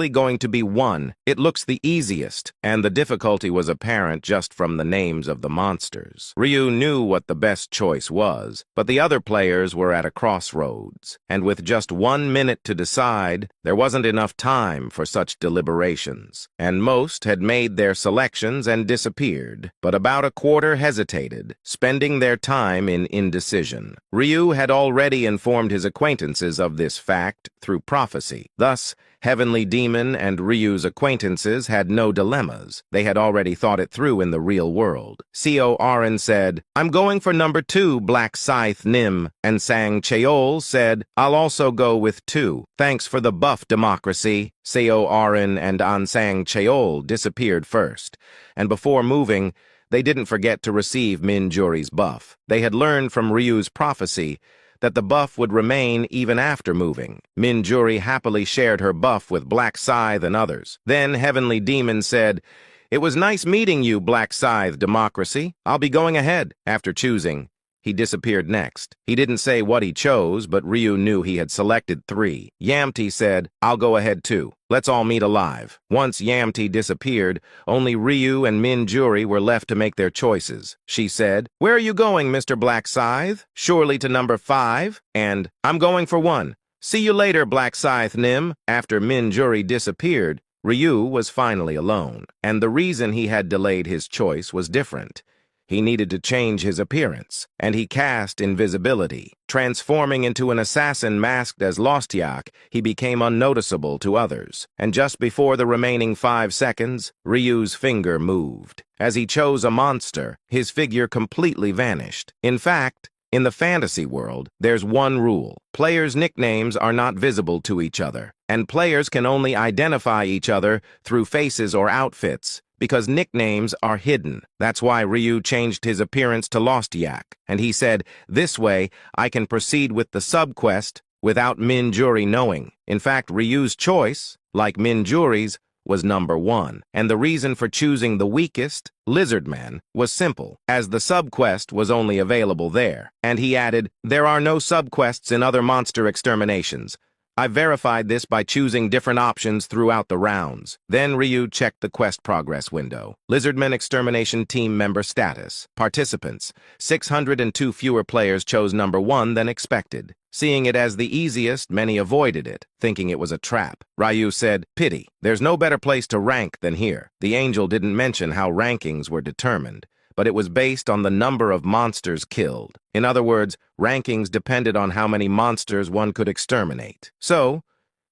going to be 1. It looks the easiest, and the difficulty was apparent just from the names of the monsters. Ryu knew what the best choice was, but the other players were at a crossroads, and with just 1 minute to decide, there wasn't enough time for such deliberations, and most had made their selections and disappeared, but about a quarter hesitated, spending their time in indecision. Ryu had already informed his acquaintances of this fact through prophecy. Thus, Heavenly Demon and Ryu's acquaintances had no dilemmas. They had already thought it through in the real world. Arin said, "I'm going for number 2, Black Scythe Nim," and Sang Cheol said, "I'll also go with 2. Thanks for the buff, democracy." Arin and Ansang Cheol disappeared first, and before moving, they didn't forget to receive Minjuri's buff. They had learned from Ryu's prophecy that the buff would remain even after moving. Minjuri happily shared her buff with Black Scythe and others. Then Heavenly Demon said, "It was nice meeting you, Black Scythe Democracy. I'll be going ahead." After choosing, he disappeared next. He didn't say what he chose, but Ryu knew he had selected 3. Yamti said, "I'll go ahead too. Let's all meet alive." Once Yamti disappeared, only Ryu and Minjuri were left to make their choices. She said, "Where are you going, Mr. Black Scythe?" "Surely to number 5. And "I'm going for 1. "See you later, Black Scythe Nim." After Minjuri disappeared, Ryu was finally alone, and the reason he had delayed his choice was different. He needed to change his appearance, and he cast invisibility. Transforming into an assassin masked as Lostyak, he became unnoticeable to others. And just before the remaining 5 seconds, Ryu's finger moved. As he chose a monster, his figure completely vanished. In fact, in the fantasy world, there's one rule. Players' nicknames are not visible to each other, and players can only identify each other through faces or outfits, because nicknames are hidden. That's why Ryu changed his appearance to Lostyak, and he said, "This way, I can proceed with the sub-quest without Minjuri knowing." In fact, Ryu's choice, like Minjuri's, was number 1, and the reason for choosing the weakest, Lizardman, was simple, as the sub-quest was only available there. And he added, "There are no sub-quests in other monster exterminations. I verified this by choosing different options throughout the rounds." Then Ryu checked the quest progress window. Lizardman Extermination Team Member Status. Participants. 602 fewer players chose number 1 than expected. Seeing it as the easiest, many avoided it, thinking it was a trap. Ryu said, "Pity. There's no better place to rank than here." The angel didn't mention how rankings were determined, but it was based on the number of monsters killed. In other words, rankings depended on how many monsters one could exterminate. So,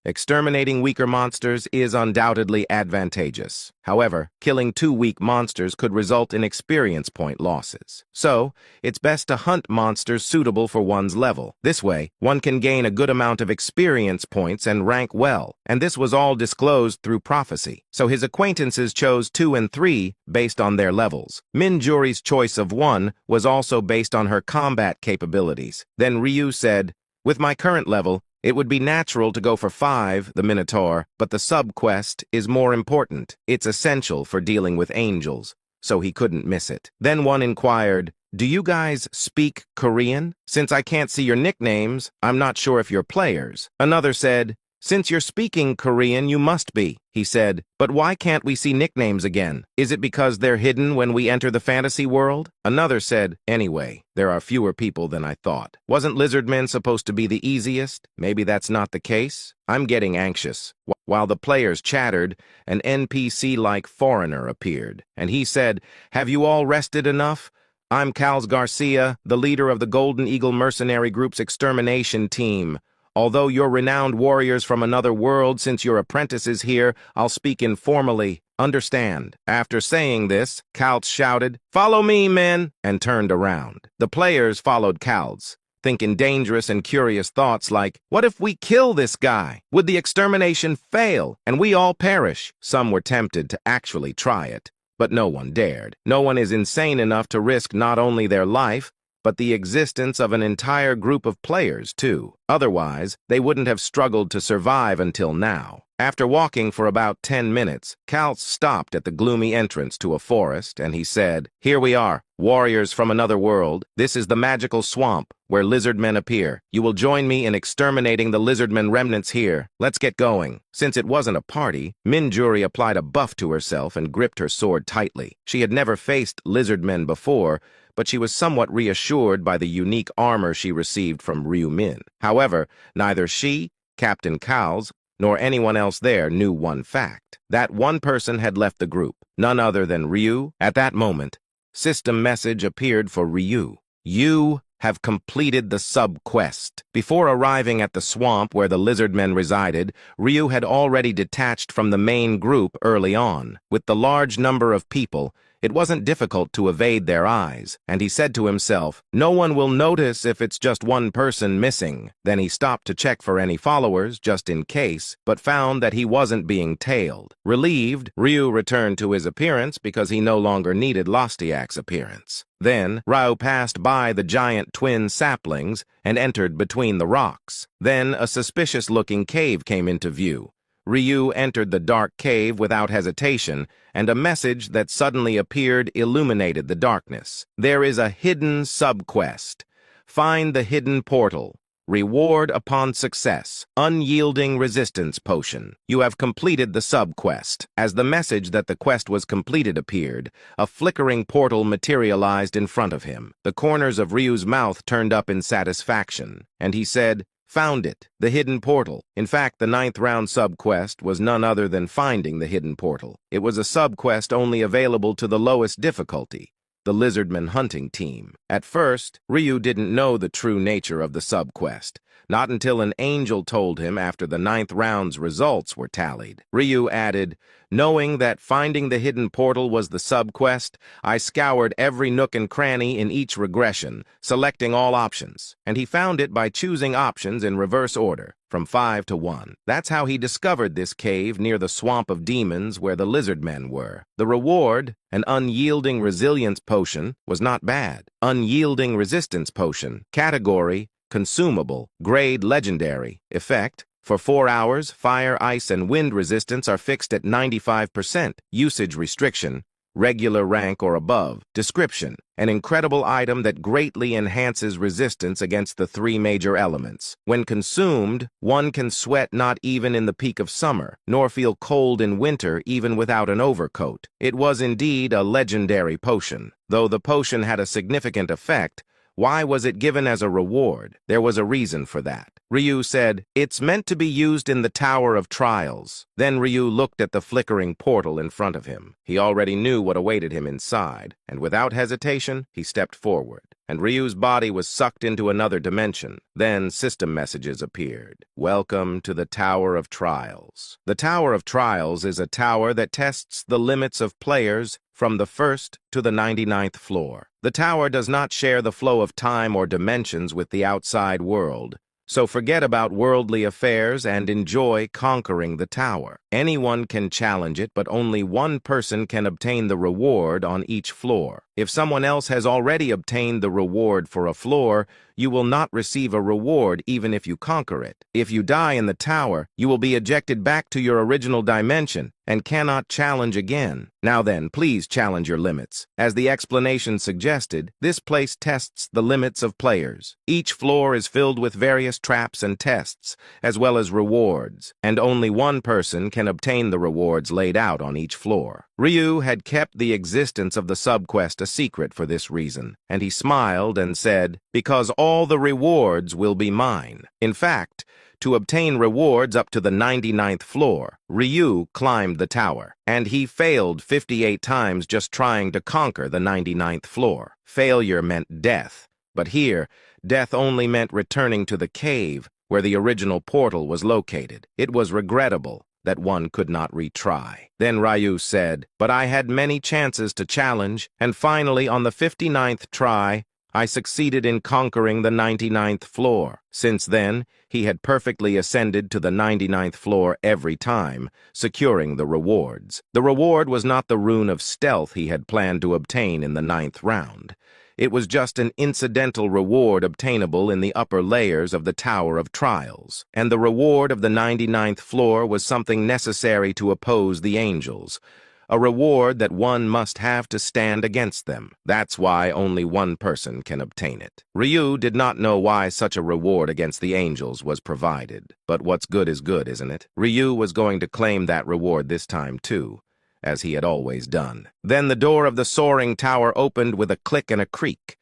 exterminating weaker monsters is undoubtedly advantageous. However, killing 2 weak monsters could result in experience point losses. So, it's best to hunt monsters suitable for one's level. This way, one can gain a good amount of experience points and rank well, and this was all disclosed through prophecy. So his acquaintances chose 2 and 3 based on their levels. Minjuri's choice of 1 was also based on her combat capabilities. Then Ryu said, "With my current level, it would be natural to go for 5, the Minotaur, but the sub-quest is more important. It's essential for dealing with angels, so he couldn't miss it." Then one inquired, "Do you guys speak Korean? Since I can't see your nicknames, I'm not sure if you're players." Another said, "Since you're speaking Korean, you must be." He said, "But why can't we see nicknames again? Is it because they're hidden when we enter the fantasy world?" Another said, "Anyway, there are fewer people than I thought. Wasn't Lizardman supposed to be the easiest? Maybe that's not the case. I'm getting anxious." While the players chattered, an NPC-like foreigner appeared, and he said, "Have you all rested enough? I'm Cals Garcia, the leader of the Golden Eagle Mercenary Group's extermination team. Although you're renowned warriors from another world, since your apprentices here, I'll speak informally. Understand?" After saying this, Kaltz shouted, "Follow me, men!" and turned around. The players followed Kaltz, thinking dangerous and curious thoughts like, what if we kill this guy? Would the extermination fail, and we all perish? Some were tempted to actually try it, but no one dared. No one is insane enough to risk not only their life, but the existence of an entire group of players, too. Otherwise, they wouldn't have struggled to survive until now. After walking for about 10 minutes, Kaltz stopped at the gloomy entrance to a forest, and he said, "Here we are, warriors from another world. This is the magical swamp, where lizardmen appear. You will join me in exterminating the lizardmen remnants here. Let's get going. Since it wasn't a party, Minjuri applied a buff to herself and gripped her sword tightly. She had never faced lizardmen before, but she was somewhat reassured by the unique armor she received from Ryu Min. However, neither she, Captain Cowles, nor anyone else there knew one fact. That one person had left the group, none other than Ryu. At that moment, system message appeared for Ryu. You have completed the sub-quest. Before arriving at the swamp where the lizardmen resided, Ryu had already detached from the main group early on. With the large number of people, it wasn't difficult to evade their eyes, and he said to himself, "No one will notice if it's just one person missing." Then he stopped to check for any followers, just in case, but found that he wasn't being tailed. Relieved, Ryu returned to his appearance because he no longer needed Lostiak's appearance. Then, Ryu passed by the giant twin saplings and entered between the rocks. Then a suspicious-looking cave came into view. Ryu entered the dark cave without hesitation, and a message that suddenly appeared illuminated the darkness. There is a hidden sub-quest. Find the hidden portal. Reward upon success. Unyielding resistance potion. You have completed the sub-quest. As the message that the quest was completed appeared, a flickering portal materialized in front of him. The corners of Ryu's mouth turned up in satisfaction, and he said, "Found it, the hidden portal." In fact, the 9th round sub-quest was none other than finding the hidden portal. It was a sub-quest only available to the lowest difficulty, the lizardman hunting team. At first, Ryu didn't know the true nature of the sub-quest, not until an angel told him after the 9th round's results were tallied. Ryu added, "Knowing that finding the hidden portal was the sub-quest, I scoured every nook and cranny in each regression, selecting all options, and he found it by choosing options in reverse order, from 5 to 1. That's how he discovered this cave near the Swamp of Demons where the lizardmen were. The reward, an unyielding resilience potion, was not bad. Unyielding resistance potion. Category, consumable. Grade, legendary. Effect, for 4 hours, fire, ice, and wind resistance are fixed at 95%. Usage restriction, regular rank or above. Description, an incredible item that greatly enhances resistance against the 3 major elements. When consumed, one can sweat not even in the peak of summer, nor feel cold in winter even without an overcoat. It was indeed a legendary potion. Though the potion had a significant effect, why was it given as a reward? There was a reason for that. Ryu said, "It's meant to be used in the Tower of Trials." Then Ryu looked at the flickering portal in front of him. He already knew what awaited him inside, and without hesitation, he stepped forward. And Ryu's body was sucked into another dimension. Then system messages appeared. Welcome to the Tower of Trials. The Tower of Trials is a tower that tests the limits of players from the 1st to the 99th floor. The tower does not share the flow of time or dimensions with the outside world, so forget about worldly affairs and enjoy conquering the tower. Anyone can challenge it, but only one person can obtain the reward on each floor. If someone else has already obtained the reward for a floor, you will not receive a reward even if you conquer it. If you die in the tower, you will be ejected back to your original dimension and cannot challenge again. Now then, please challenge your limits. As the explanation suggested, this place tests the limits of players. Each floor is filled with various traps and tests, as well as rewards, and only one person can obtain the rewards laid out on each floor. Ryu had kept the existence of the sub-quest a secret for this reason, and he smiled and said, "Because all the rewards will be mine." In fact, to obtain rewards up to the 99th floor, Ryu climbed the tower, and he failed 58 times just trying to conquer the 99th floor. Failure meant death, but here, death only meant returning to the cave where the original portal was located. It was regrettable that one could not retry. Then Ryu said, "But I had many chances to challenge, and finally on the 59th try, I succeeded in conquering the 99th floor." Since then, he had perfectly ascended to the 99th floor every time, securing the rewards. The reward was not the rune of stealth he had planned to obtain in the 9th round. It was just an incidental reward obtainable in the upper layers of the Tower of Trials, and the reward of the 99th floor was something necessary to oppose the angels, a reward that one must have to stand against them. That's why only one person can obtain it. Ryu did not know why such a reward against the angels was provided. But what's good is good, isn't it? Ryu was going to claim that reward this time too, as he had always done. Then the door of the soaring tower opened with a click and a creak,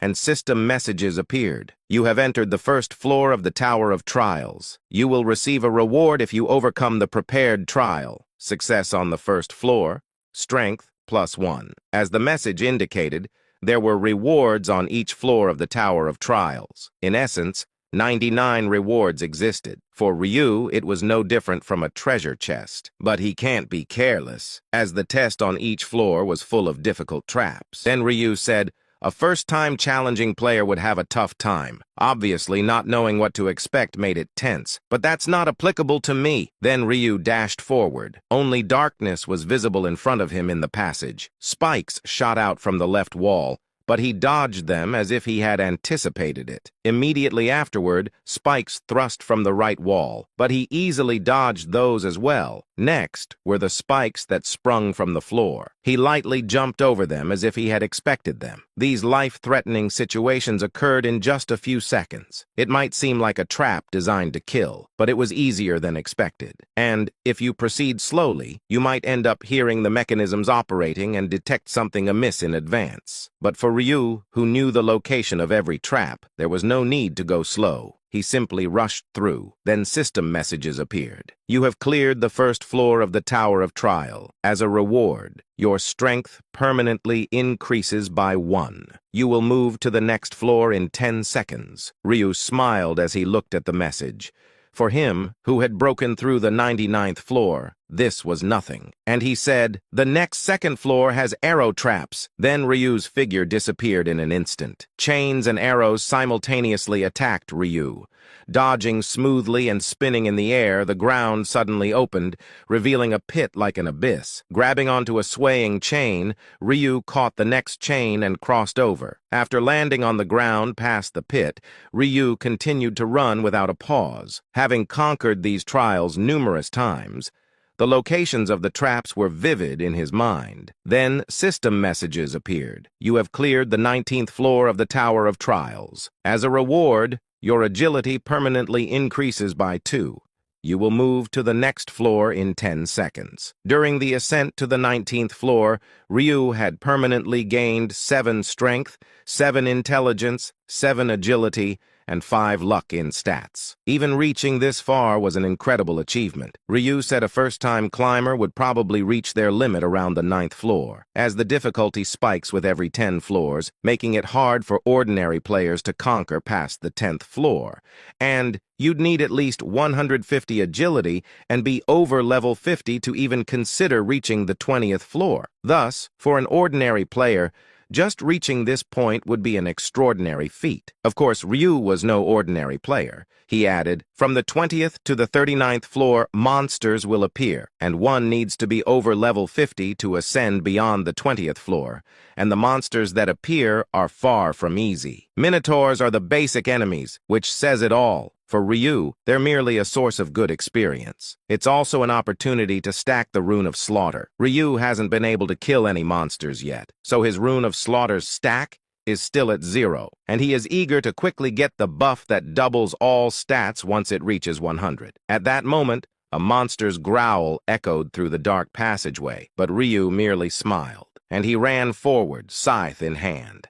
and system messages appeared. You have entered the first floor of the Tower of Trials. You will receive a reward if you overcome the prepared trial. Success on the first floor, strength +1. As the message indicated, there were rewards on each floor of the Tower of Trials. In essence, 99 rewards existed. For Ryu, it was no different from a treasure chest. But he can't be careless, as the test on each floor was full of difficult traps. Then Ryu said, a first-time challenging player would have a tough time. Obviously, not knowing what to expect made it tense. But that's not applicable to me. Then Ryu dashed forward. Only darkness was visible in front of him in the passage. Spikes shot out from the left wall, but he dodged them as if he had anticipated it. Immediately afterward, spikes thrust from the right wall, but he easily dodged those as well. Next were the spikes that sprung from the floor. He lightly jumped over them as if he had expected them. These life-threatening situations occurred in just a few seconds. It might seem like a trap designed to kill, but it was easier than expected. And if you proceed slowly, you might end up hearing the mechanisms operating and detect something amiss in advance. But for Ryu, who knew the location of every trap, there was no need to go slow. He simply rushed through. Then system messages appeared. You have cleared the first floor of the Tower of Trial. As a reward, your strength permanently increases by 1. You will move to the next floor in 10 seconds. Ryu smiled as he looked at the message. For him, who had broken through the 99th floor, this was nothing. And he said, the next second floor has arrow traps. Then Ryu's figure disappeared in an instant. Chains and arrows simultaneously attacked Ryu. Dodging smoothly and spinning in the air, the ground suddenly opened, revealing a pit like an abyss. Grabbing onto a swaying chain, Ryu caught the next chain and crossed over. After landing on the ground past the pit, Ryu continued to run without a pause. Having conquered these trials numerous times, the locations of the traps were vivid in his mind. Then system messages appeared. You have cleared the 19th floor of the Tower of Trials. As a reward, your agility permanently increases by 2. You will move to the next floor in 10 seconds. During the ascent to the 19th floor, Ryu had permanently gained 7 strength, 7 intelligence, 7 agility, and 5 luck in stats. Even reaching this far was an incredible achievement. Ryu said a first-time climber would probably reach their limit around the 9th floor, as the difficulty spikes with every 10 floors, making it hard for ordinary players to conquer past the 10th floor. And you'd need at least 150 agility and be over level 50 to even consider reaching the 20th floor. Thus, for an ordinary player, just reaching this point would be an extraordinary feat. Of course, Ryu was no ordinary player. He added, from the 20th to the 39th floor, monsters will appear, and one needs to be over level 50 to ascend beyond the 20th floor, and the monsters that appear are far from easy. Minotaurs are the basic enemies, which says it all. For Ryu, they're merely a source of good experience. It's also an opportunity to stack the Rune of Slaughter. Ryu hasn't been able to kill any monsters yet, so his Rune of Slaughter's stack is still at 0, and he is eager to quickly get the buff that doubles all stats once it reaches 100. At that moment, a monster's growl echoed through the dark passageway, but Ryu merely smiled, and he ran forward, scythe in hand.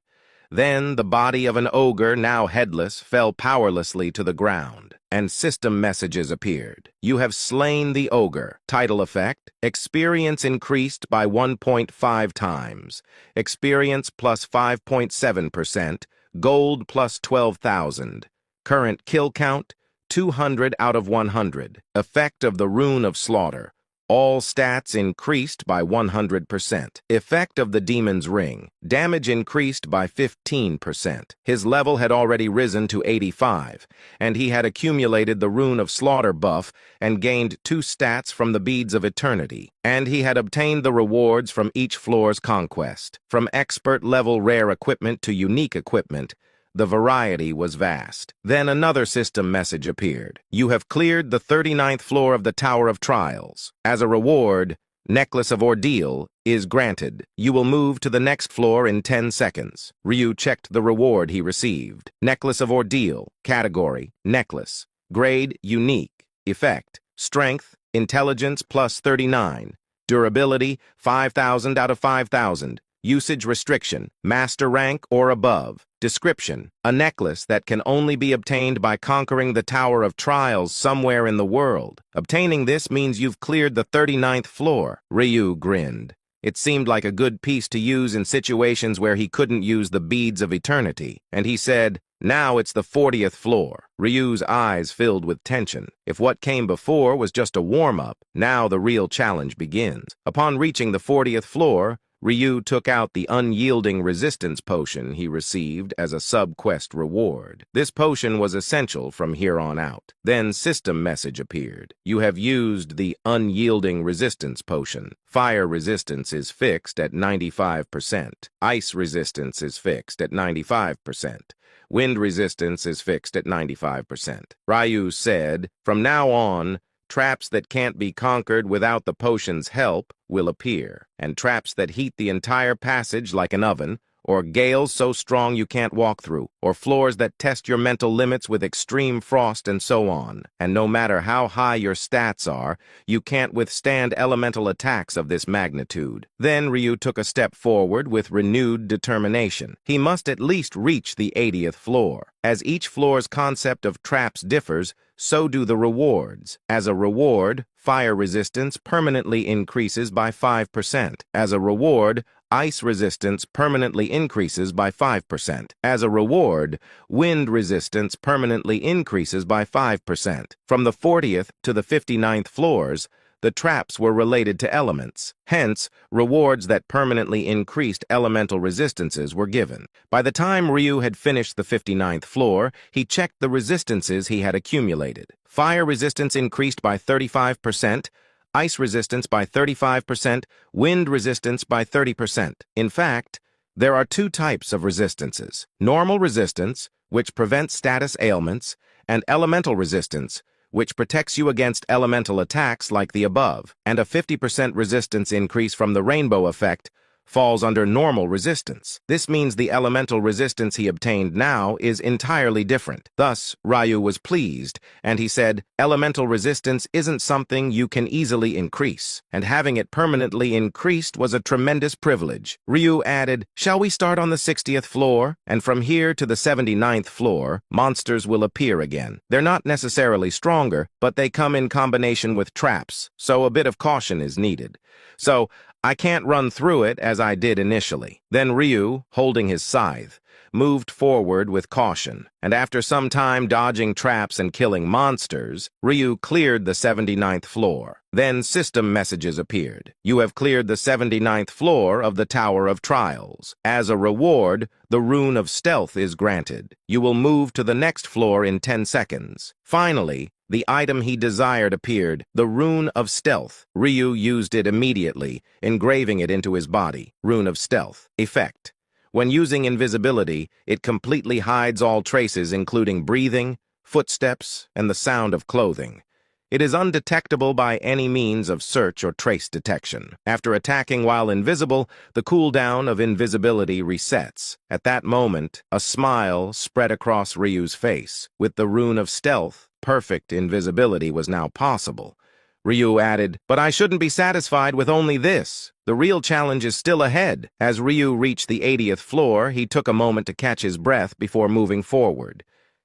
Then the body of an ogre, now headless, fell powerlessly to the ground, and system messages appeared. You have slain the ogre. Title effect, experience increased by 1.5 times. Experience plus 5.7%, gold plus 12,000. Current kill count, 200 out of 100. Effect of the Rune of Slaughter. All stats increased by 100%. Effect of the Demon's Ring. Damage increased by 15%. His level had already risen to 85, and he had accumulated the Rune of Slaughter buff and gained 2 stats from the Beads of Eternity. And he had obtained the rewards from each floor's conquest. From expert-level rare equipment to unique equipment, the variety was vast. Then another system message appeared. You have cleared the 39th floor of the Tower of Trials. As a reward, Necklace of Ordeal is granted. You will move to the next floor in 10 seconds. Ryu checked the reward he received. Necklace of Ordeal. Category: Necklace. Grade: Unique. Effect: Strength, Intelligence plus 39. Durability: 5,000 out of 5,000. Usage restriction: Master rank or above. Description: a necklace that can only be obtained by conquering the Tower of Trials somewhere in the world. Obtaining this means you've cleared the 39th floor. Ryu grinned. It seemed like a good piece to use in situations where he couldn't use the beads of eternity. And he said, "Now it's the 40th floor." Ryu's eyes filled with tension. If what came before was just a warm-up, now the real challenge begins. Upon reaching the 40th floor, Ryu took out the unyielding resistance potion he received as a sub-quest reward. This potion was essential from here on out. Then system message appeared. You have used the unyielding resistance potion. Fire resistance is fixed at 95%. Ice resistance is fixed at 95%. Wind resistance is fixed at 95%. Ryu said, "From now on, traps that can't be conquered without the potion's help will appear, and traps that heat the entire passage like an oven, or gales so strong you can't walk through, or floors that test your mental limits with extreme frost and so on. And no matter how high your stats are, you can't withstand elemental attacks of this magnitude." Then Ryu took a step forward with renewed determination. He must at least reach the 80th floor. As each floor's concept of traps differs, so do the rewards. As a reward, fire resistance permanently increases by 5%. As a reward, ice resistance permanently increases by 5%. As a reward, wind resistance permanently increases by 5%. From the 40th to the 59th floors, the traps were related to elements. Hence, rewards that permanently increased elemental resistances were given. By the time Ryu had finished the 59th floor, he checked the resistances he had accumulated. Fire resistance increased by 35%, ice resistance by 35%, wind resistance by 30%. In fact, there are two types of resistances: normal resistance, which prevents status ailments, and elemental resistance, which protects you against elemental attacks like the above, and a 50% resistance increase from the rainbow effect falls under normal resistance. This means the elemental resistance he obtained now is entirely different. Thus, Ryu was pleased, and he said, "Elemental resistance isn't something you can easily increase, and having it permanently increased was a tremendous privilege." Ryu added, "Shall we start on the 60th floor? And from here to the 79th floor, monsters will appear again. They're not necessarily stronger, but they come in combination with traps, so a bit of caution is needed. So, I can't run through it as I did initially." Then Ryu, holding his scythe, moved forward with caution, and after some time dodging traps and killing monsters, Ryu cleared the 79th floor. Then system messages appeared. You have cleared the 79th floor of the Tower of Trials. As a reward, the Rune of Stealth is granted. You will move to the next floor in 10 seconds. Finally, the item he desired appeared, the Rune of Stealth. Ryu used it immediately, engraving it into his body. Rune of Stealth. Effect: when using invisibility, it completely hides all traces including breathing, footsteps, and the sound of clothing. It is undetectable by any means of search or trace detection. After attacking while invisible, the cooldown of invisibility resets. At that moment, a smile spread across Ryu's face. With the Rune of Stealth, perfect invisibility was now possible. Ryu added, "But I shouldn't be satisfied with only this. The real challenge is still ahead." As Ryu reached the 80th floor, he took a moment to catch his breath before moving forward.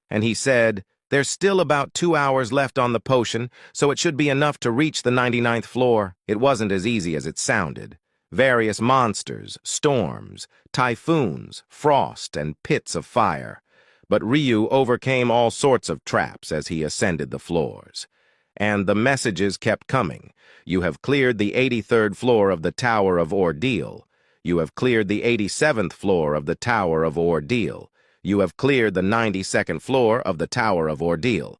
And he said, "There's still about 2 hours left on the potion, so it should be enough to reach the 99th floor." It wasn't as easy as it sounded. Various monsters, storms, typhoons, frost, and pits of fire. But Ryu overcame all sorts of traps as he ascended the floors. And the messages kept coming. You have cleared the 83rd floor of the Tower of Ordeal. You have cleared the 87th floor of the Tower of Ordeal. You have cleared the 92nd floor of the Tower of Ordeal.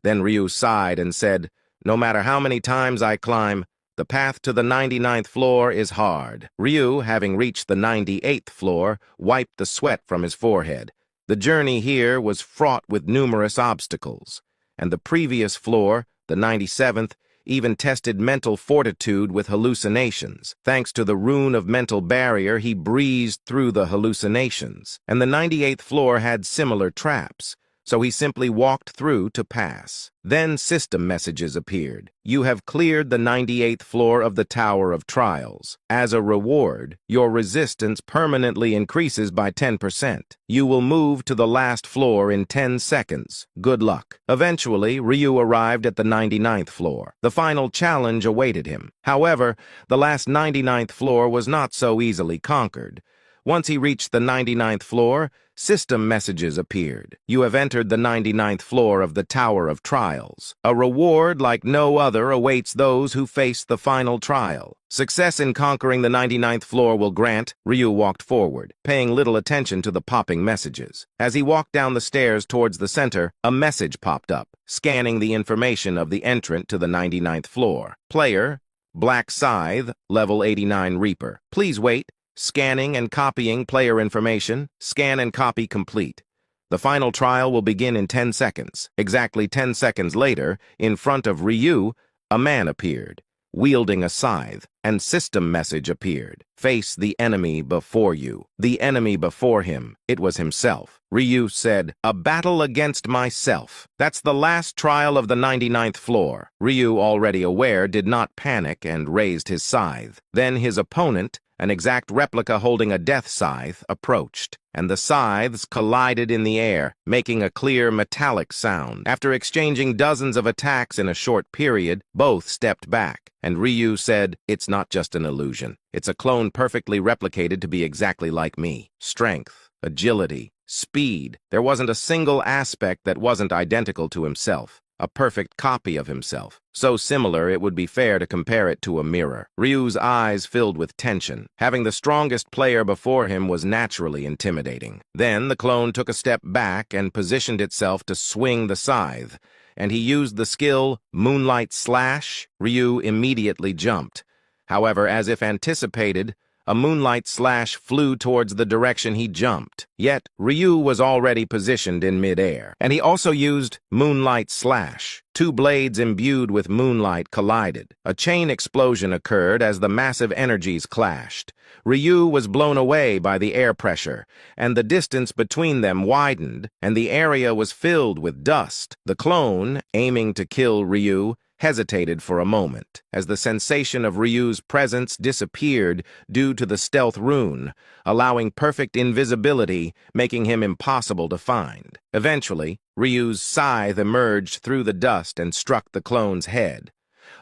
Then Ryu sighed and said, "No matter how many times I climb, the path to the 99th floor is hard." Ryu, having reached the 98th floor, wiped the sweat from his forehead. The journey here was fraught with numerous obstacles, and the previous floor, the 97th, even tested mental fortitude with hallucinations. Thanks to the rune of mental barrier, he breezed through the hallucinations, and the 98th floor had similar traps, so he simply walked through to pass. Then system messages appeared. You have cleared the 98th floor of the Tower of Trials. As a reward, your resistance permanently increases by 10%. You will move to the last floor in 10 seconds. Good luck. Eventually, Ryu arrived at the 99th floor. The final challenge awaited him. However, the last 99th floor was not so easily conquered. Once he reached the 99th floor, system messages appeared. You have entered the 99th floor of the Tower of Trials. A reward like no other awaits those who face the final trial. Success in conquering the 99th floor will grant. Ryu walked forward, paying little attention to the popping messages. As he walked down the stairs towards the center, a message popped up, scanning the information of the entrant to the 99th floor. Player, Black Scythe, level 89 Reaper. Please wait. Scanning and copying player information. Scan and copy complete. The final trial will begin in 10 seconds. Exactly 10 seconds later, in front of Ryu, a man appeared, wielding a scythe, and system message appeared. Face the enemy before you. The enemy before him. It was himself. Ryu said, a battle against myself. That's the last trial of the 99th floor. Ryu, already aware, did not panic and raised his scythe. Then his opponent, an exact replica holding a death scythe, approached, and the scythes collided in the air, making a clear metallic sound. After exchanging dozens of attacks in a short period, both stepped back, and Ryu said, it's not just an illusion. It's a clone perfectly replicated to be exactly like me. Strength, agility, speed. There wasn't a single aspect that wasn't identical to himself. A perfect copy of himself. So similar it would be fair to compare it to a mirror. Ryu's eyes filled with tension. Having the strongest player before him was naturally intimidating. Then the clone took a step back and positioned itself to swing the scythe, and he used the skill Moonlight Slash. Ryu immediately jumped. However, as if anticipated, a Moonlight Slash flew towards the direction he jumped. Yet, Ryu was already positioned in midair, and he also used Moonlight Slash. Two blades imbued with moonlight collided. A chain explosion occurred as the massive energies clashed. Ryu was blown away by the air pressure, and the distance between them widened, and the area was filled with dust. The clone, aiming to kill Ryu, hesitated for a moment, as the sensation of Ryu's presence disappeared due to the stealth rune, allowing perfect invisibility, making him impossible to find. Eventually, Ryu's scythe emerged through the dust and struck the clone's head.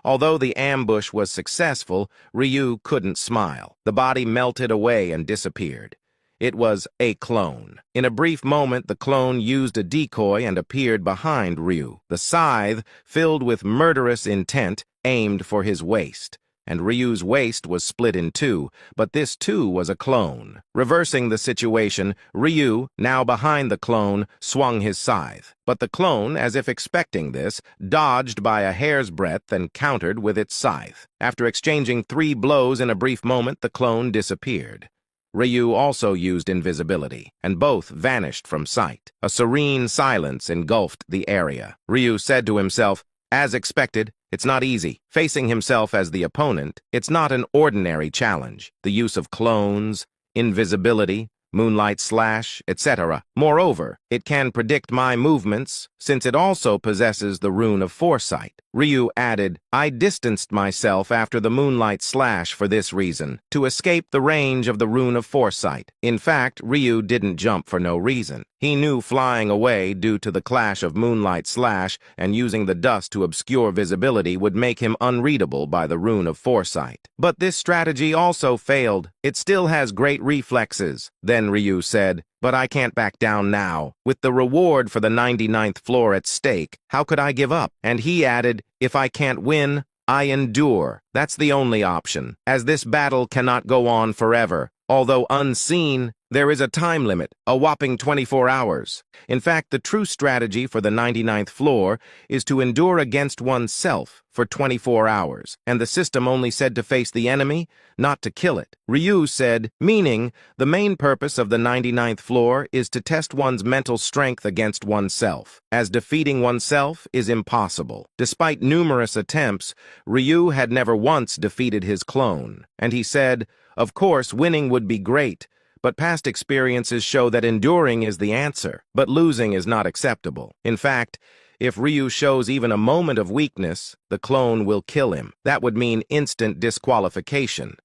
Although the ambush was successful, Ryu couldn't smile. The body melted away and disappeared. It was a clone. In a brief moment, the clone used a decoy and appeared behind Ryu. The scythe, filled with murderous intent, aimed for his waist, and Ryu's waist was split in two, but this too was a clone. Reversing the situation, Ryu, now behind the clone, swung his scythe. But the clone, as if expecting this, dodged by a hair's breadth and countered with its scythe. After exchanging 3 blows in a brief moment, the clone disappeared. Ryu also used invisibility, and both vanished from sight. A serene silence engulfed the area. Ryu said to himself, as expected, it's not easy. Facing himself as the opponent, it's not an ordinary challenge. The use of clones, invisibility, Moonlight Slash, etc. Moreover, it can predict my movements, since it also possesses the rune of foresight. Ryu added, I distanced myself after the Moonlight Slash for this reason, to escape the range of the rune of foresight. In fact, Ryu didn't jump for no reason. He knew flying away due to the clash of Moonlight Slash and using the dust to obscure visibility would make him unreadable by the rune of foresight. But this strategy also failed. It still has great reflexes. Then Ryu said, but I can't back down now. With the reward for the 99th floor at stake, how could I give up? And he added, if I can't win, I endure. That's the only option, as this battle cannot go on forever. Although unseen, There is a time limit, a whopping 24 hours. In fact, the true strategy for the 99th floor is to endure against oneself for 24 hours, and the system only said to face the enemy, not to kill it. Ryu said, meaning, the main purpose of the 99th floor is to test one's mental strength against oneself, as defeating oneself is impossible. Despite numerous attempts, Ryu had never once defeated his clone, and he said, of course, winning would be great, but past experiences show that enduring is the answer, but losing is not acceptable. In fact, if Ryu shows even a moment of weakness, the clone will kill him. That would mean instant disqualification,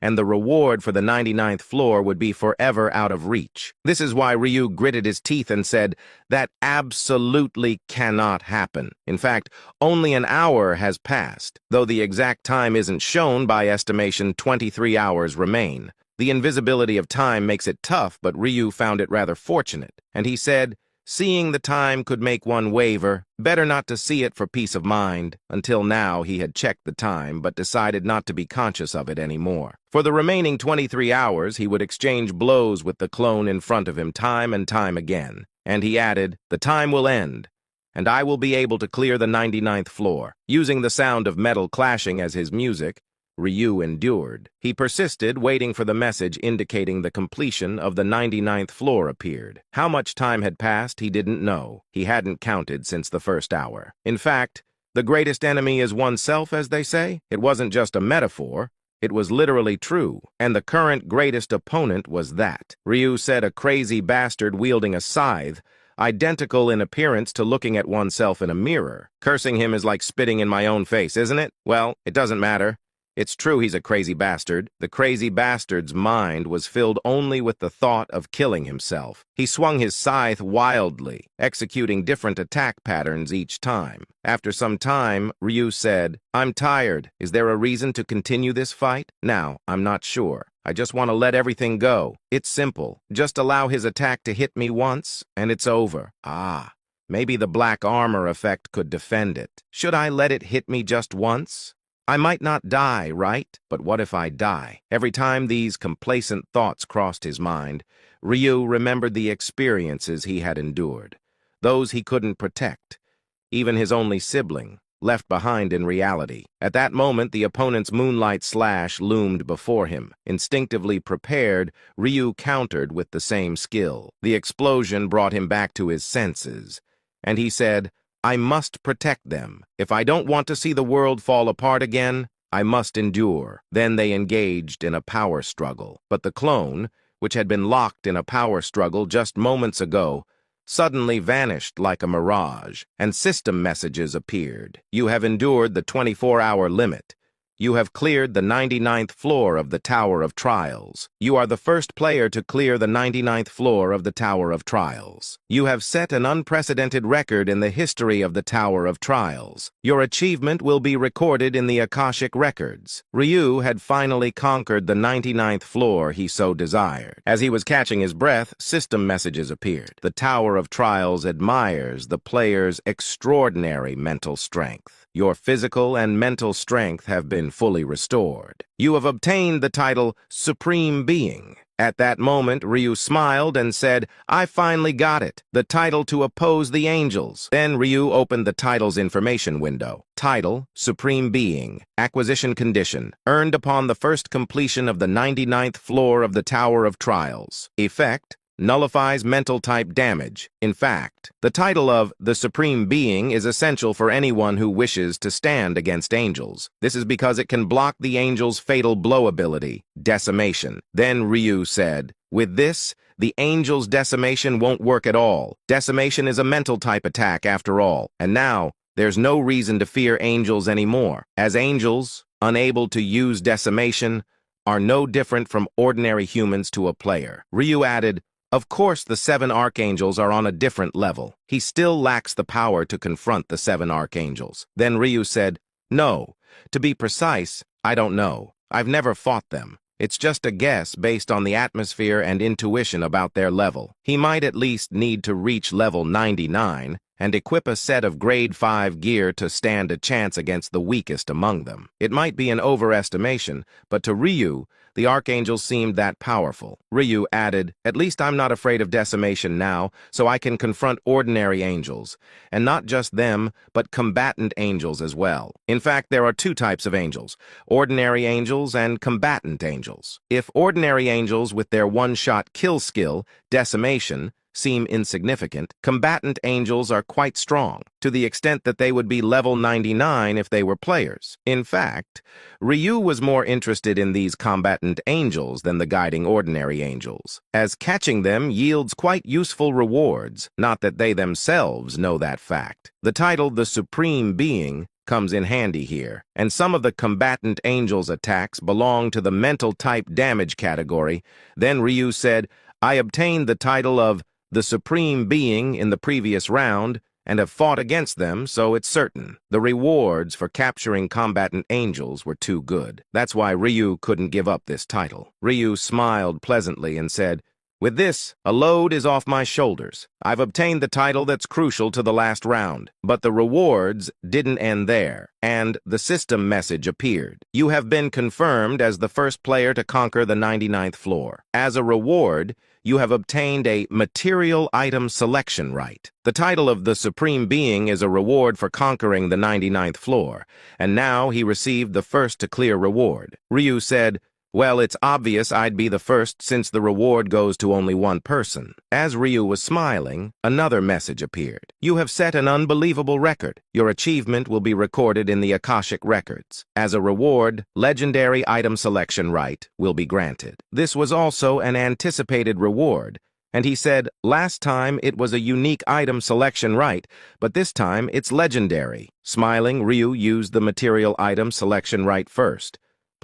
and the reward for the 99th floor would be forever out of reach. This is why Ryu gritted his teeth and said, that absolutely cannot happen. In fact, only an hour has passed, though the exact time isn't shown. By estimation, 23 hours remain. The invisibility of time makes it tough, but Ryu found it rather fortunate, and he said, seeing the time could make one waver. Better not to see it for peace of mind. Until now, he had checked the time, but decided not to be conscious of it anymore. For the remaining 23 hours, he would exchange blows with the clone in front of him time and time again. And he added, the time will end, and I will be able to clear the 99th floor. Using the sound of metal clashing as his music, Ryu endured. He persisted, waiting for the message indicating the completion of the 99th floor appeared. How much time had passed, he didn't know. He hadn't counted since the first hour. In fact, the greatest enemy is oneself, as they say. It wasn't just a metaphor. It was literally true, and the current greatest opponent was that. Ryu said, a crazy bastard wielding a scythe, identical in appearance to looking at oneself in a mirror. Cursing him is like spitting in my own face, isn't it? Well, it doesn't matter. It's true he's a crazy bastard. The crazy bastard's mind was filled only with the thought of killing himself. He swung his scythe wildly, executing different attack patterns each time. After some time, Ryu said, I'm tired. Is there a reason to continue this fight? Now, I'm not sure. I just want to let everything go. It's simple. Just allow his attack to hit me once, and it's over. Ah, maybe the black armor effect could defend it. Should I let it hit me just once? I might not die, right? But what if I die? Every time these complacent thoughts crossed his mind, Ryu remembered the experiences he had endured, those he couldn't protect, even his only sibling, left behind in reality. At that moment, the opponent's moonlight slash loomed before him. Instinctively prepared, Ryu countered with the same skill. The explosion brought him back to his senses, and he said, I must protect them. If I don't want to see the world fall apart again, I must endure. Then they engaged in a power struggle. But the clone, which had been locked in a power struggle just moments ago, suddenly vanished like a mirage, and system messages appeared. You have endured the 24-hour limit. You have cleared the 99th floor of the Tower of Trials. You are the first player to clear the 99th floor of the Tower of Trials. You have set an unprecedented record in the history of the Tower of Trials. Your achievement will be recorded in the Akashic Records. Ryu had finally conquered the 99th floor he so desired. As he was catching his breath, system messages appeared. The Tower of Trials admires the player's extraordinary mental strength. Your physical and mental strength have been fully restored. You have obtained the title Supreme Being. At that moment, Ryu smiled and said, I finally got it, the title to oppose the angels. Then Ryu opened the title's information window. Title, Supreme Being. Acquisition condition, earned upon the first completion of the 99th floor of the Tower of Trials. Effect, nullifies mental type damage. In fact, the title of the Supreme Being is essential for anyone who wishes to stand against angels. This is because it can block the angel's fatal blow ability, Decimation. Then Ryu said, with this, the angel's Decimation won't work at all. Decimation is a mental type attack after all, and now there's no reason to fear angels anymore, as angels, unable to use Decimation, are no different from ordinary humans to a player. Ryu added, of course, the 7 archangels are on a different level. He still lacks the power to confront the 7 archangels. Then Ryu said, no, to be precise, I don't know. I've never fought them. It's just a guess based on the atmosphere and intuition about their level. He might at least need to reach level 99, and equip a set of grade 5 gear to stand a chance against the weakest among them. It might be an overestimation, but to Ryu, the archangels seemed that powerful. Ryu added, "At least I'm not afraid of decimation now, so I can confront ordinary angels. And not just them, but combatant angels as well. In fact, there are two types of angels, ordinary angels and combatant angels. If ordinary angels with their one-shot kill skill, decimation, seem insignificant, combatant angels are quite strong, to the extent that they would be level 99 if they were players. In fact, Ryu was more interested in these combatant angels than the guiding ordinary angels, as catching them yields quite useful rewards, not that they themselves know that fact. The title, the Supreme Being, comes in handy here, and some of the combatant angels' attacks belong to the mental type damage category. Then Ryu said, "I obtained the title of the Supreme Being in the previous round, and have fought against them, so it's certain. The rewards for capturing combatant angels were too good. That's why Ryu couldn't give up this title." Ryu smiled pleasantly and said, "With this, a load is off my shoulders. I've obtained the title that's crucial to the last round. But the rewards didn't end there, and the system message appeared. You have been confirmed as the first player to conquer the 99th floor. As a reward, you have obtained a material item selection right. The title of the Supreme Being is a reward for conquering the 99th floor, and now he received the first to clear reward." Ryu said, "Well, it's obvious I'd be the first since the reward goes to only one person." As Ryu was smiling, another message appeared. "You have set an unbelievable record. Your achievement will be recorded in the Akashic records. As a reward, legendary item selection right will be granted." This was also an anticipated reward, and he said, "Last time it was a unique item selection right, but this time it's legendary." Smiling, Ryu used the material item selection right first.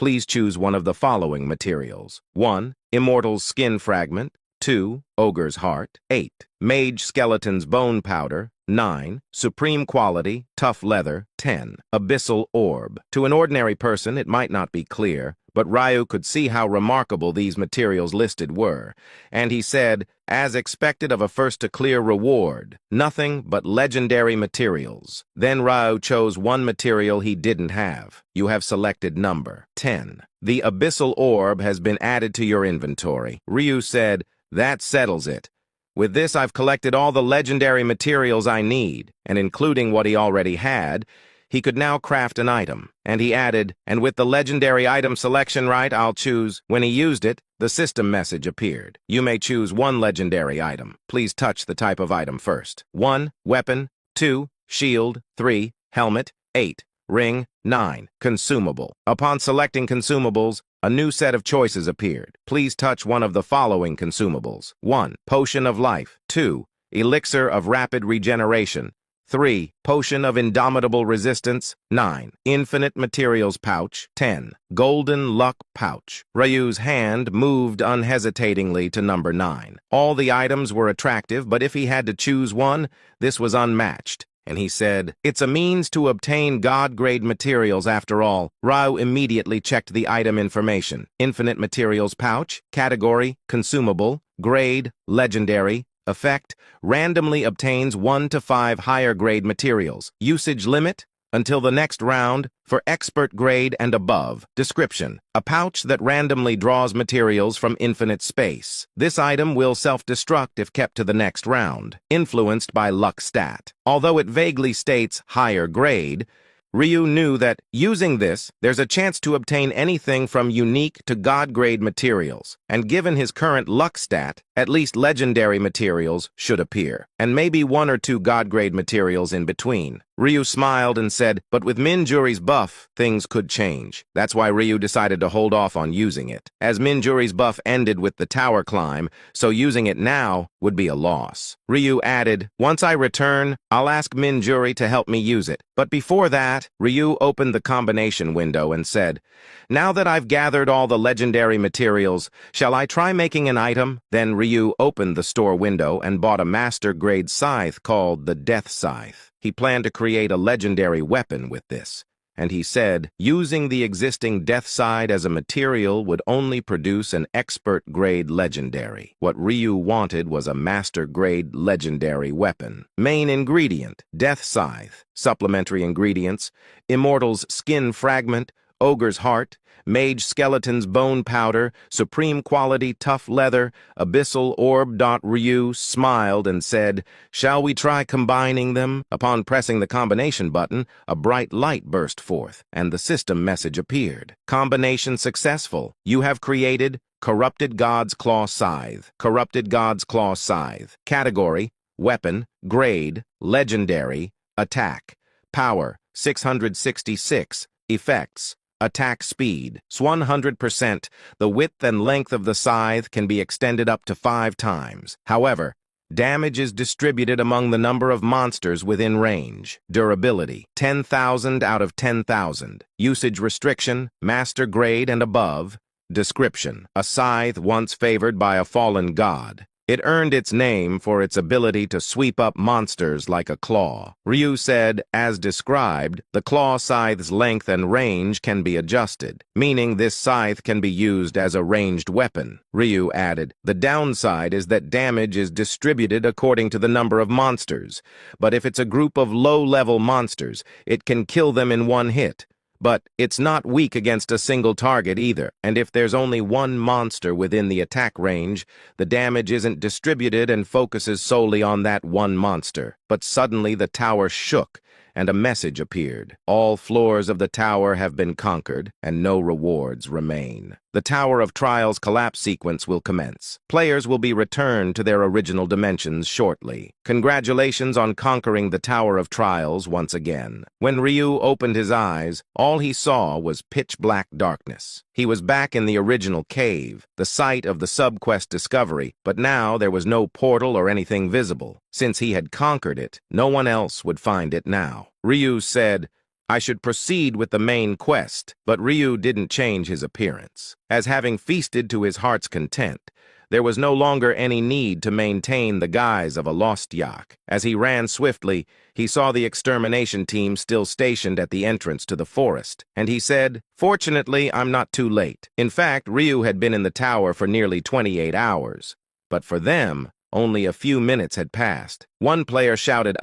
Please choose one of the following materials. 1. Immortal's skin fragment. 2. Ogre's heart. 8. Mage skeleton's bone powder. 9. Supreme quality, tough leather. 10. Abyssal orb. To an ordinary person, it might not be clear, but Ryu could see how remarkable these materials listed were, and he said, "As expected of a first-to-clear reward, nothing but legendary materials." Then Ryu chose one material he didn't have. You have selected number 10. The Abyssal Orb has been added to your inventory. Ryu said, "That settles it. With this, I've collected all the legendary materials I need, and including what he already had, he could now craft an item." And he added, "And with the legendary item selection right, I'll choose." When he used it, the system message appeared. You may choose one legendary item. Please touch the type of item first. 1. Weapon. 2. Shield. 3. Helmet. 8. Ring. 9. Consumable. Upon selecting consumables, a new set of choices appeared. Please touch one of the following consumables. 1. Potion of Life. 2. Elixir of Rapid Regeneration. 3. Potion of Indomitable Resistance. 9. Infinite Materials Pouch. 10. Golden Luck Pouch. Ryu's hand moved unhesitatingly to number 9. All the items were attractive, but if he had to choose one, this was unmatched. And he said, "It's a means to obtain God-grade materials after all." Ryu immediately checked the item information. Infinite Materials Pouch. Category, consumable. Grade, legendary. Effect, randomly obtains 1 to 5 higher grade materials. Usage limit, until the next round, for expert grade and above. Description, a pouch that randomly draws materials from infinite space. This item will self-destruct if kept to the next round, influenced by luck stat. Although it vaguely states higher grade, Ryu knew that, using this, there's a chance to obtain anything from unique to God-grade materials, and given his current luck stat, at least legendary materials should appear, and maybe 1 or 2 God-grade materials in between. Ryu smiled and said, but with Minjuri's buff, things could change. That's why Ryu decided to hold off on using it, as Minjuri's buff ended with the tower climb, so using it now would be a loss. Ryu added, once I return, I'll ask Minjuri to help me use it. But before that, Ryu opened the combination window and said, now that I've gathered all the legendary materials, shall I try making an item? Then Ryu opened the store window and bought a master-grade scythe called the Death Scythe. He planned to create a legendary weapon with this, and he said, using the existing death side as a material would only produce an expert-grade legendary. What Ryu wanted was a master-grade legendary weapon. Main ingredient, Death Scythe. Supplementary ingredients, Immortal's Skin Fragment, Ogre's Heart, Mage Skeleton's Bone Powder, Supreme Quality Tough Leather, Abyssal Orb. Ryu smiled and said, "Shall we try combining them?" Upon pressing the combination button, a bright light burst forth, and the system message appeared. Combination successful. You have created Corrupted God's Claw Scythe. Corrupted God's Claw Scythe. Category, Weapon, Grade, Legendary, Attack. Power, 666. Effects, Attack speed, 100%. The width and length of the scythe can be extended up to 5 times. However, damage is distributed among the number of monsters within range. Durability, 10,000 out of 10,000. Usage restriction, master grade and above. Description, a scythe once favored by a fallen god. It earned its name for its ability to sweep up monsters like a claw. Ryu said, as described, the claw scythe's length and range can be adjusted, meaning this scythe can be used as a ranged weapon. Ryu added, the downside is that damage is distributed according to the number of monsters, but if it's a group of low-level monsters, it can kill them in one hit. But it's not weak against a single target either, and if there's only one monster within the attack range, the damage isn't distributed and focuses solely on that one monster. But suddenly the tower shook, and a message appeared. All floors of the tower have been conquered, and no rewards remain. The Tower of Trials collapse sequence will commence. Players will be returned to their original dimensions shortly. Congratulations on conquering the Tower of Trials once again. When Ryu opened his eyes, all he saw was pitch-black darkness. He was back in the original cave, the site of the sub-quest discovery, but now there was no portal or anything visible. Since he had conquered it, no one else would find it now. Ryu said, I should proceed with the main quest, but Ryu didn't change his appearance. As having feasted to his heart's content, there was no longer any need to maintain the guise of a lost yak. As he ran swiftly, he saw the extermination team still stationed at the entrance to the forest, and he said, fortunately, I'm not too late. In fact, Ryu had been in the tower for nearly 28 hours, but for them, only a few minutes had passed. One player shouted,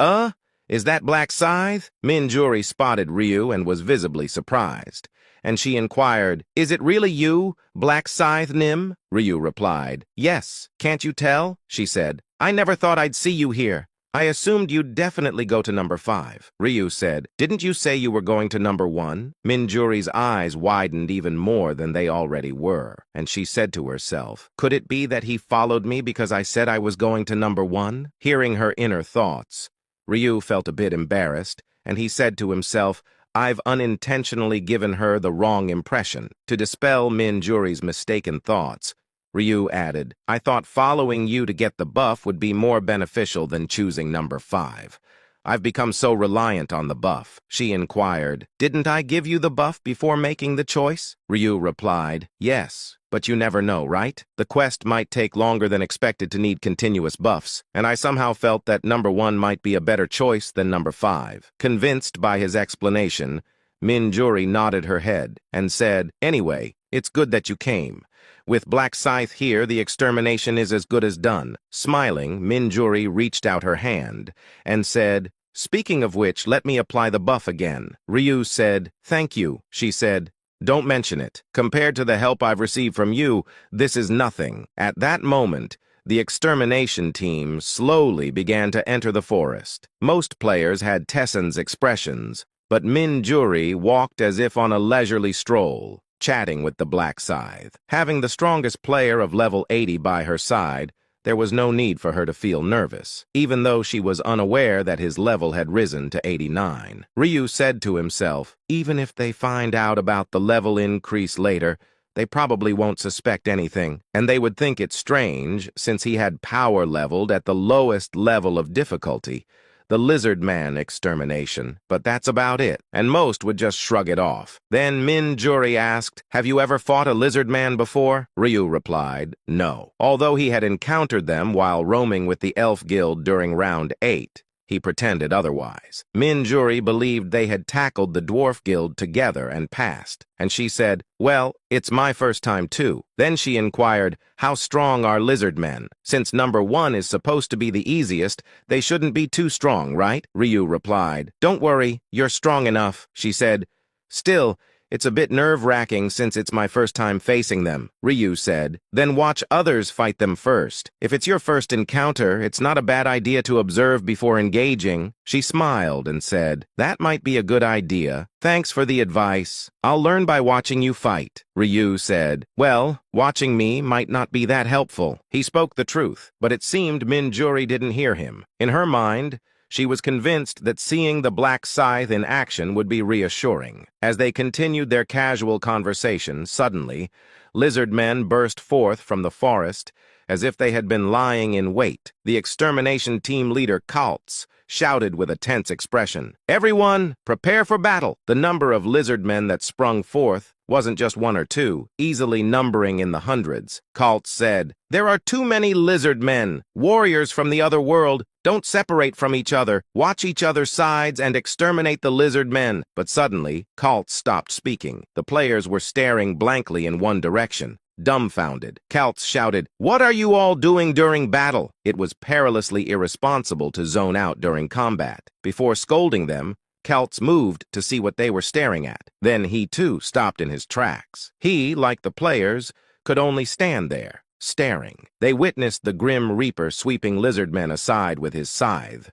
Is that Black Scythe? Minjuri spotted Ryu and was visibly surprised, and she inquired, Is it really you, Black Scythe Nim? Ryu replied, Yes, can't you tell? She said, I never thought I'd see you here. I assumed you'd definitely go to number 5. Ryu said, Didn't you say you were going to number 1? Minjuri's eyes widened even more than they already were, and she said to herself, Could it be that he followed me because I said I was going to number 1? Hearing her inner thoughts, Ryu felt a bit embarrassed, and he said to himself, I've unintentionally given her the wrong impression. To dispel Minjuri's mistaken thoughts, Ryu added, I thought following you to get the buff would be more beneficial than choosing number 5. I've become so reliant on the buff. She inquired, Didn't I give you the buff before making the choice? Ryu replied, Yes, but you never know, right? The quest might take longer than expected to need continuous buffs, and I somehow felt that number 1 might be a better choice than number 5. Convinced by his explanation, Minjuri nodded her head and said, Anyway, it's good that you came. With Black Scythe here, the extermination is as good as done. Smiling, Minjuri reached out her hand and said, Speaking of which, let me apply the buff again. Ryu said, Thank you. She said, Don't mention it. Compared to the help I've received from you, this is nothing. At that moment, the extermination team slowly began to enter the forest. Most players had Tessen's expressions, but Minjuri walked as if on a leisurely stroll, chatting with the Black Scythe. Having the strongest player of level 80 by her side, there was no need for her to feel nervous, even though she was unaware that his level had risen to 89. Ryu said to himself, even if they find out about the level increase later, they probably won't suspect anything, and they would think it strange since he had power leveled at the lowest level of difficulty, the Lizard Man extermination, but that's about it, and most would just shrug it off. Then Minjuri asked, Have you ever fought a Lizard Man before? Ryu replied, No. Although he had encountered them while roaming with the Elf Guild during round 8, He pretended otherwise. Minjuri believed they had tackled the dwarf guild together and passed, and she said, "Well, it's my first time too." Then she inquired, "How strong are lizard men? Since number 1 is supposed to be the easiest, they shouldn't be too strong, right?" Ryu replied, "Don't worry, you're strong enough," she said. "Still, it's a bit nerve-wracking since it's my first time facing them," Ryu said. "Then watch others fight them first. If it's your first encounter, it's not a bad idea to observe before engaging." She smiled and said, "That might be a good idea. Thanks for the advice. I'll learn by watching you fight." Ryu said, "Well, watching me might not be that helpful." He spoke the truth, but it seemed Minjuri didn't hear him. In her mind, she was convinced that seeing the black scythe in action would be reassuring. As they continued their casual conversation, suddenly, lizard men burst forth from the forest as if they had been lying in wait. The extermination team leader, Kaltz, shouted with a tense expression, "Everyone, prepare for battle!" The number of lizard men that sprung forth wasn't just 1 or 2, easily numbering in the hundreds. Kaltz said, "There are too many lizard men, warriors from the other world. Don't separate from each other. Watch each other's sides and exterminate the lizard men." But suddenly, Kaltz stopped speaking. The players were staring blankly in one direction. Dumbfounded, Kaltz shouted, "What are you all doing during battle?" It was perilously irresponsible to zone out during combat. Before scolding them, Kaltz moved to see what they were staring at. Then he, too, stopped in his tracks. He, like the players, could only stand there, staring. They witnessed the grim reaper sweeping lizard men aside with his scythe.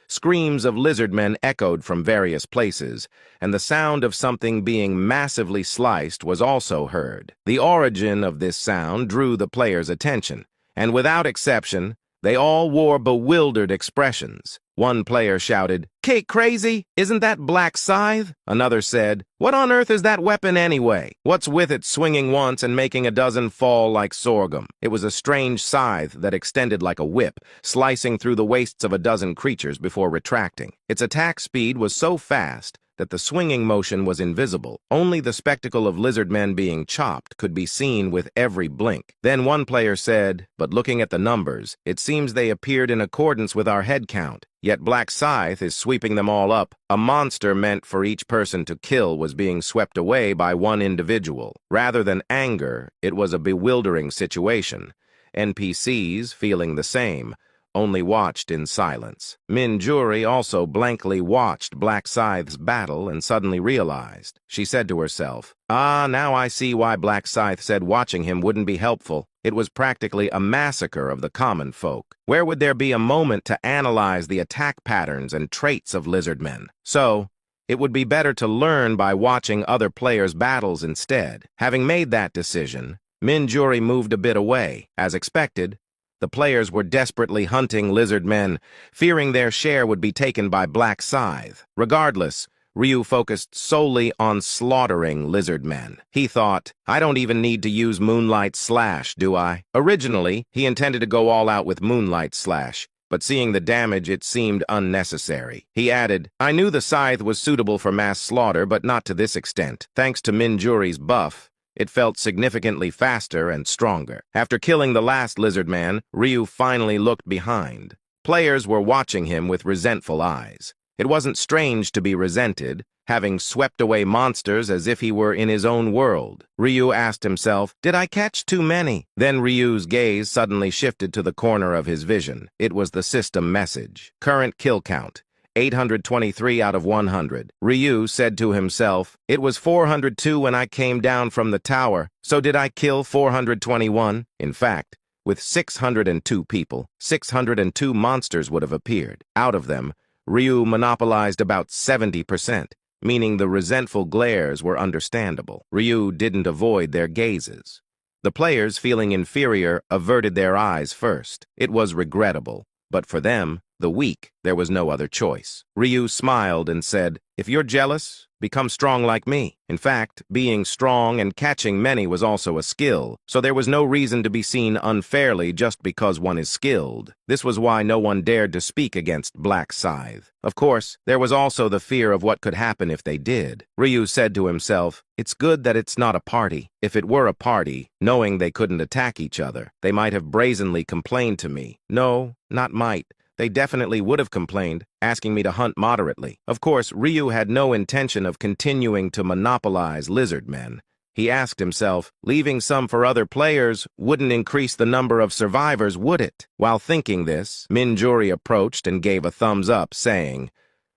Screams of lizard men echoed from various places, and the sound of something being massively sliced was also heard. The origin of this sound drew the players' attention, and without exception, they all wore bewildered expressions. One player shouted, "Kate crazy? Isn't that black scythe?" Another said, "What on earth is that weapon anyway? What's with it swinging once and making a dozen fall like sorghum?" It was a strange scythe that extended like a whip, slicing through the waists of a dozen creatures before retracting. Its attack speed was so fast that the swinging motion was invisible. Only the spectacle of lizard men being chopped could be seen with every blink. Then one player said, "But looking at the numbers, it seems they appeared in accordance with our head count. Yet Black Scythe is sweeping them all up. A monster meant for each person to kill was being swept away by one individual. Rather than anger, it was a bewildering situation. NPCs, feeling the same, only watched in silence. Minjuri also blankly watched Black Scythe's battle and suddenly realized. She said to herself, "Ah, now I see why Black Scythe said watching him wouldn't be helpful. It was practically a massacre of the common folk. Where would there be a moment to analyze the attack patterns and traits of lizardmen? So, it would be better to learn by watching other players' battles instead." Having made that decision, Minjuri moved a bit away. As expected, the players were desperately hunting lizard men, fearing their share would be taken by Black Scythe. Regardless, Ryu focused solely on slaughtering lizard men. He thought, "I don't even need to use Moonlight Slash, do I?" Originally, he intended to go all out with Moonlight Slash, but seeing the damage, it seemed unnecessary. He added, "I knew the scythe was suitable for mass slaughter, but not to this extent. Thanks to Minjuri's buff, it felt significantly faster and stronger." After killing the last lizard man, Ryu finally looked behind. Players were watching him with resentful eyes. It wasn't strange to be resented, having swept away monsters as if he were in his own world. Ryu asked himself, "Did I catch too many?" Then Ryu's gaze suddenly shifted to the corner of his vision. It was the system message. Current kill count, 823 out of 100. Ryu said to himself, "It was 402 when I came down from the tower, so did I kill 421? In fact, with 602 people, 602 monsters would have appeared. Out of them, Ryu monopolized about 70%, meaning the resentful glares were understandable. Ryu didn't avoid their gazes. The players, feeling inferior, averted their eyes first. It was regrettable, but for them, the weak, there was no other choice. Ryu smiled and said, "If you're jealous, become strong like me." In fact, being strong and catching many was also a skill, so there was no reason to be seen unfairly just because one is skilled. This was why no one dared to speak against Black Scythe. Of course, there was also the fear of what could happen if they did. Ryu said to himself, "It's good that it's not a party. If it were a party, knowing they couldn't attack each other, they might have brazenly complained to me. No, not might. they definitely would have complained, asking me to hunt moderately. Of course, Ryu had no intention of continuing to monopolize lizard men. He asked himself, leaving some for other players wouldn't increase the number of survivors, would it? While thinking this, Minjuri approached and gave a thumbs up, saying,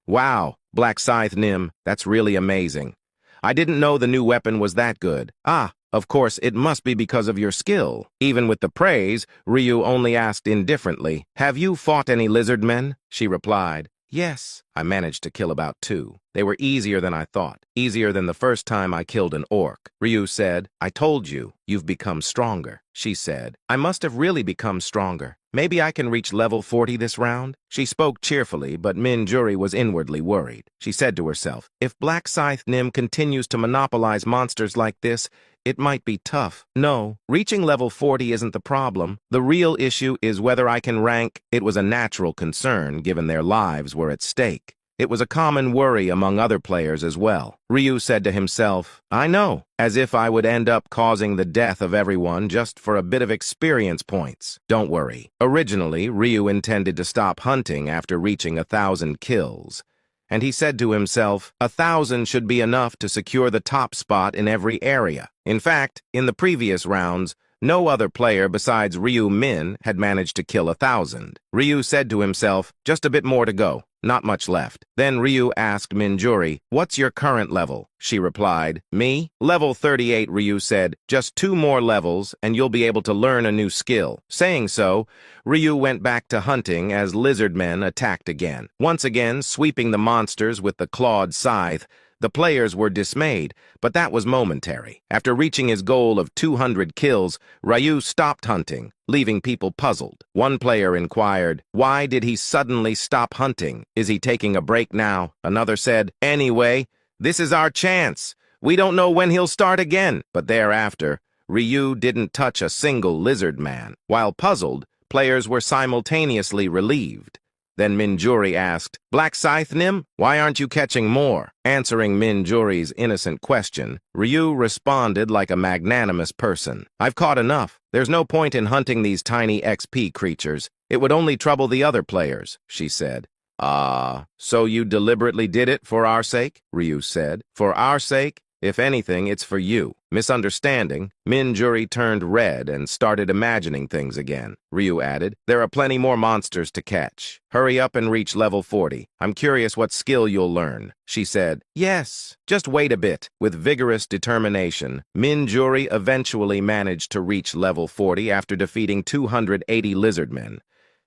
"Wow, Black Scythe Nim, that's really amazing. I didn't know the new weapon was that good. Ah, of course, it must be because of your skill." Even with the praise, Ryu only asked indifferently, "Have you fought any lizard men?" She replied, "Yes, I managed to kill about 2. They were easier than I thought, easier than the first time I killed an orc." Ryu said, "I told you, you've become stronger." She said, "I must have really become stronger. Maybe I can reach level 40 this round?" She spoke cheerfully, but Minjuri was inwardly worried. She said to herself, "If Black Scythe Nim continues to monopolize monsters like this, it might be tough." No, reaching level 40 isn't the problem. The real issue is whether I can rank. It was a natural concern, given their lives were at stake. It was a common worry among other players as well. Ryu said to himself, "I know, as if I would end up causing the death of everyone just for a bit of experience points." Don't worry. Originally, Ryu intended to stop hunting after reaching 1,000 kills. And he said to himself, 1,000 should be enough to secure the top spot in every area. In fact, in the previous rounds, no other player besides Ryu Min had managed to kill 1,000. Ryu said to himself, "Just a bit more to go. Not much left." Then Ryu asked Minjuri, "What's your current level?" She replied, "Me? Level 38, Ryu said. "Just 2 more levels, and you'll be able to learn a new skill." Saying so, Ryu went back to hunting as lizard men attacked again. Once again, sweeping the monsters with the clawed scythe. The players were dismayed, but that was momentary. After reaching his goal of 200 kills, Ryu stopped hunting, leaving people puzzled. One player inquired, "Why did he suddenly stop hunting? Is he taking a break now?" Another said, "Anyway, this is our chance. We don't know when he'll start again." But thereafter, Ryu didn't touch a single lizard man. While puzzled, players were simultaneously relieved. Then Minjuri asked, "Black Scythe Nim, why aren't you catching more?" Answering Minjuri's innocent question, Ryu responded like a magnanimous person. "I've caught enough. There's no point in hunting these tiny XP creatures. It would only trouble the other players," she said. "Ah, so you deliberately did it for our sake?" Ryu said. "For our sake? If anything, it's for you." Misunderstanding, Minjuri turned red and started imagining things again. Ryu added, "There are plenty more monsters to catch. Hurry up and reach level 40. I'm curious what skill you'll learn." She said, "Yes, just wait a bit." With vigorous determination, Minjuri eventually managed to reach level 40 after defeating 280 lizardmen.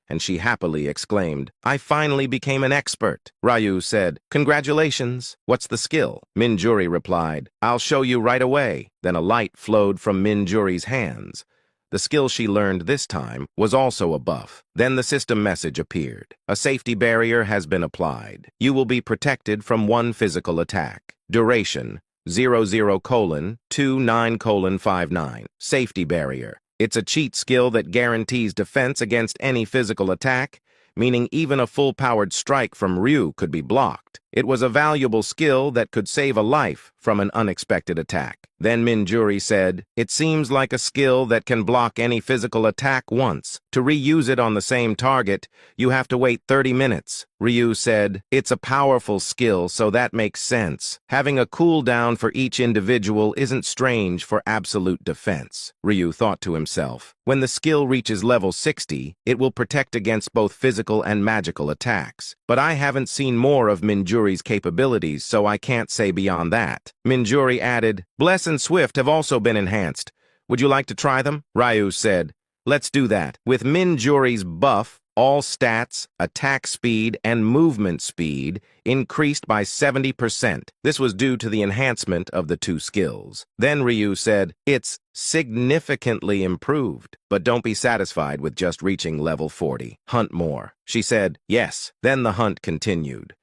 And she happily exclaimed, "I finally became an expert." Ryu said, "Congratulations. What's the skill?" Minjuri replied, "I'll show you right away." Then a light flowed from Minjuri's hands. The skill she learned this time was also a buff. Then the system message appeared. "A safety barrier has been applied. You will be protected from 1 physical attack. Duration, 00:29:59. Safety barrier. It's a cheat skill that guarantees defense against any physical attack, meaning even a full-powered strike from Ryu could be blocked. It was a valuable skill that could save a life from an unexpected attack. Then Minjuri said, "It seems like a skill that can block any physical attack once. To reuse it on the same target, you have to wait 30 minutes. Ryu said, "It's a powerful skill, so that makes sense. Having a cooldown for each individual isn't strange for absolute defense." Ryu thought to himself, "When the skill reaches level 60, it will protect against both physical and magical attacks. But I haven't seen more of Minjuri's capabilities, so I can't say beyond that." Minjuri added, "Bless and Swift have also been enhanced. Would you like to try them?" Ryu said, "Let's do that." With Minjuri's buff, all stats, attack speed, and movement speed increased by 70%. This was due to the enhancement of the 2 skills. Then Ryu said, "It's significantly improved, but don't be satisfied with just reaching level 40. Hunt more." She said, "Yes." Then the hunt continued.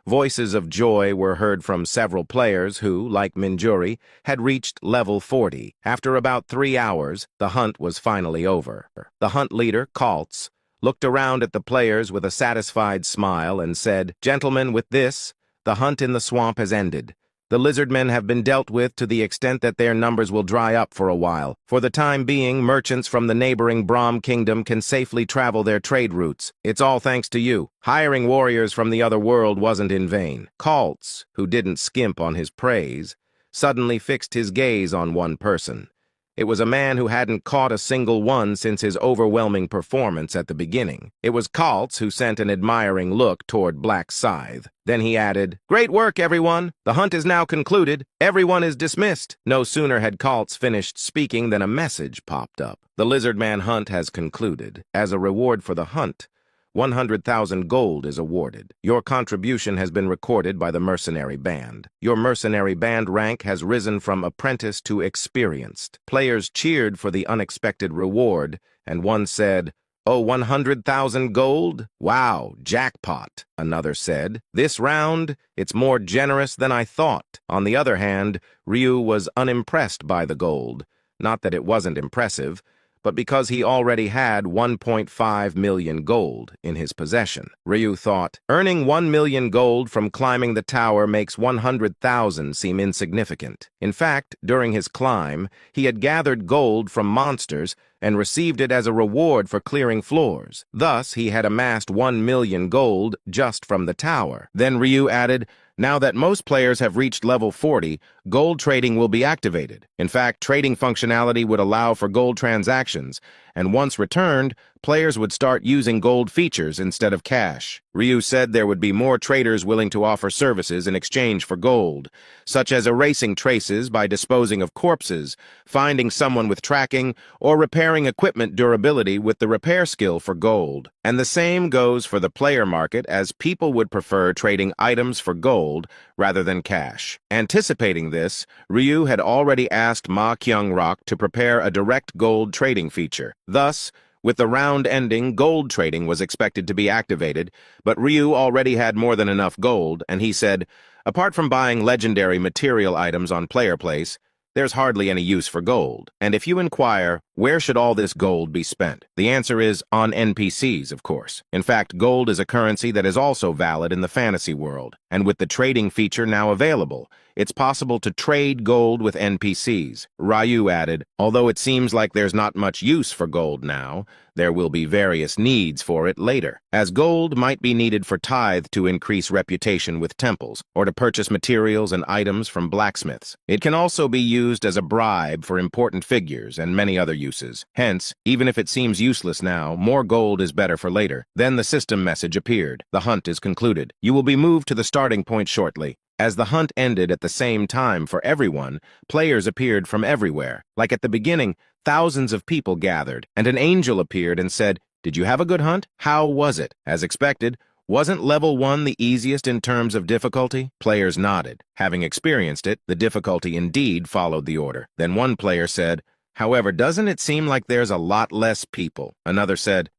Voices of joy were heard from several players who, like Minjuri, had reached level 40. After about 3 hours, the hunt was finally over. The hunt leader, Kaltz, looked around at the players with a satisfied smile and said, "Gentlemen, with this, the hunt in the swamp has ended. The lizardmen have been dealt with to the extent that their numbers will dry up for a while. For the time being, merchants from the neighboring Brahm Kingdom can safely travel their trade routes. It's all thanks to you. Hiring warriors from the other world wasn't in vain. Kaltz, who didn't skimp on his praise, suddenly fixed his gaze on one person. It was a man who hadn't caught a single one since his overwhelming performance at the beginning. It was Kaltz who sent an admiring look toward Black Scythe. Then he added, "Great work, everyone! The hunt is now concluded. Everyone is dismissed." No sooner had Kaltz finished speaking than a message popped up. "The Lizardman hunt has concluded. As a reward for the hunt, 100,000 gold is awarded. Your contribution has been recorded by the mercenary band. Your mercenary band rank has risen from apprentice to experienced." Players cheered for the unexpected reward, and one said, "Oh, 100,000 gold? Wow, jackpot," another said. "This round, it's more generous than I thought." On the other hand, Ryu was unimpressed by the gold. Not that it wasn't impressive, but because he already had 1.5 million gold in his possession. Ryu thought, earning 1 million gold from climbing the tower makes 100,000 seem insignificant. In fact, during his climb, he had gathered gold from monsters and received it as a reward for clearing floors. Thus, he had amassed 1 million gold just from the tower. Then Ryu added, "Now that most players have reached level 40, gold trading will be activated. In fact, trading functionality would allow for gold transactions, and once returned, players would start using gold features instead of cash." Ryu said there would be more traders willing to offer services in exchange for gold, such as erasing traces by disposing of corpses, finding someone with tracking, or repairing equipment durability with the repair skill for gold. And the same goes for the player market, as people would prefer trading items for gold rather than cash. Anticipating this, Ryu had already asked Ma Kyung-rok to prepare a direct gold trading feature. Thus, with the round ending, gold trading was expected to be activated, but Ryu already had more than enough gold, and he said, "Apart from buying legendary material items on Player Place, there's hardly any use for gold. And if you inquire, where should all this gold be spent? The answer is on NPCs, of course. In fact, gold is a currency that is also valid in the fantasy world, and with the trading feature now available, it's possible to trade gold with NPCs. Ryu added, "Although it seems like there's not much use for gold now, there will be various needs for it later, as gold might be needed for tithe to increase reputation with temples, or to purchase materials and items from blacksmiths. It can also be used as a bribe for important figures and many other uses. Hence, even if it seems useless now, more gold is better for later." Then the system message appeared. "The hunt is concluded. You will be moved to the starting point shortly." As the hunt ended at the same time for everyone, players appeared from everywhere. Like at the beginning, thousands of people gathered, and an angel appeared and said, "Did you have a good hunt? How was it?" As expected, wasn't level 1 the easiest in terms of difficulty? Players nodded. Having experienced it, the difficulty indeed followed the order. Then one player said, "However, doesn't it seem like there's a lot less people?" Another said,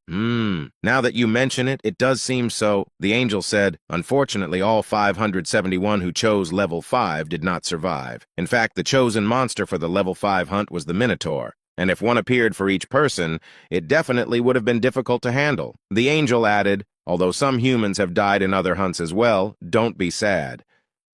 Now that you mention it, it does seem so." The angel said, "Unfortunately, all 571 who chose level 5 did not survive. In fact, the chosen monster for the level 5 hunt was the Minotaur. And if one appeared for each person, it definitely would have been difficult to handle." The angel added, "Although some humans have died in other hunts as well, don't be sad.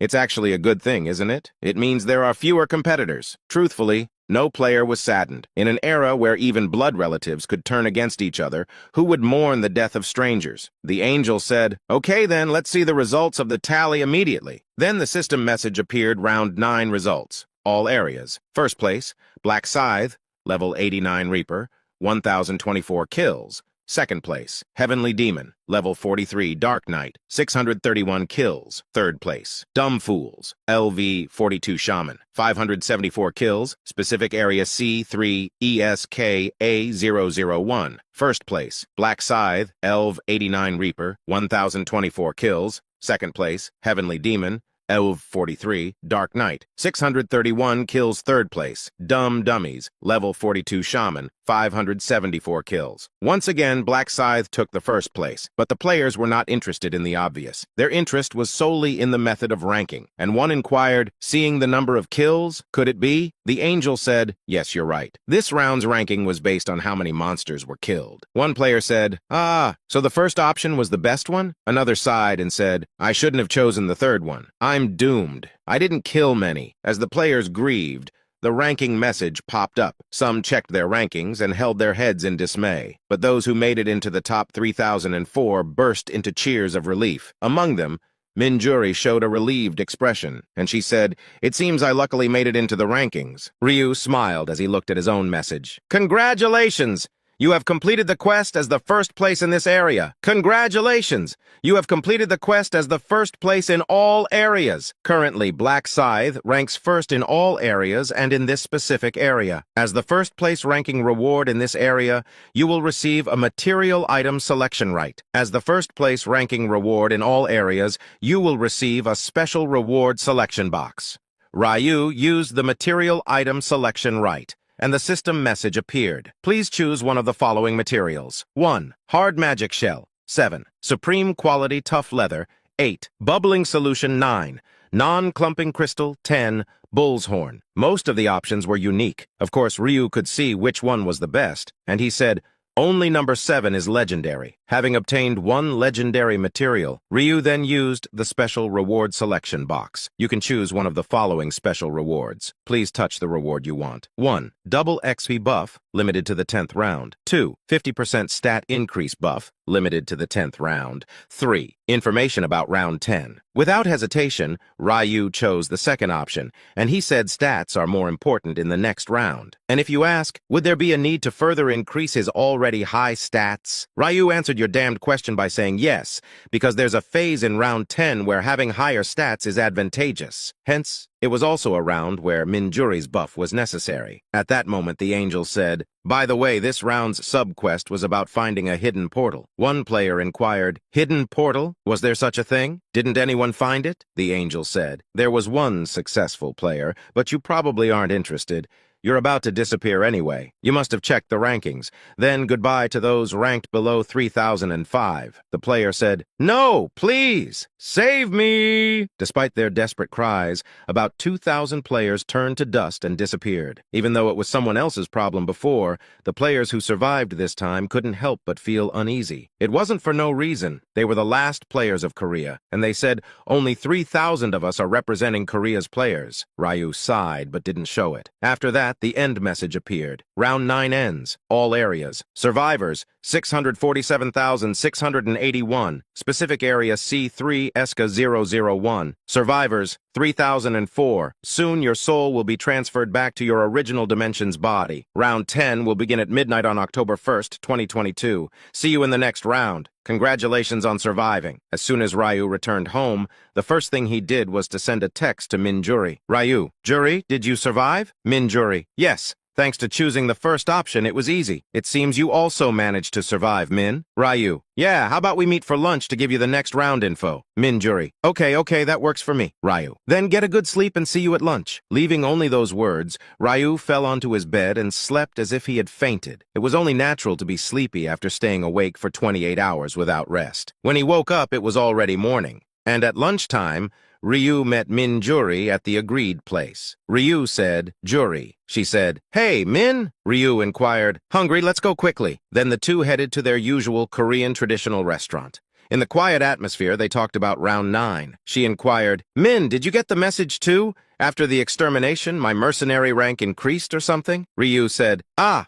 It's actually a good thing, isn't it? It means there are fewer competitors." Truthfully, no player was saddened. In an era where even blood relatives could turn against each other, who would mourn the death of strangers? The angel said, "Okay then, let's see the results of the tally immediately." Then the system message appeared. Round 9 results. All areas. First place, Black Scythe, level 89 Reaper, 1,024 kills. Second place, Heavenly Demon, level 43 Dark Knight, 631 kills. Third place, Dumb Fools, LV 42 Shaman, 574 kills. Specific area C3 ESK A001. First place, Black Scythe, ELV 89 Reaper, 1,024 kills. Second place, Heavenly Demon, ELV 43, Dark Knight, 631 kills. Third place, Dumb Dummies, level 42 Shaman, 574 kills. Once again, Black Scythe took the first place, but the players were not interested in the obvious. Their interest was solely in the method of ranking, and one inquired, "Seeing the number of kills, could it be?" The angel said, yes, you're right. This round's ranking was based on how many monsters were killed. One player said, so the first option was the best one? Another sighed and said, I shouldn't have chosen the third one. I'm doomed. I didn't kill many. As the players grieved, the ranking message popped up. Some checked their rankings and held their heads in dismay. But those who made it into the top 3004 burst into cheers of relief. Among them, Minjuri showed a relieved expression, and she said, it seems I luckily made it into the rankings. Ryu smiled as he looked at his own message. Congratulations! You have completed the quest as the first place in this area. Congratulations! You have completed the quest as the first place in all areas. Currently, Black Scythe ranks first in all areas and in this specific area. As the first place ranking reward in this area, you will receive a material item selection right. As the first place ranking reward in all areas, you will receive a special reward selection box. Ryu used the material item selection right, and the system message appeared. Please choose one of the following materials. 1. Hard Magic Shell. 7. Supreme Quality Tough Leather. 8. Bubbling Solution. 9. Non-Clumping Crystal. 10. Bull's Horn. Most of the options were unique. Of course, Ryu could see which one was the best, and he said, only number 7 is legendary. Having obtained one legendary material, Ryu then used the special reward selection box. You can choose one of the following special rewards. Please touch the reward you want. 1. Double XP buff, limited to the 10th round. 2. 50% stat increase buff, limited to the 10th round. 3. Information about round 10. Without hesitation, Ryu chose the second option, and he said stats are more important in the next round. And if you ask, would there be a need to further increase his already high stats? Ryu answered your damned question by saying yes, because there's a phase in round 10 where having higher stats is advantageous. Hence, it was also a round where Minjuri's buff was necessary. At that moment, the angel said, by the way, this round's sub-quest was about finding a hidden portal. One player inquired, hidden portal? Was there such a thing? Didn't anyone find it? The angel said, there was one successful player, but you probably aren't interested. You're about to disappear anyway. You must have checked the rankings. Then goodbye to those ranked below 3005. The player said, no, please, save me! Despite their desperate cries, about 2,000 players turned to dust and disappeared. Even though it was someone else's problem before, the players who survived this time couldn't help but feel uneasy. It wasn't for no reason. They were the last players of Korea, and they said, only 3,000 of us are representing Korea's players. Ryu sighed but didn't show it. After that, the end message appeared. Round 9 ends. All areas. Survivors, 647,681. Specific area C3 ESCA 001. Survivors, 3004. Soon your soul will be transferred back to your original dimension's body. Round 10 will begin at midnight on October 1st, 2022. See you in the next round. Congratulations on surviving. As soon as Ryu returned home, the first thing he did was to send a text to Minjuri. Ryu, Juri, did you survive? Minjuri, yes. Thanks to choosing the first option, it was easy. It seems you also managed to survive, Min. Ryu, yeah, how about we meet for lunch to give you the next round info? Minjuri, okay, that works for me. Ryu, then get a good sleep and see you at lunch. Leaving only those words, Ryu fell onto his bed and slept as if he had fainted. It was only natural to be sleepy after staying awake for 28 hours without rest. When he woke up, it was already morning. And at lunchtime, Ryu met Minjuri at the agreed place. Ryu said, Juri. She said, hey, Min? Ryu inquired, hungry, let's go quickly. Then the two headed to their usual Korean traditional restaurant. In the quiet atmosphere, they talked about round 9. She inquired, Min, did you get the message too? After the extermination, my mercenary rank increased or something? Ryu said,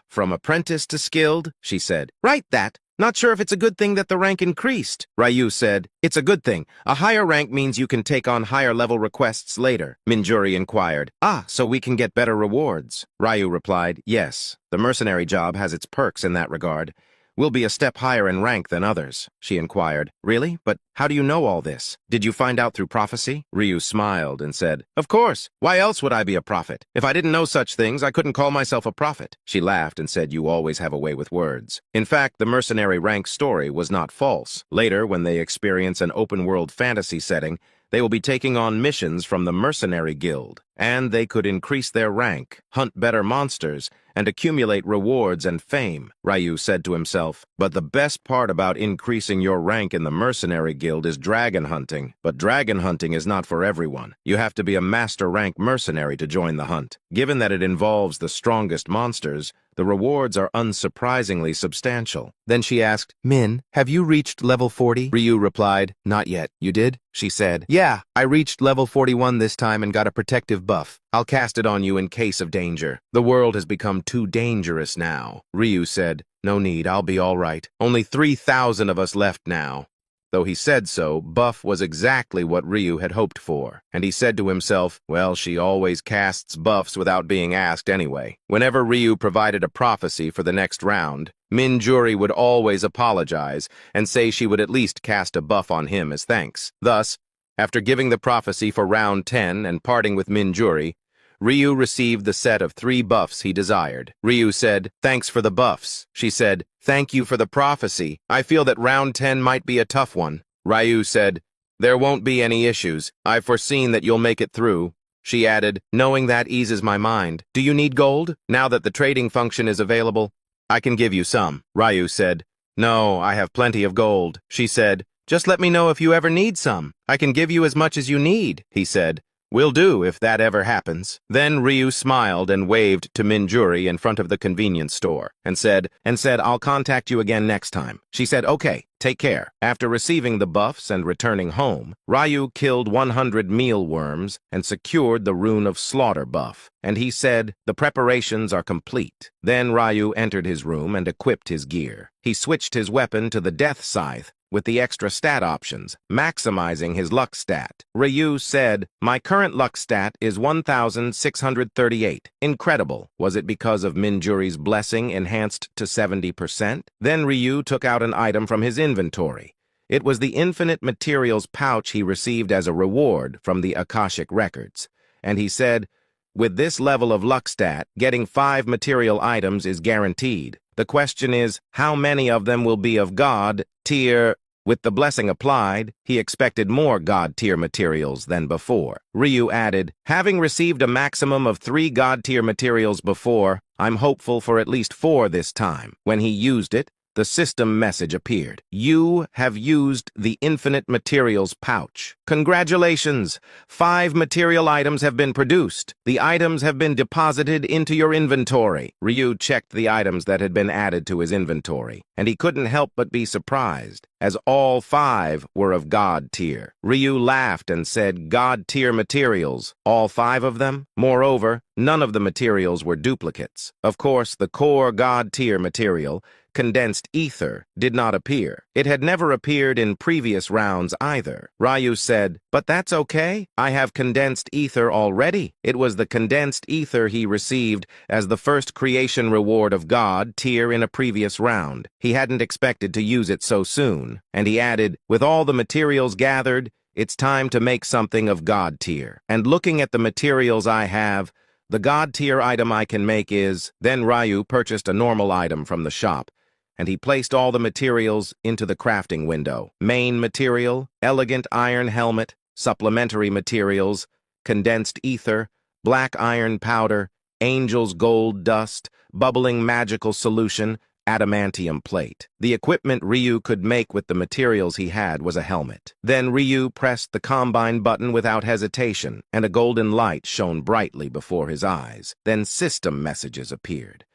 from apprentice to skilled, she said. Right, that. Not sure if it's a good thing that the rank increased. Ryu said, it's a good thing. A higher rank means you can take on higher level requests later. Minjuri inquired, so we can get better rewards. Ryu replied, yes. The mercenary job has its perks in that regard. We'll be a step higher in rank than others. She inquired, really? But how do you know all this? Did you find out through prophecy? Ryu smiled and said, of course. Why else would I be a prophet? If I didn't know such things, I couldn't call myself a prophet. She laughed and said, you always have a way with words. In fact, the mercenary rank story was not false. Later, when they experience an open-world fantasy setting, they will be taking on missions from the Mercenary Guild, and they could increase their rank, hunt better monsters, and accumulate rewards and fame, Ryu said to himself. But the best part about increasing your rank in the mercenary guild is dragon hunting. But dragon hunting is not for everyone. You have to be a master rank mercenary to join the hunt. Given that it involves the strongest monsters, the rewards are unsurprisingly substantial. Then she asked, Min, have you reached level 40? Ryu replied, Not yet. You did? She said, Yeah, I reached level 41 this time and got a protective buff. I'll cast it on you in case of danger. The world has become too dangerous now. Ryu said, No need, I'll be all right. Only 3,000 of us left now. Though he said so, buff was exactly what Ryu had hoped for, and he said to himself, well, she always casts buffs without being asked anyway. Whenever Ryu provided a prophecy for the next round, Minjuri would always apologize and say she would at least cast a buff on him as thanks. Thus, after giving the prophecy for round 10 and parting with Minjuri, Ryu received the set of 3 buffs he desired. Ryu said, Thanks for the buffs. She said, Thank you for the prophecy. I feel that round 10 might be a tough one. Ryu said, There won't be any issues. I've foreseen that you'll make it through. She added, Knowing that eases my mind. Do you need gold? Now that the trading function is available, I can give you some. Ryu said, No, I have plenty of gold. She said, Just let me know if you ever need some. I can give you as much as you need, he said. Will do if that ever happens. Then Ryu smiled and waved to Minjuri in front of the convenience store and said, I'll contact you again next time. She said, Okay, take care. After receiving the buffs and returning home, Ryu killed 100 mealworms and secured the Rune of Slaughter buff. And he said, The preparations are complete. Then Ryu entered his room and equipped his gear. He switched his weapon to the Death Scythe with the extra stat options, maximizing his luck stat. Ryu said, My current luck stat is 1,638. Incredible. Was it because of Minjuri's blessing enhanced to 70%? Then Ryu took out an item from his inventory. It was the infinite materials pouch he received as a reward from the Akashic records. And he said, With this level of luck stat, getting 5 material items is guaranteed. The question is, how many of them will be of God tier? With the blessing applied, he expected more God tier materials than before. Ryu added, Having received a maximum of 3 God tier materials before, I'm hopeful for at least 4 this time. When he used it, the system message appeared. You have used the infinite materials pouch. Congratulations! 5 material items have been produced. The items have been deposited into your inventory. Ryu checked the items that had been added to his inventory, and he couldn't help but be surprised, as all 5 were of God tier. Ryu laughed and said, God tier materials, all 5 of them? Moreover, none of the materials were duplicates. Of course, the core God tier material, condensed ether, did not appear. It had never appeared in previous rounds either. Ryu said, But that's okay. I have condensed ether already. It was the condensed ether he received as the first creation reward of God tier in a previous round. He hadn't expected to use it so soon. And he added, With all the materials gathered, it's time to make something of God tier. And looking at the materials I have, the God tier item I can make is... Then Ryu purchased a normal item from the shop, and he placed all the materials into the crafting window. Main material, elegant iron helmet, supplementary materials, condensed ether, black iron powder, angel's gold dust, bubbling magical solution, adamantium plate. The equipment Ryu could make with the materials he had was a helmet. Then Ryu pressed the combine button without hesitation, and a golden light shone brightly before his eyes. Then system messages appeared.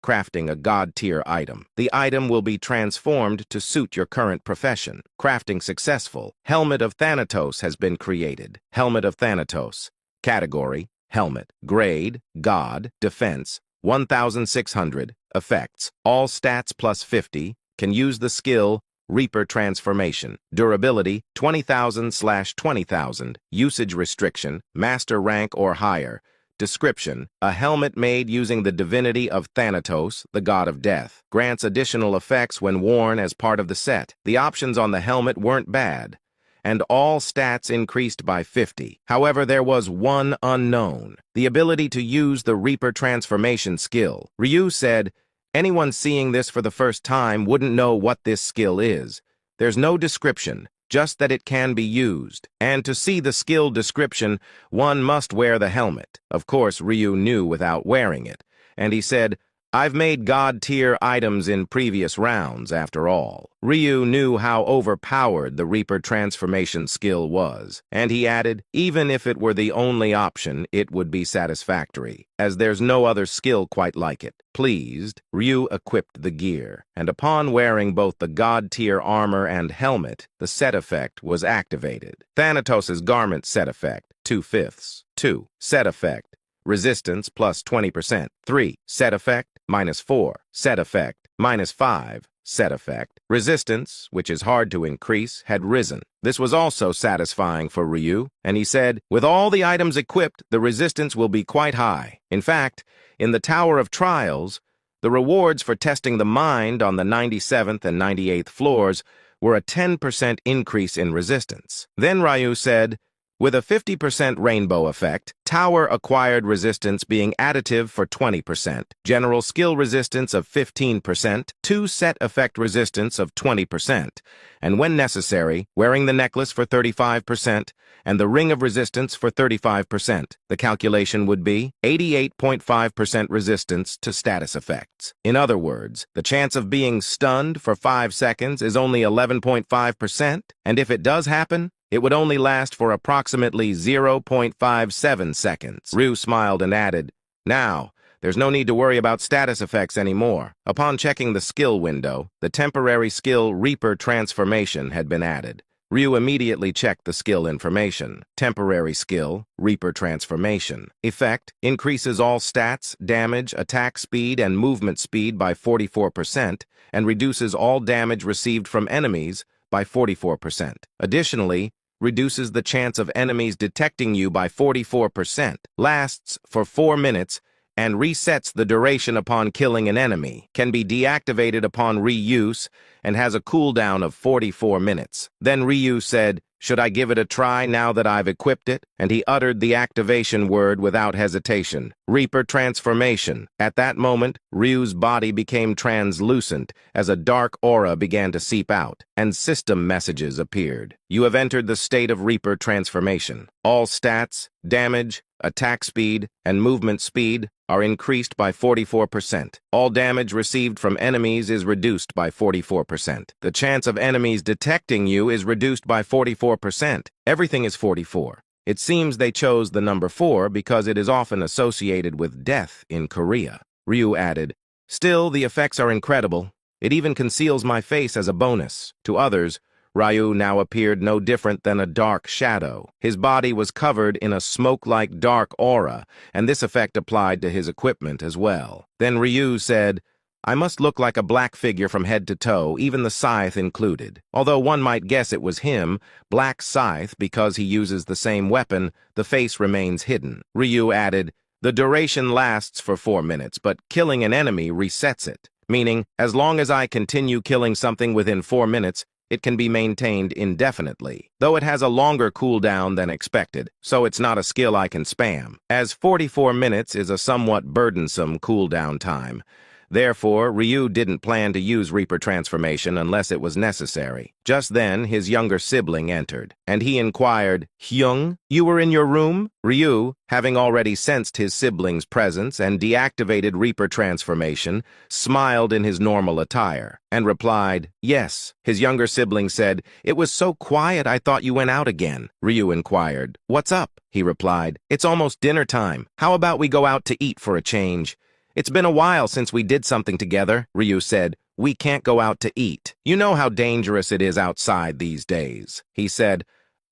Crafting a God tier item. The item will be transformed to suit your current profession. Crafting successful. Helmet of Thanatos has been created. Helmet of Thanatos. Category, helmet. Grade, God. Defense, 1,600. Effects, all stats plus 50. Can use the skill, Reaper Transformation. Durability, 20,000/20,000. Usage restriction, master rank or higher. Description, a helmet made using the divinity of Thanatos, the god of death. Grants additional effects when worn as part of the set. The options on the helmet weren't bad, and all stats increased by 50. However, there was one unknown, the ability to use the Reaper Transformation skill. Ryu said, Anyone seeing this for the first time wouldn't know what this skill is. There's no description, just that it can be used. And to see the skill description, one must wear the helmet. Of course, Ryu knew without wearing it, and he said, I've made God-tier items in previous rounds, after all. Ryu knew how overpowered the Reaper transformation skill was, and he added, even if it were the only option, it would be satisfactory, as there's no other skill quite like it. Pleased, Ryu equipped the gear, and upon wearing both the God-tier armor and helmet, the set effect was activated. Thanatos' garment set effect, 2/5. 2. Set effect. Resistance plus 20%. 3. Set effect, -4. Set effect, -5. Set effect. Resistance, which is hard to increase, had risen. This was also satisfying for Ryu, and he said, with all the items equipped, the resistance will be quite high. In fact, in the Tower of Trials, the rewards for testing the mind on the 97th and 98th floors were a 10% increase in resistance. Then Ryu said, with a 50% rainbow effect, tower acquired resistance being additive for 20%, general skill resistance of 15%, 2 set effect resistance of 20%, and when necessary, wearing the necklace for 35%, and the ring of resistance for 35%. The calculation would be 88.5% resistance to status effects. In other words, the chance of being stunned for 5 seconds is only 11.5%, and if it does happen, it would only last for approximately 0.57 seconds. Ryu smiled and added, now, there's no need to worry about status effects anymore. Upon checking the skill window, the temporary skill Reaper Transformation had been added. Ryu immediately checked the skill information. Temporary skill, Reaper Transformation. Effect, increases all stats, damage, attack speed, and movement speed by 44%, and reduces all damage received from enemies by 44%. Additionally, reduces the chance of enemies detecting you by 44%, lasts for 4 minutes, and resets the duration upon killing an enemy, can be deactivated upon reuse, and has a cooldown of 44 minutes. Then Ryu said, should I give it a try now that I've equipped it? And he uttered the activation word without hesitation. Reaper Transformation. At that moment, Ryu's body became translucent as a dark aura began to seep out, and system messages appeared. You have entered the state of Reaper Transformation. All stats, damage, attack speed, and movement speed are increased by 44%. All damage received from enemies is reduced by 44%. The chance of enemies detecting you is reduced by 44%. Everything is 44. It seems they chose the number 4 because it is often associated with death in Korea. Ryu added, still, the effects are incredible. It even conceals my face as a bonus. To others, Ryu now appeared no different than a dark shadow. His body was covered in a smoke-like dark aura, and this effect applied to his equipment as well. Then Ryu said, I must look like a black figure from head to toe, even the scythe included. Although one might guess it was him, Black Scythe, because he uses the same weapon, the face remains hidden. Ryu added, the duration lasts for 4 minutes, but killing an enemy resets it. Meaning, as long as I continue killing something within 4 minutes, it can be maintained indefinitely, though it has a longer cooldown than expected, so it's not a skill I can spam, as 44 minutes is a somewhat burdensome cooldown time. Therefore, Ryu didn't plan to use Reaper Transformation unless it was necessary. Just then, his younger sibling entered, and he inquired, Hyung, you were in your room? Ryu, having already sensed his sibling's presence and deactivated Reaper Transformation, smiled in his normal attire, and replied, yes. His younger sibling said, it was so quiet I thought you went out again. Ryu inquired, what's up? He replied, it's almost dinner time. How about we go out to eat for a change? It's been a while since we did something together, Ryu said. We can't go out to eat. You know how dangerous it is outside these days. He said,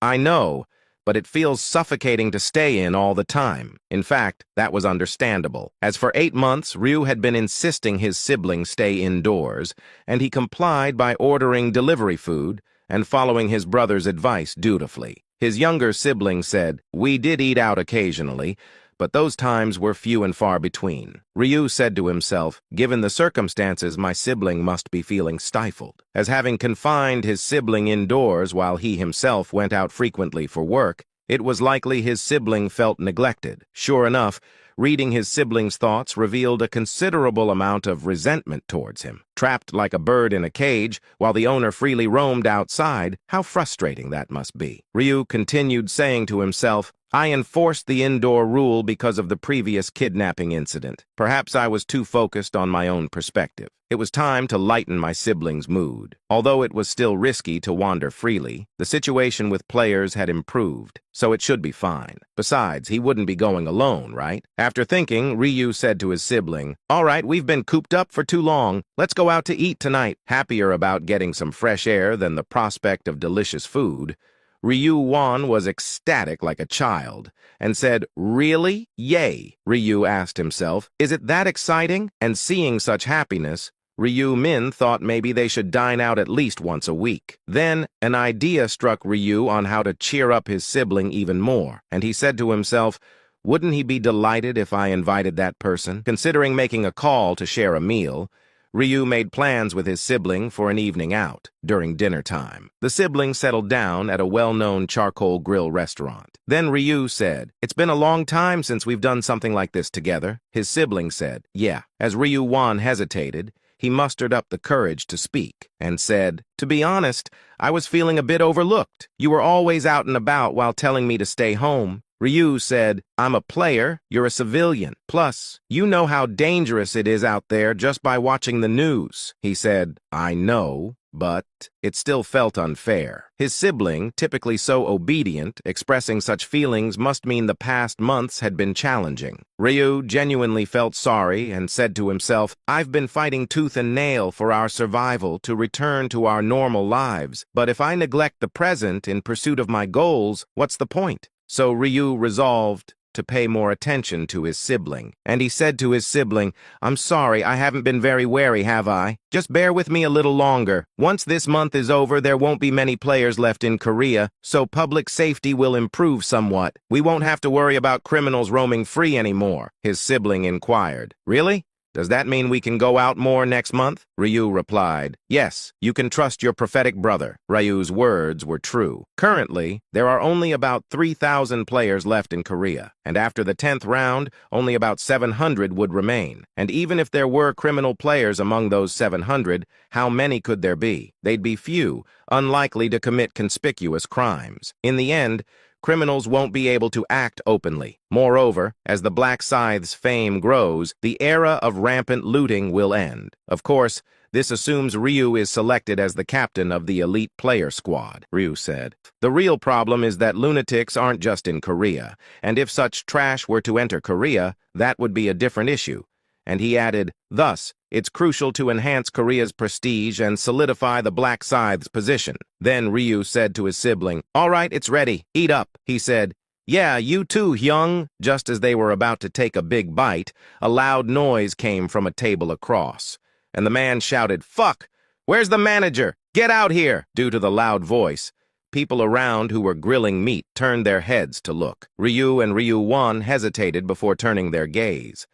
I know, but it feels suffocating to stay in all the time. In fact, that was understandable, as for 8 months, Ryu had been insisting his sibling stay indoors, and he complied by ordering delivery food and following his brother's advice dutifully. His younger sibling said, we did eat out occasionally, but those times were few and far between. Ryu said to himself, given the circumstances, my sibling must be feeling stifled, as having confined his sibling indoors while he himself went out frequently for work, it was likely his sibling felt neglected. Sure enough, reading his sibling's thoughts revealed a considerable amount of resentment towards him. Trapped like a bird in a cage, while the owner freely roamed outside, how frustrating that must be. Ryu continued saying to himself, I enforced the indoor rule because of the previous kidnapping incident. Perhaps I was too focused on my own perspective. It was time to lighten my siblings' mood. Although it was still risky to wander freely, the situation with players had improved, so it should be fine. Besides, he wouldn't be going alone, right? After thinking, Ryu said to his sibling, "All right, we've been cooped up for too long. Let's go out to eat tonight." Happier about getting some fresh air than the prospect of delicious food, Ryu Wan was ecstatic like a child and said, "Really? Yay." Ryu asked himself, "Is it that exciting?" And seeing such happiness, Ryu Min thought maybe they should dine out at least once a week. Then an idea struck Ryu on how to cheer up his sibling even more, and he said to himself, "Wouldn't he be delighted if I invited that person?" Considering making a call to share a meal, Ryu made plans with his sibling for an evening out during dinner time. The sibling settled down at a well-known charcoal grill restaurant. Then Ryu said, "It's been a long time since we've done something like this together." His sibling said, "Yeah." As Ryu Wan hesitated, he mustered up the courage to speak and said, "To be honest, I was feeling a bit overlooked. You were always out and about while telling me to stay home." Ryu said, "I'm a player, you're a civilian. Plus, you know how dangerous it is out there just by watching the news." He said, "I know, but..." It still felt unfair. His sibling, typically so obedient, expressing such feelings must mean the past months had been challenging. Ryu genuinely felt sorry and said to himself, "I've been fighting tooth and nail for our survival to return to our normal lives, but if I neglect the present in pursuit of my goals, what's the point?" So Ryu resolved to pay more attention to his sibling, and he said to his sibling, "I'm sorry, I haven't been very wary, have I? Just bear with me a little longer. Once this month is over, there won't be many players left in Korea, so public safety will improve somewhat. We won't have to worry about criminals roaming free anymore." His sibling inquired, "Really? Does that mean we can go out more next month?" Ryu replied, "Yes, you can trust your prophetic brother." Ryu's words were true. Currently, there are only about 3,000 players left in Korea, and after the 10th round, only about 700 would remain. And even if there were criminal players among those 700, how many could there be? They'd be few, unlikely to commit conspicuous crimes. In the end, criminals won't be able to act openly. Moreover, as the Black Scythe's fame grows, the era of rampant looting will end. Of course, this assumes Ryu is selected as the captain of the elite player squad, Ryu said. The real problem is that lunatics aren't just in Korea, and if such trash were to enter Korea, that would be a different issue. And he added, "Thus, it's crucial to enhance Korea's prestige and solidify the Black Scythe's position." Then Ryu said to his sibling, "All right, it's ready. Eat up." He said, "Yeah, you too, Hyung." Just as they were about to take a big bite, a loud noise came from a table across, and the man shouted, "Fuck! Where's the manager? Get out here!" Due to the loud voice, people around who were grilling meat turned their heads to look. Ryu and Ryu Wan hesitated before turning their gaze.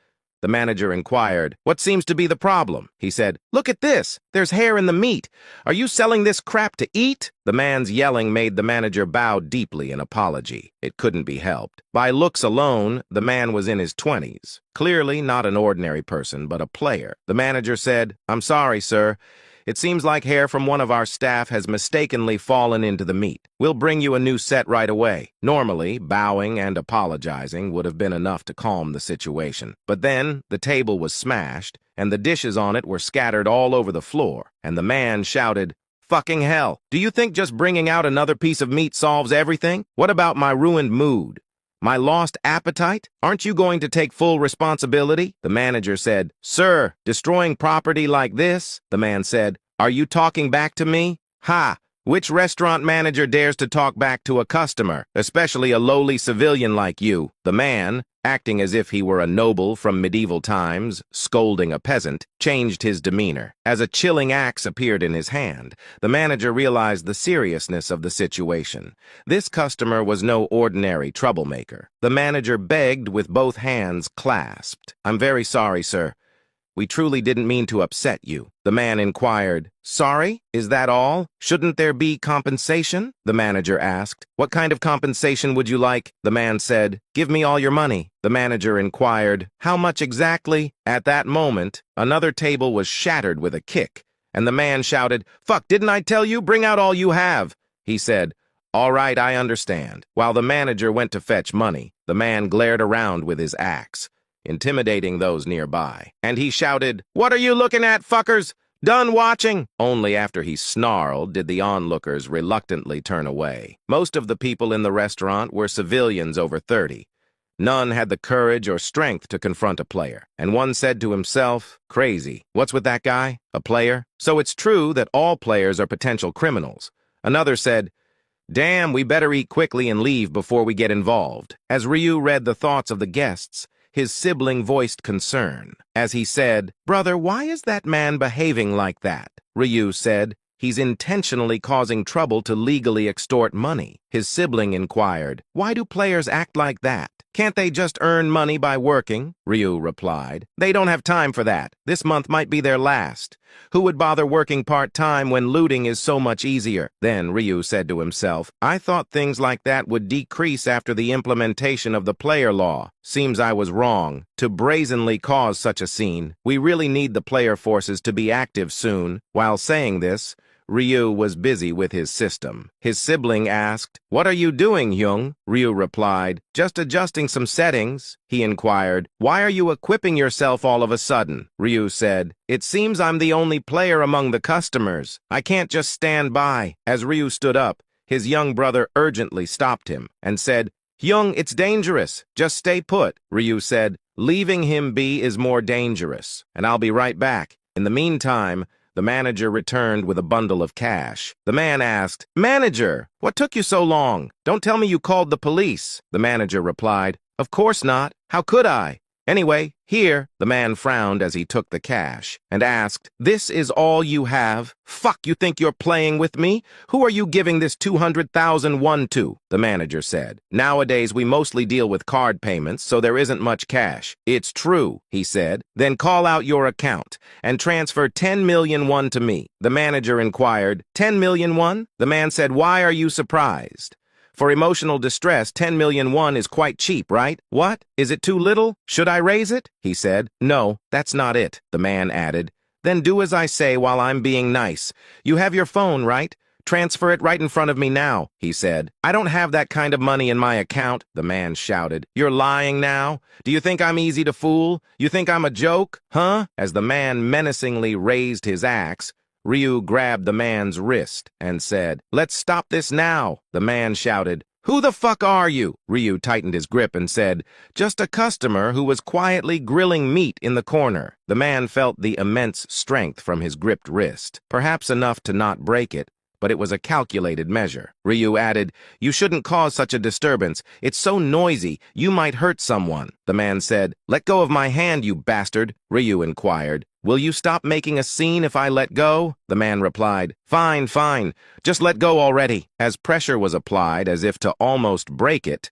The manager inquired, "What seems to be the problem?" He said, "Look at this! There's hair in the meat! Are you selling this crap to eat?" The man's yelling made the manager bow deeply in apology. It couldn't be helped. By looks alone, the man was in his 20s. Clearly not an ordinary person, but a player. The manager said, "I'm sorry, sir. It seems like hair from one of our staff has mistakenly fallen into the meat. We'll bring you a new set right away." Normally, bowing and apologizing would have been enough to calm the situation. But then, the table was smashed, and the dishes on it were scattered all over the floor, and the man shouted, "Fucking hell! Do you think just bringing out another piece of meat solves everything? What about my ruined mood? My lost appetite? Aren't you going to take full responsibility?" The manager said, "Sir, destroying property like this?" The man said, "Are you talking back to me? Ha! Which restaurant manager dares to talk back to a customer, especially a lowly civilian like you?" The man, acting as if he were a noble from medieval times, scolding a peasant, changed his demeanor. As a chilling axe appeared in his hand, the manager realized the seriousness of the situation. This customer was no ordinary troublemaker. The manager begged with both hands clasped. "I'm very sorry, sir. We truly didn't mean to upset you." The man inquired, "Sorry? Is that all? Shouldn't there be compensation?" The manager asked. "What kind of compensation would you like?" The man said, "Give me all your money." The manager inquired, "How much exactly?" At that moment, another table was shattered with a kick, and the man shouted, "Fuck, didn't I tell you? Bring out all you have." He said, All right, I understand. While the manager went to fetch money, the man glared around with his axe, intimidating those nearby. And he shouted, "What are you looking at, fuckers? Done watching?" Only after he snarled did the onlookers reluctantly turn away. Most of the people in the restaurant were civilians over 30. None had the courage or strength to confront a player, and one said to himself, "Crazy. What's with that guy? A player? So it's true that all players are potential criminals." Another said, "Damn, we better eat quickly and leave before we get involved." As Ryu read the thoughts of the guests, his sibling voiced concern. As he said, "Brother, why is that man behaving like that?" Ryu said, "He's intentionally causing trouble to legally extort money." His sibling inquired, "Why do players act like that? Can't they just earn money by working?" Ryu replied, "They don't have time for that. This month might be their last. Who would bother working part-time when looting is so much easier?" Then Ryu said to himself, "I thought things like that would decrease after the implementation of the player law. Seems I was wrong. To brazenly cause such a scene, we really need the player forces to be active soon." While saying this, Ryu was busy with his system. His sibling asked, "What are you doing, Hyung?" Ryu replied, "Just adjusting some settings." He inquired, "Why are you equipping yourself all of a sudden?" Ryu said, "It seems I'm the only player among the customers. I can't just stand by." As Ryu stood up, his young brother urgently stopped him and said, "Hyung, it's dangerous. Just stay put." Ryu said, "Leaving him be is more dangerous, and I'll be right back." In the meantime, the manager returned with a bundle of cash. The man asked, "Manager, what took you so long? Don't tell me you called the police." The manager replied, "Of course not. How could I? Anyway, here." The man frowned as he took the cash and asked, "This is all you have? Fuck, you think you're playing with me? Who are you giving this 200,000 won to?" The manager said, "Nowadays we mostly deal with card payments, so there isn't much cash." "It's true," he said. "Then call out your account and transfer 10 million won to me." The manager inquired, 10 million won? The man said, "Why are you surprised? For emotional distress, 10 million won is quite cheap, right? What? Is it too little? Should I raise it?" He said. "No, that's not it." The man added, "Then do as I say while I'm being nice. You have your phone, right? Transfer it right in front of me now," he said. "I don't have that kind of money in my account," the man shouted. "You're lying now? Do you think I'm easy to fool? You think I'm a joke? Huh?" As the man menacingly raised his axe, Ryu grabbed the man's wrist and said, "Let's stop this now." The man shouted, "Who the fuck are you?" Ryu tightened his grip and said, "Just a customer who was quietly grilling meat in the corner." The man felt the immense strength from his gripped wrist, perhaps enough to not break it, but it was a calculated measure. Ryu added, "You shouldn't cause such a disturbance. It's so noisy, you might hurt someone." The man said, "Let go of my hand, you bastard." Ryu inquired, "Will you stop making a scene if I let go?" The man replied, "Fine, fine. Just let go already." As pressure was applied as if to almost break it,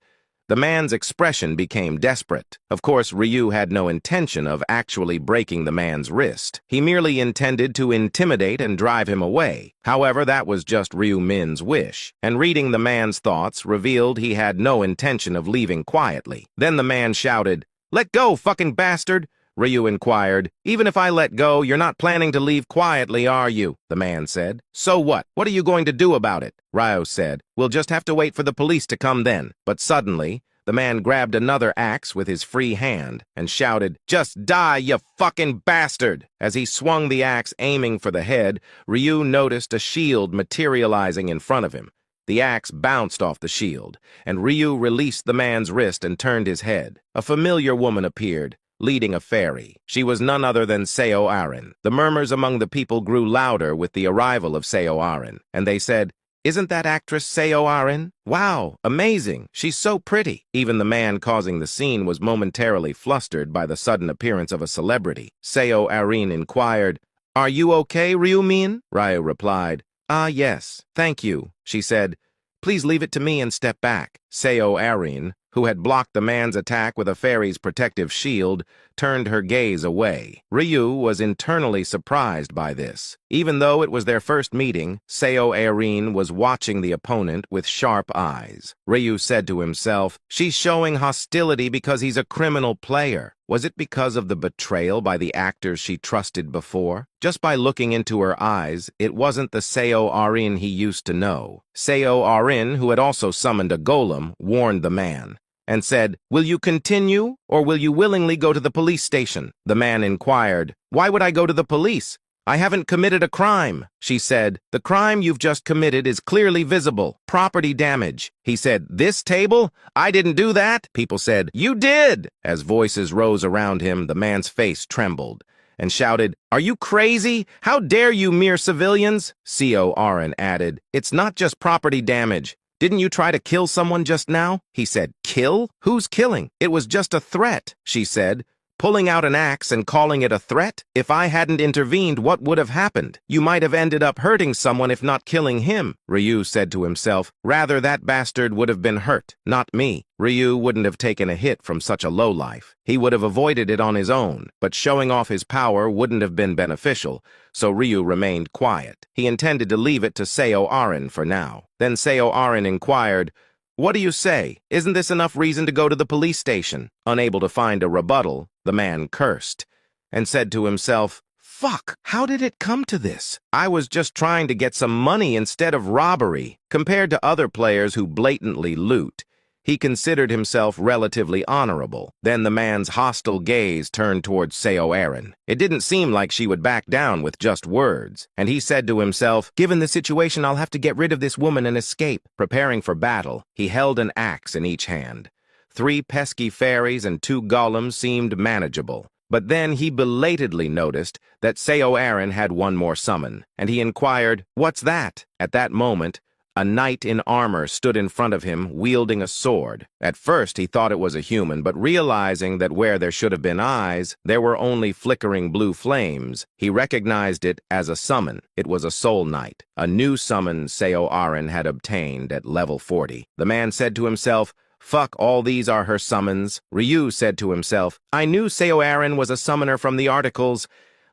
the man's expression became desperate. Of course, Ryu had no intention of actually breaking the man's wrist. He merely intended to intimidate and drive him away. However, that was just Ryu Min's wish, and reading the man's thoughts revealed he had no intention of leaving quietly. Then the man shouted, "Let go, fucking bastard!" Ryu inquired, "Even if I let go, you're not planning to leave quietly, are you?" The man said. "So what? What are you going to do about it?" Ryu said, "We'll just have to wait for the police to come then." But suddenly, the man grabbed another axe with his free hand and shouted, "Just die, you fucking bastard!" As he swung the axe aiming for the head, Ryu noticed a shield materializing in front of him. The axe bounced off the shield, and Ryu released the man's wrist and turned his head. A familiar woman appeared, leading a fairy. She was none other than Seo Arin. The murmurs among the people grew louder with the arrival of Seo Arin, and they said, "Isn't that actress Seo Arin? Wow, amazing. She's so pretty." Even the man causing the scene was momentarily flustered by the sudden appearance of a celebrity. Seo Arin inquired, "Are you okay, Ryu-min?" Ryu replied, "Ah, yes, thank you." She said, "Please leave it to me and step back." Seo Arin, who had blocked the man's attack with a fairy's protective shield, turned her gaze away. Ryu was internally surprised by this. Even though it was their first meeting, Seo Erin was watching the opponent with sharp eyes. Ryu said to himself, she's showing hostility because he's a criminal player. Was it because of the betrayal by the actors she trusted before? Just by looking into her eyes, it wasn't the Seo Erin he used to know. Seo Erin, who had also summoned a golem, warned the man and said, "Will you continue, or will you willingly go to the police station?" The man inquired, "Why would I go to the police? I haven't committed a crime." She said, "The crime you've just committed is clearly visible. Property damage." He said, "This table? I didn't do that." People said, "You did." As voices rose around him, the man's face trembled and shouted, "Are you crazy? How dare you, mere civilians?" Seo Erin added, "It's not just property damage. Didn't you try to kill someone just now?" He said, "Kill? Who's killing?" "It was just a threat," she said, "pulling out an axe and calling it a threat? If I hadn't intervened, what would have happened? You might have ended up hurting someone if not killing him." Ryu said to himself, "Rather that bastard would have been hurt, not me." Ryu wouldn't have taken a hit from such a lowlife. He would have avoided it on his own, but showing off his power wouldn't have been beneficial, so Ryu remained quiet. He intended to leave it to Seo Erin for now. Then Seo Erin inquired, "What do you say? Isn't this enough reason to go to the police station?" Unable to find a rebuttal, the man cursed and said to himself, "Fuck, how did it come to this? I was just trying to get some money instead of robbery." Compared to other players who blatantly loot, he considered himself relatively honorable. Then the man's hostile gaze turned towards Seo Erin. It didn't seem like she would back down with just words, and he said to himself, "Given the situation, I'll have to get rid of this woman and escape." Preparing for battle, he held an axe in each hand. 3 pesky fairies and 2 golems seemed manageable. But then he belatedly noticed that Seo Erin had one more summon, and he inquired, "What's that?" At that moment, a knight in armor stood in front of him, wielding a sword. At first, he thought it was a human, but realizing that where there should have been eyes, there were only flickering blue flames, he recognized it as a summon. It was a soul knight, a new summon Seo Erin had obtained at level 40. The man said to himself, "Fuck, all these are her summons." Ryu said to himself, "I knew Seo Erin was a summoner from the articles,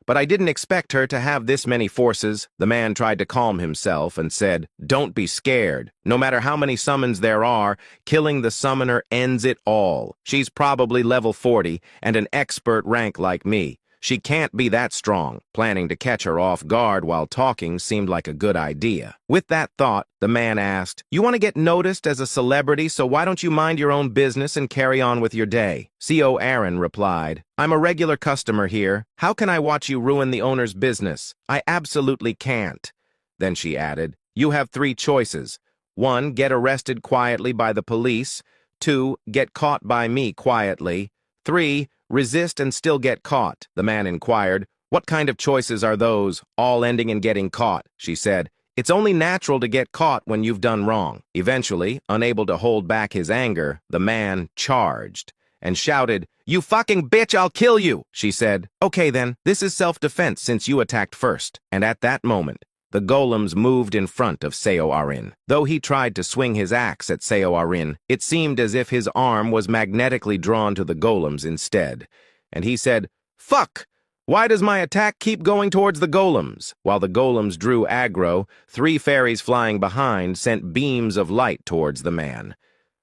but I didn't expect her to have this many forces." The man tried to calm himself and said, "Don't be scared. No matter how many summons there are, killing the summoner ends it all. She's probably level 40 and an expert rank like me. She can't be that strong." Planning to catch her off guard while talking seemed like a good idea. With that thought, the man asked, "You want to get noticed as a celebrity, so why don't you mind your own business and carry on with your day?" Seo Erin replied, "I'm a regular customer here. How can I watch you ruin the owner's business? I absolutely can't." Then she added, "You have 3 choices. 1, get arrested quietly by the police. 2, get caught by me quietly. 3, resist and still get caught." The man inquired, "What kind of choices are those, all ending in getting caught?" She said, "It's only natural to get caught when you've done wrong." Eventually, unable to hold back his anger, the man charged and shouted, "You fucking bitch, I'll kill you!" She said, "Okay then, this is self-defense since you attacked first." And at that moment, the golems moved in front of Seo Erin. Though he tried to swing his axe at Seo Erin, it seemed as if his arm was magnetically drawn to the golems instead. And he said, "Fuck! Why does my attack keep going towards the golems?" While the golems drew aggro, 3 fairies flying behind sent beams of light towards the man.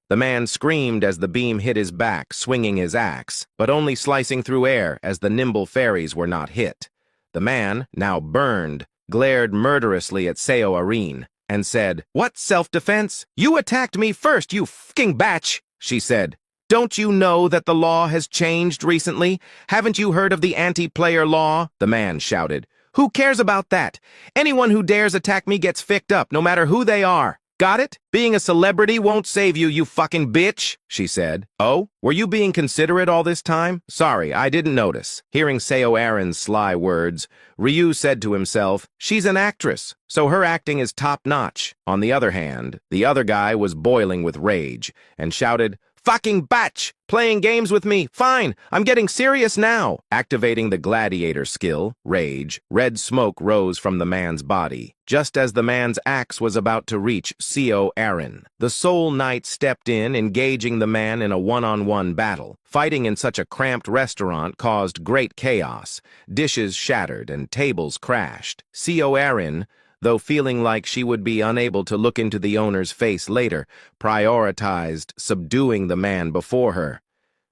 The man screamed as the beam hit his back, swinging his axe, but only slicing through air as the nimble fairies were not hit. The man, now burned, glared murderously at Seo Erin and said, "What self-defense? You attacked me first, you fucking batch!" She said, "Don't you know that the law has changed recently? Haven't you heard of the anti-player law?" The man shouted, "Who cares about that? Anyone who dares attack me gets ficked up, no matter who they are. Got it? Being a celebrity won't save you, you fucking bitch," she said. "Oh, were you being considerate all this time? Sorry, I didn't notice." Hearing Seo Erin's sly words, Ryu said to himself, "She's an actress, so her acting is top-notch." On the other hand, the other guy was boiling with rage and shouted, Fucking batch! Playing games with me. Fine, I'm getting serious now. Activating the gladiator skill, Rage, red smoke rose from the man's body. Just as the man's axe was about to reach C.O. Aaron, the Soul Knight stepped in, engaging the man in a one-on-one battle. Fighting in such a cramped restaurant caused great chaos. Dishes shattered and tables crashed. C.O. Aaron, though feeling like she would be unable to look into the owner's face later, prioritized subduing the man before her.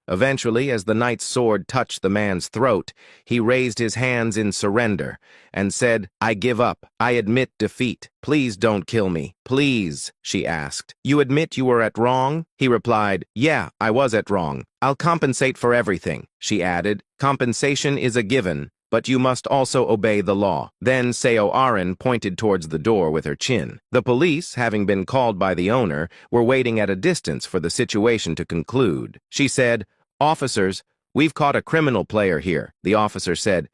Eventually, as the knight's sword touched the man's throat, he raised his hands in surrender and said, "I give up. I admit defeat. Please don't kill me. Please," she asked. "You admit you were at wrong?" He replied, "Yeah, I was at wrong. I'll compensate for everything." She added, "Compensation is a given, but you must also obey the law." Then C.O. Aaron pointed towards the door with her chin. The police, having been called by the owner, were waiting at a distance for the situation to conclude. She said, "Officers, we've caught a criminal player here." The officer said,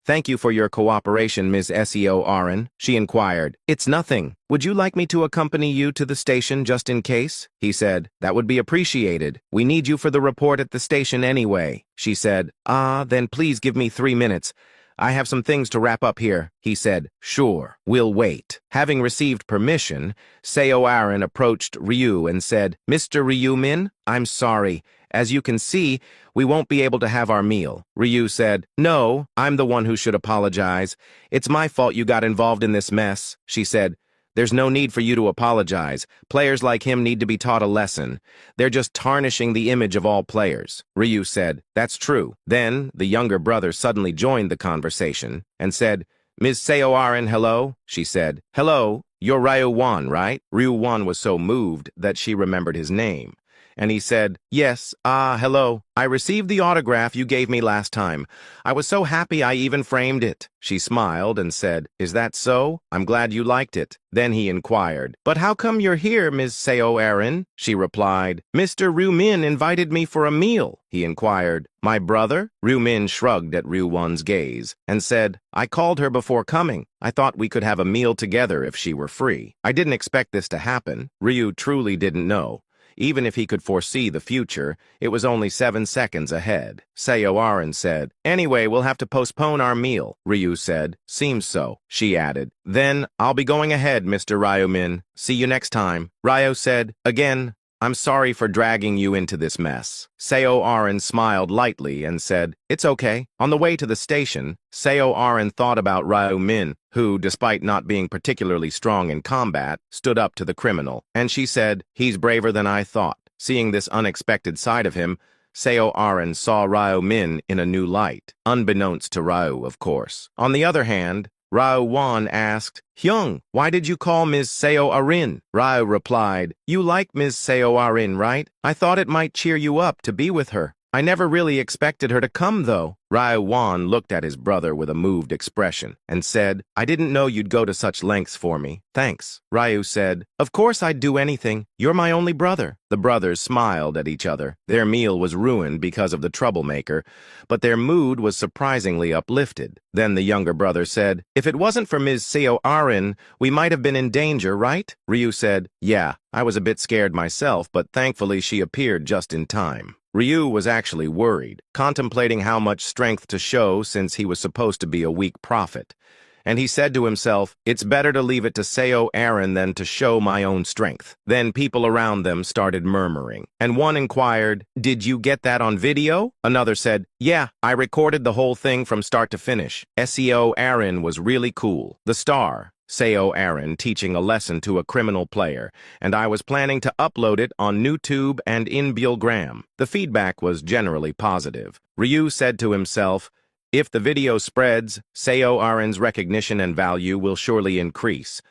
"Thank you for your cooperation, Ms. S.E.O. Aaron." She inquired, "It's nothing. Would you like me to accompany you to the station just in case?" He said, "That would be appreciated. We need you for the report at the station anyway." She said, Then please give me 3 minutes. I have some things to wrap up here." He said, "Sure, we'll wait." Having received permission, C.O. Aaron approached Ryu and said, "Mr. Ryu-min, I'm sorry. As you can see, we won't be able to have our meal." Ryu said, "No, I'm the one who should apologize. It's my fault you got involved in this mess." She said, "There's no need for you to apologize. Players like him need to be taught a lesson. They're just tarnishing the image of all players." Ryu said, "That's true." Then the younger brother suddenly joined the conversation and said, "Ms. C.O. Aaron, hello?" She said, "Hello, you're Ryu Wan, right?" Ryu Wan was so moved that she remembered his name. And he said, "Yes, hello. I received the autograph you gave me last time. I was so happy I even framed it." She smiled and said, "Is that so? I'm glad you liked it." Then he inquired, "But how come you're here, Ms. C.O. Aaron?" She replied, "Mr. Ryu-min invited me for a meal." He inquired, "My brother?" Ryu-min shrugged at Ryu-wan's gaze and said, "I called her before coming. I thought we could have a meal together if she were free. I didn't expect this to happen." Ryu truly didn't know. Even if he could foresee the future, it was only 7 seconds ahead. C.O. Aaron said, "Anyway, we'll have to postpone our meal." Ryu said, "Seems so." She added, "Then I'll be going ahead, Mr. Ryu-min. See you next time." Ryu said, "Again, I'm sorry for dragging you into this mess." C.O. Aaron smiled lightly and said, "It's okay." On the way to the station, C.O. Aaron thought about Ryu-min, who, despite not being particularly strong in combat, stood up to the criminal. And she said, "He's braver than I thought." Seeing this unexpected side of him, C.O. Aaron saw Ryu-min in a new light, unbeknownst to Ryu, of course. On the other hand, Ryu Wan asked, "Hyung, why did you call Ms. C.O. Aaron?" Ryu replied, "You like Ms. C.O. Aaron, right? I thought it might cheer you up to be with her. I never really expected her to come, though." Ryu Wan looked at his brother with a moved expression and said, "I didn't know you'd go to such lengths for me. Thanks." Ryu said, "Of course I'd do anything. You're my only brother." The brothers smiled at each other. Their meal was ruined because of the troublemaker, but their mood was surprisingly uplifted. Then the younger brother said, "If it wasn't for Ms. C.O. Aaron, we might have been in danger, right?" Ryu said, "Yeah, I was a bit scared myself, but thankfully she appeared just in time." Ryu was actually worried, contemplating how much strength to show since he was supposed to be a weak prophet. And he said to himself, "It's better to leave it to C.O. Aaron than to show my own strength." Then people around them started murmuring, and one inquired, "Did you get that on video?" Another said, "Yeah, I recorded the whole thing from start to finish. S.E.O. Aaron was really cool. The star. C.O. Aaron teaching a lesson to a criminal player, and I was planning to upload it on YouTube and in Buellgram." The feedback was generally positive. Ryu said to himself, "If the video spreads, C.O. Aaron's recognition and value will surely increase.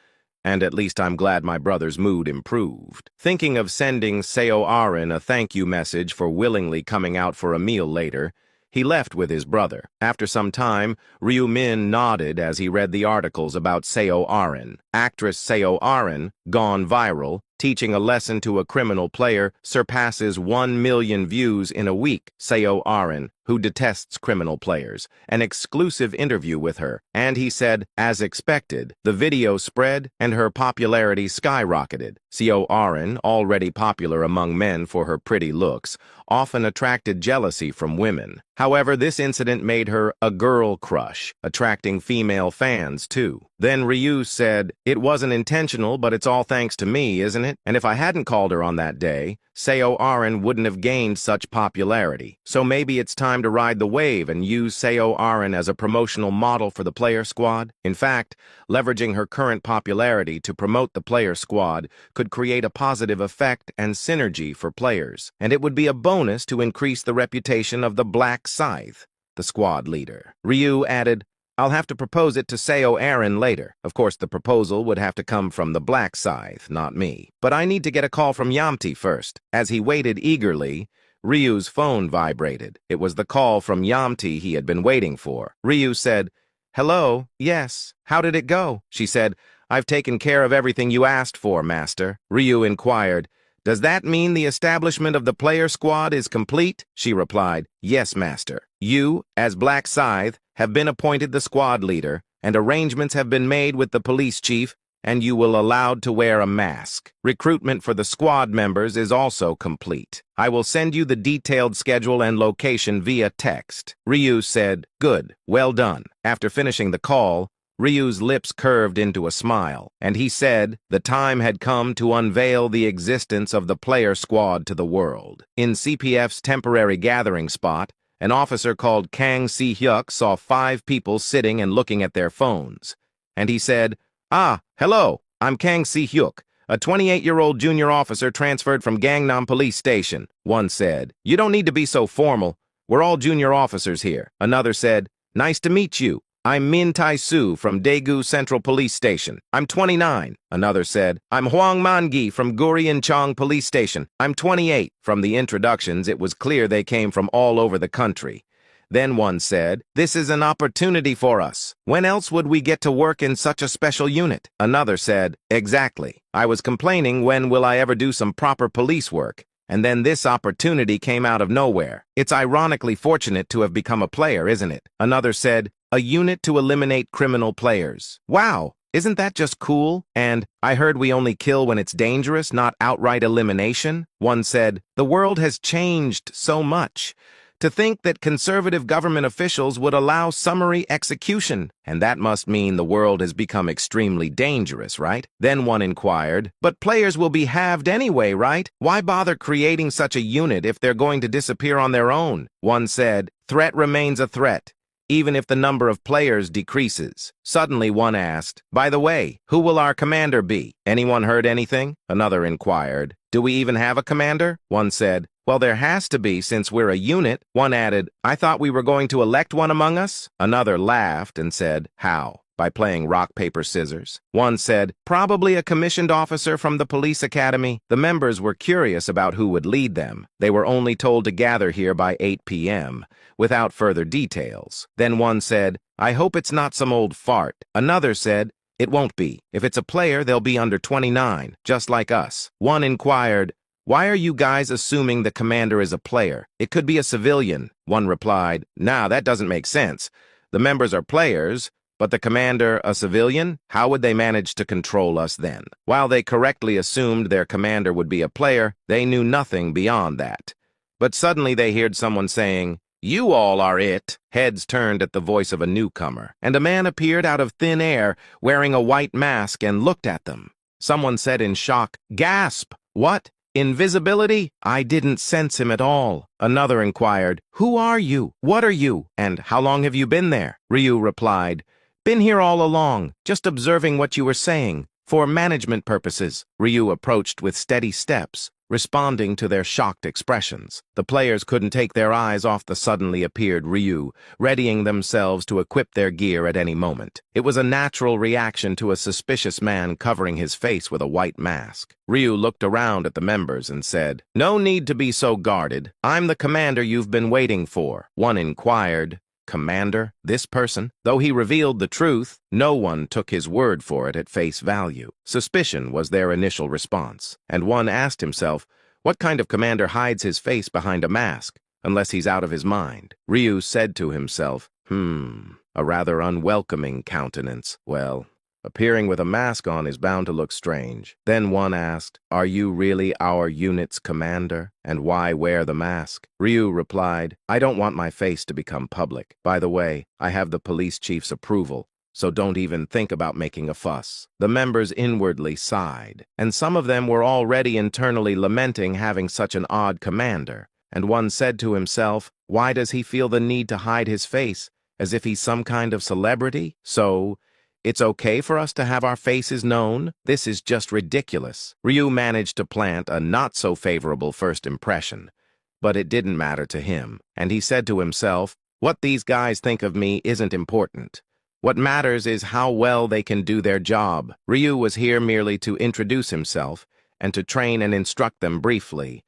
And at least I'm glad my brother's mood improved." Thinking of sending C.O. Aaron a thank you message for willingly coming out for a meal later, he left with his brother. After some time, Ryu-min nodded as he read the articles about C.O. Aaron. Actress C.O. Aaron, gone viral, teaching a lesson to a criminal player surpasses 1 million views in a week, Seo Aaron, who detests criminal players, an exclusive interview with her, and he said, as expected, the video spread and her popularity skyrocketed. Seo Aaron, already popular among men for her pretty looks, often attracted jealousy from women. However, this incident made her a girl crush, attracting female fans too. Then Ryu said, "It wasn't intentional, but it's all thanks to me, isn't it? And if I hadn't called her on that day, Seo Aaron wouldn't have gained such popularity. So maybe it's time to ride the wave and use Seo Aaron as a promotional model for the player squad." In fact, leveraging her current popularity to promote the player squad could create a positive effect and synergy for players, and it would be a bonus to increase the reputation of the Black Scythe, the squad leader. Ryu added, "I'll have to propose it to Seo Aaron later. Of course, the proposal would have to come from the Black Scythe, not me. But I need to get a call from Yamti first." As he waited eagerly, Ryu's phone vibrated. It was the call from Yamti he had been waiting for. Ryu said, "Hello, yes. How did it go?" She said, "I've taken care of everything you asked for, Master." Ryu inquired, "Does that mean the establishment of the player squad is complete?" She replied, "Yes, Master. You, as Black Scythe, have been appointed the squad leader, and arrangements have been made with the police chief, and you will allowed to wear a mask. Recruitment for the squad members is also complete. I will send you the detailed schedule and location via text." Ryu said, "Good, well done." After finishing the call, Ryu's lips curved into a smile, and he said the time had come to unveil the existence of the player squad to the world. In CPF's temporary gathering spot, an officer called Kang Si-hyuk saw 5 people sitting and looking at their phones, and he said, "Ah, hello, I'm Kang Si-hyuk, a 28-year-old junior officer transferred from Gangnam Police Station." One said, "You don't need to be so formal. We're all junior officers here." Another said, "Nice to meet you. I'm Min Tai-soo from Daegu Central Police Station. I'm 29. Another said, "I'm Hwang Man-gi from Gurian-chong Police Station. I'm 28. From the introductions, it was clear they came from all over the country. Then one said, "This is an opportunity for us. When else would we get to work in such a special unit?" Another said, "Exactly. I was complaining, when will I ever do some proper police work? And then this opportunity came out of nowhere. It's ironically fortunate to have become a player, isn't it?" Another said, "A unit to eliminate criminal players. Wow, isn't that just cool? And I heard we only kill when it's dangerous, not outright elimination." One said, "The world has changed so much. To think that conservative government officials would allow summary execution, and that must mean the world has become extremely dangerous, right?" Then one inquired, "But players will be halved anyway, right? Why bother creating such a unit if they're going to disappear on their own?" One said, "Threat remains a threat, even if the number of players decreases." Suddenly one asked, "By the way, who will our commander be? Anyone heard anything?" Another inquired, "Do we even have a commander?" One said, "Well, there has to be, since we're a unit." One added, "I thought we were going to elect one among us." Another laughed and said, "How? By playing rock, paper, scissors." One said, "Probably a commissioned officer from the police academy." The members were curious about who would lead them. They were only told to gather here by 8 p.m., without further details. Then one said, "I hope it's not some old fart." Another said, "It won't be. If it's a player, they'll be under 29, just like us." One inquired, "Why are you guys assuming the commander is a player? It could be a civilian." One replied, "Nah, that doesn't make sense. The members are players, but the commander a civilian? How would they manage to control us then?" While they correctly assumed their commander would be a player, they knew nothing beyond that. But suddenly they heard someone saying, "You all are it." Heads turned at the voice of a newcomer, and a man appeared out of thin air wearing a white mask and looked at them. Someone said in shock, "Gasp! What? Invisibility? I didn't sense him at all." Another inquired, "Who are you? What are you? And how long have you been there?" Ryu replied, "Been here all along, just observing what you were saying, for management purposes." Ryu approached with steady steps, responding to their shocked expressions. The players couldn't take their eyes off the suddenly appeared Ryu, readying themselves to equip their gear at any moment. It was a natural reaction to a suspicious man covering his face with a white mask. Ryu looked around at the members and said, "No need to be so guarded. I'm the commander you've been waiting for." One inquired, Commander, this person? Though he revealed the truth, no one took his word for it at face value. Suspicion was their initial response, and one asked himself, what kind of commander hides his face behind a mask, unless he's out of his mind? Ryu said to himself, a rather unwelcoming countenance. Well, appearing with a mask on is bound to look strange. Then one asked, are you really our unit's commander? And why wear the mask? Ryu replied, I don't want my face to become public. By the way, I have the police chief's approval, so don't even think about making a fuss. The members inwardly sighed, and some of them were already internally lamenting having such an odd commander. And one said to himself, why does he feel the need to hide his face, as if he's some kind of celebrity? So, it's okay for us to have our faces known? This is just ridiculous. Ryu managed to plant a not-so-favorable first impression, but it didn't matter to him, and he said to himself, what these guys think of me isn't important. What matters is how well they can do their job. Ryu was here merely to introduce himself and to train and instruct them briefly.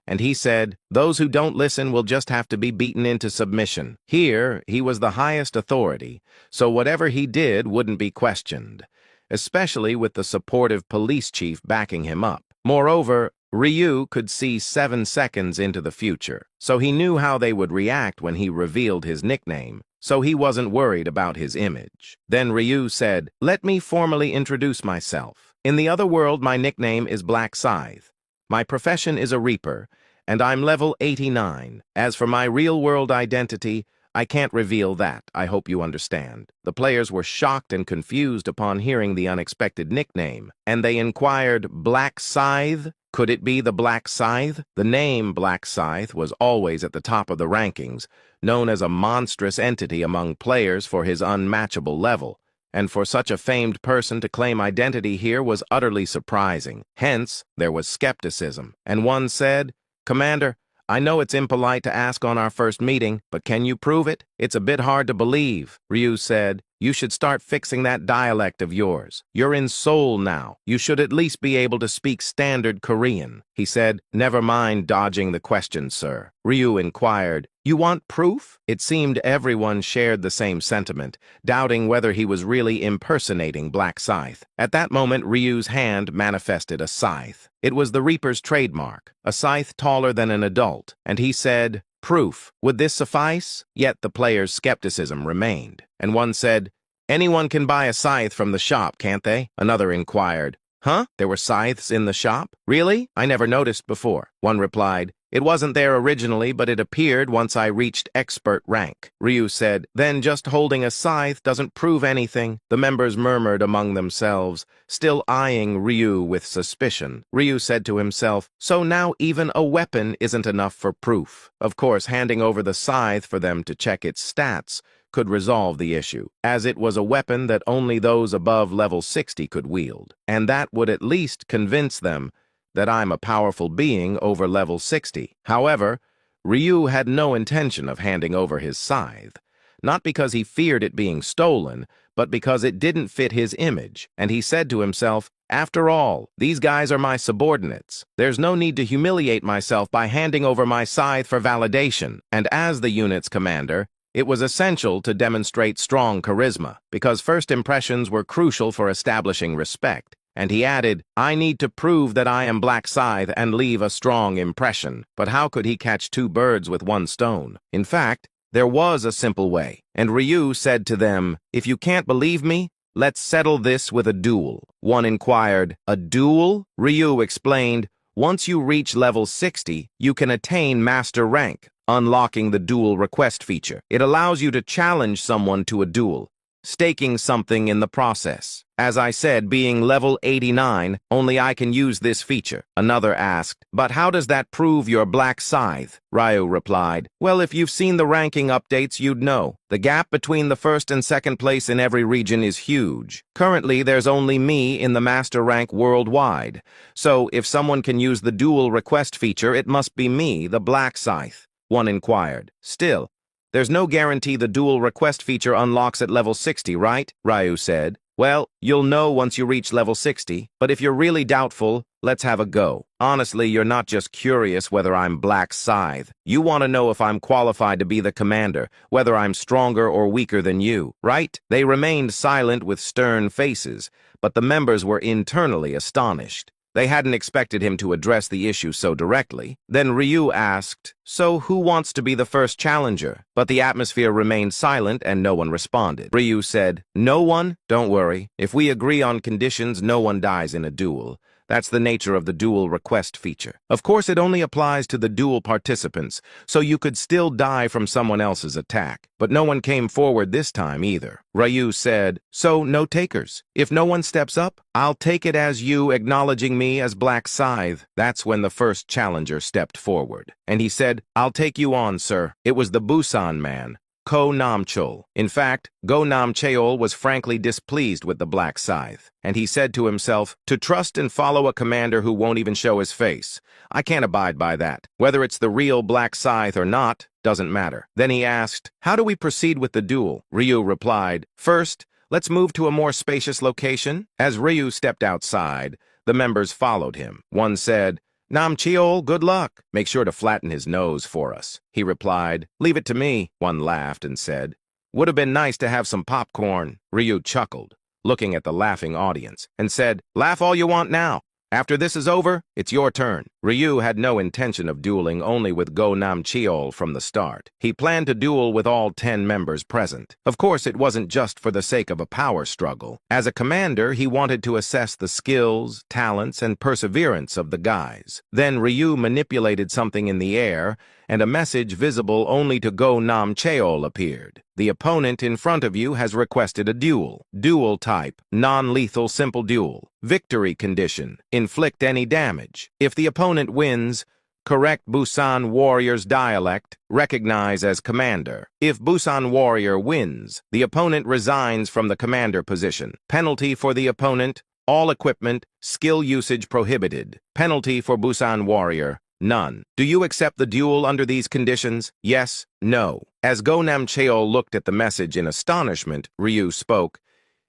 And he said, those who don't listen will just have to be beaten into submission. Here, he was the highest authority, so whatever he did wouldn't be questioned, especially with the supportive police chief backing him up. Moreover, Ryu could see 7 seconds into the future, so he knew how they would react when he revealed his nickname, so he wasn't worried about his image. Then Ryu said, let me formally introduce myself. In the other world, my nickname is Black Scythe. My profession is a Reaper, and I'm level 89. As for my real-world identity, I can't reveal that. I hope you understand. The players were shocked and confused upon hearing the unexpected nickname, and they inquired, Black Scythe? Could it be the Black Scythe? The name Black Scythe was always at the top of the rankings, known as a monstrous entity among players for his unmatchable level, and for such a famed person to claim identity here was utterly surprising. Hence, there was skepticism, and one said, Commander, I know it's impolite to ask on our first meeting, but can you prove it? It's a bit hard to believe. Ryu said, you should start fixing that dialect of yours. You're in Seoul now. You should at least be able to speak standard Korean. He said, never mind dodging the question, sir. Ryu inquired, you want proof? It seemed everyone shared the same sentiment, doubting whether he was really impersonating Black Scythe. At that moment, Ryu's hand manifested a scythe. It was the Reaper's trademark, a scythe taller than an adult, and he said, proof. Would this suffice? Yet the players' skepticism remained, and one said, anyone can buy a scythe from the shop, can't they? Another inquired, huh? There were scythes in the shop? Really? I never noticed before. One replied, it wasn't there originally, but it appeared once I reached expert rank. Ryu said, then just holding a scythe doesn't prove anything. The members murmured among themselves, still eyeing Ryu with suspicion. Ryu said to himself, so now even a weapon isn't enough for proof. Of course, handing over the scythe for them to check its stats could resolve the issue, as it was a weapon that only those above level 60 could wield, and that would at least convince them that I'm a powerful being over level 60. However, Ryu had no intention of handing over his scythe, not because he feared it being stolen, but because it didn't fit his image, and he said to himself, after all, these guys are my subordinates. There's no need to humiliate myself by handing over my scythe for validation, and as the unit's commander, it was essential to demonstrate strong charisma, because first impressions were crucial for establishing respect. And he added, I need to prove that I am Black Scythe and leave a strong impression. But how could he catch 2 birds with 1 stone? In fact, there was a simple way, and Ryu said to them, if you can't believe me, let's settle this with a duel. One inquired, a duel? Ryu explained, once you reach level 60, you can attain master rank, unlocking the duel request feature. It allows you to challenge someone to a duel, staking something in the process. As I said, being level 89, only I can use this feature. Another asked, but how does that prove you're Black Scythe? Ryu replied, well, if you've seen the ranking updates, you'd know. The gap between the first and second place in every region is huge. Currently, there's only me in the master rank worldwide. So, if someone can use the dual request feature, it must be me, the Black Scythe. One inquired. Still, there's no guarantee the dual request feature unlocks at level 60, right? Ryu said. Well, you'll know once you reach level 60, but if you're really doubtful, let's have a go. Honestly, you're not just curious whether I'm Black Scythe. You want to know if I'm qualified to be the commander, whether I'm stronger or weaker than you, right?" They remained silent with stern faces, but the members were internally astonished. They hadn't expected him to address the issue so directly. Then Ryu asked, "So who wants to be the first challenger?" But the atmosphere remained silent and no one responded. Ryu said, "No one? Don't worry. If we agree on conditions, no one dies in a duel. That's the nature of the duel request feature. Of course, it only applies to the duel participants, so you could still die from someone else's attack. But no one came forward this time either." Ryu said, "So no takers. If no one steps up, I'll take it as you acknowledging me as Black Scythe." That's when the first challenger stepped forward. And he said, "I'll take you on, sir." It was the Busan man, Ko Namchul. In fact, Go Namcheol was frankly displeased with the Black Scythe, and he said to himself, "To trust and follow a commander who won't even show his face. I can't abide by that. Whether it's the real Black Scythe or not, doesn't matter." Then he asked, "How do we proceed with the duel?" Ryu replied, "First, let's move to a more spacious location." As Ryu stepped outside, the members followed him. One said, "Namcheol, good luck. Make sure to flatten his nose for us." He replied, "Leave it to me." One laughed and said, "Would have been nice to have some popcorn." Ryu chuckled, looking at the laughing audience, and said, "Laugh all you want now. After this is over, it's your turn." Ryu had no intention of dueling only with Go Namcheol from the start. He planned to duel with all 10 members present. Of course, it wasn't just for the sake of a power struggle. As a commander, he wanted to assess the skills, talents, and perseverance of the guys. Then Ryu manipulated something in the air, and a message visible only to Go Namcheol appeared. "The opponent in front of you has requested a duel. Duel type, non-lethal simple duel. Victory condition, inflict any damage. If the opponent wins, correct Busan warrior's dialect, recognize as commander. If Busan warrior wins, the opponent resigns from the commander position. Penalty for the opponent, all equipment, skill usage prohibited. Penalty for Busan warrior, none. Do you accept the duel under these conditions? Yes? No?" As Go Namcheol looked at the message in astonishment, Ryu spoke,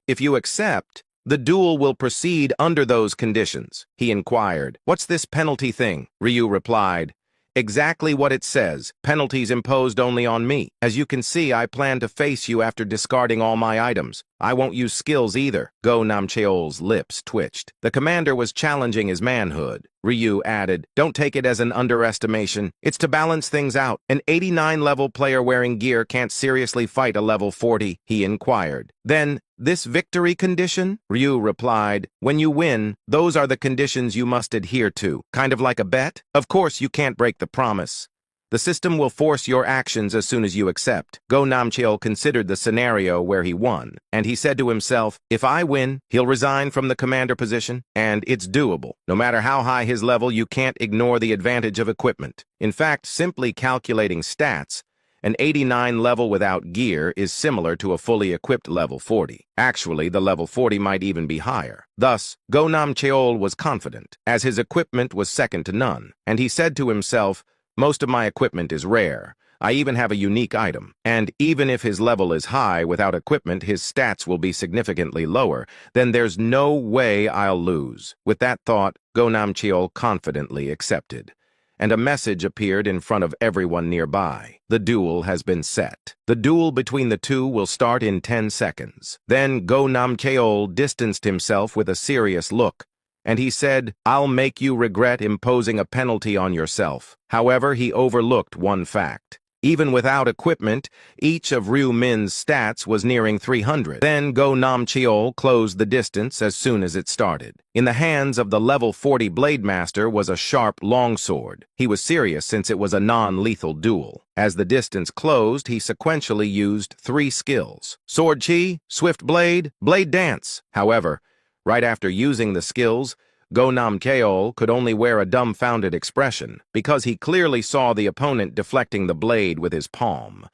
"If you accept, the duel will proceed under those conditions." He inquired, "What's this penalty thing?" Ryu replied, "Exactly what it says. Penalties imposed only on me. As you can see, I plan to face you after discarding all my items. I won't use skills either." Go Namcheol's lips twitched. The commander was challenging his manhood. Ryu added, "Don't take it as an underestimation. It's to balance things out. An 89-level player wearing gear can't seriously fight a level 40, he inquired. "Then, this victory condition?" Ryu replied, "When you win, those are the conditions you must adhere to. Kind of like a bet? Of course, you can't break the promise. The system will force your actions as soon as you accept." Go Namcheol considered the scenario where he won, and he said to himself, "If I win, he'll resign from the commander position, and it's doable. No matter how high his level, you can't ignore the advantage of equipment. In fact, simply calculating stats, an 89 level without gear is similar to a fully equipped level 40. Actually, the level 40 might even be higher." Thus, Go Namcheol was confident, as his equipment was second to none, and he said to himself, "Most of my equipment is rare. I even have a unique item. And even if his level is high, without equipment, his stats will be significantly lower. Then there's no way I'll lose." With that thought, Go Namcheol confidently accepted. And a message appeared in front of everyone nearby. "The duel has been set. The duel between the two will start in 10 seconds. Then Go Namcheol distanced himself with a serious look, and he said, "I'll make you regret imposing a penalty on yourself." However, he overlooked one fact. Even without equipment, each of Ryu Min's stats was nearing 300. Then Go Namcheol closed the distance as soon as it started. In the hands of the level 40 Blade Master was a sharp longsword. He was serious since it was a non-lethal duel. As the distance closed, he sequentially used 3 skills: Sword Chi, Swift Blade, Blade Dance. However, right after using the skills, Go Namcheol could only wear a dumbfounded expression, because he clearly saw the opponent deflecting the blade with his palm.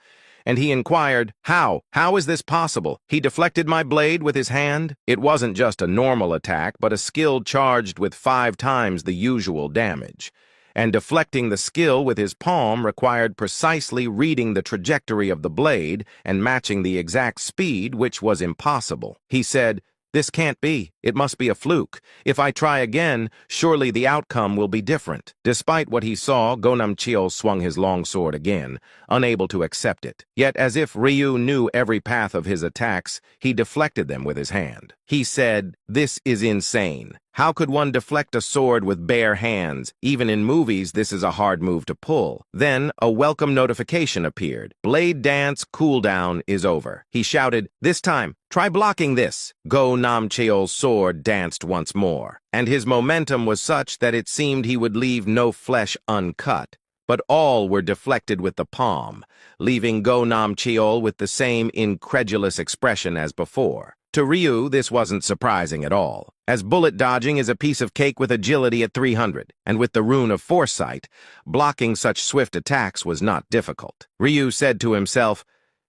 And he inquired, "How? How is this possible? He deflected my blade with his hand?" It wasn't just a normal attack, but a skill charged with 5 times the usual damage. And deflecting the skill with his palm required precisely reading the trajectory of the blade and matching the exact speed, which was impossible. He said, This can't be. It must be a fluke. If I try again, surely the outcome will be different. Despite what he saw, Go Namcheol swung his longsword again, unable to accept it. Yet, as if Ryu knew every path of his attacks, he deflected them with his hand. He said, "This is insane. How could one deflect a sword with bare hands? Even in movies, this is a hard move to pull." Then, a welcome notification appeared. Blade Dance cooldown is over. He shouted, "This time, try blocking this." Go Namcheol's sword danced once more, and his momentum was such that it seemed he would leave no flesh uncut. But all were deflected with the palm, leaving Go Namcheol with the same incredulous expression as before. To Ryu, this wasn't surprising at all, as bullet dodging is a piece of cake with agility at 300, and with the rune of foresight, blocking such swift attacks was not difficult. Ryu said to himself,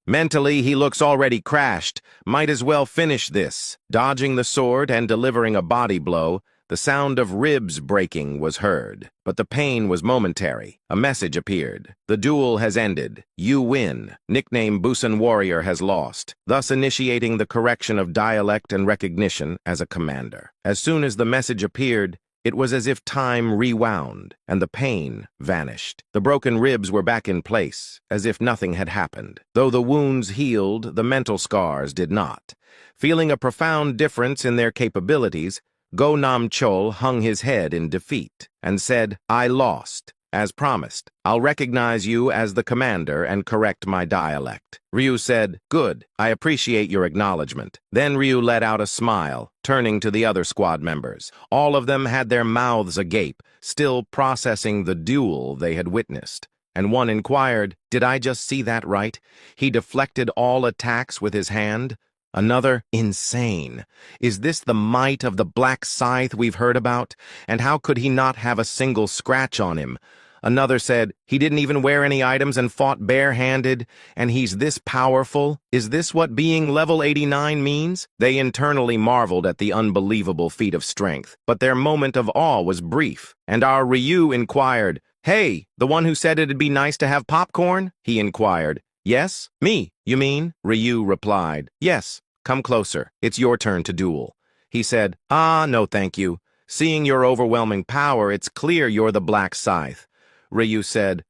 "Mentally, he looks already crashed. Might as well finish this." Dodging the sword and delivering a body blow, the sound of ribs breaking was heard, but the pain was momentary. A message appeared. "The duel has ended. You win. Nickname Busan Warrior has lost," thus initiating the correction of dialect and recognition as a commander. As soon as the message appeared, it was as if time rewound, and the pain vanished. The broken ribs were back in place, as if nothing had happened. Though the wounds healed, the mental scars did not. Feeling a profound difference in their capabilities, Go Namcheol hung his head in defeat and said, "I lost. As promised, I'll recognize you as the commander and correct my dialect." Ryu said, "Good. I appreciate your acknowledgement." Then Ryu let out a smile, turning to the other squad members. All of them had their mouths agape, still processing the duel they had witnessed. And one inquired, "Did I just see that right? He deflected all attacks with his hand?" Another, "Insane. Is this the might of the black scythe we've heard about? And how could he not have a single scratch on him?" Another said, "He didn't even wear any items and fought barehanded, and he's this powerful? Is this what being level 89 means?" They internally marveled at the unbelievable feat of strength, but their moment of awe was brief, and our Ryu inquired, "Hey, the one who said it'd be nice to have popcorn?" He inquired. "Yes? Me, you mean?" Ryu replied, "Yes. Come closer. It's your turn to duel." He said, "No thank you. Seeing your overwhelming power, it's clear you're the Black Scythe." Ryu said,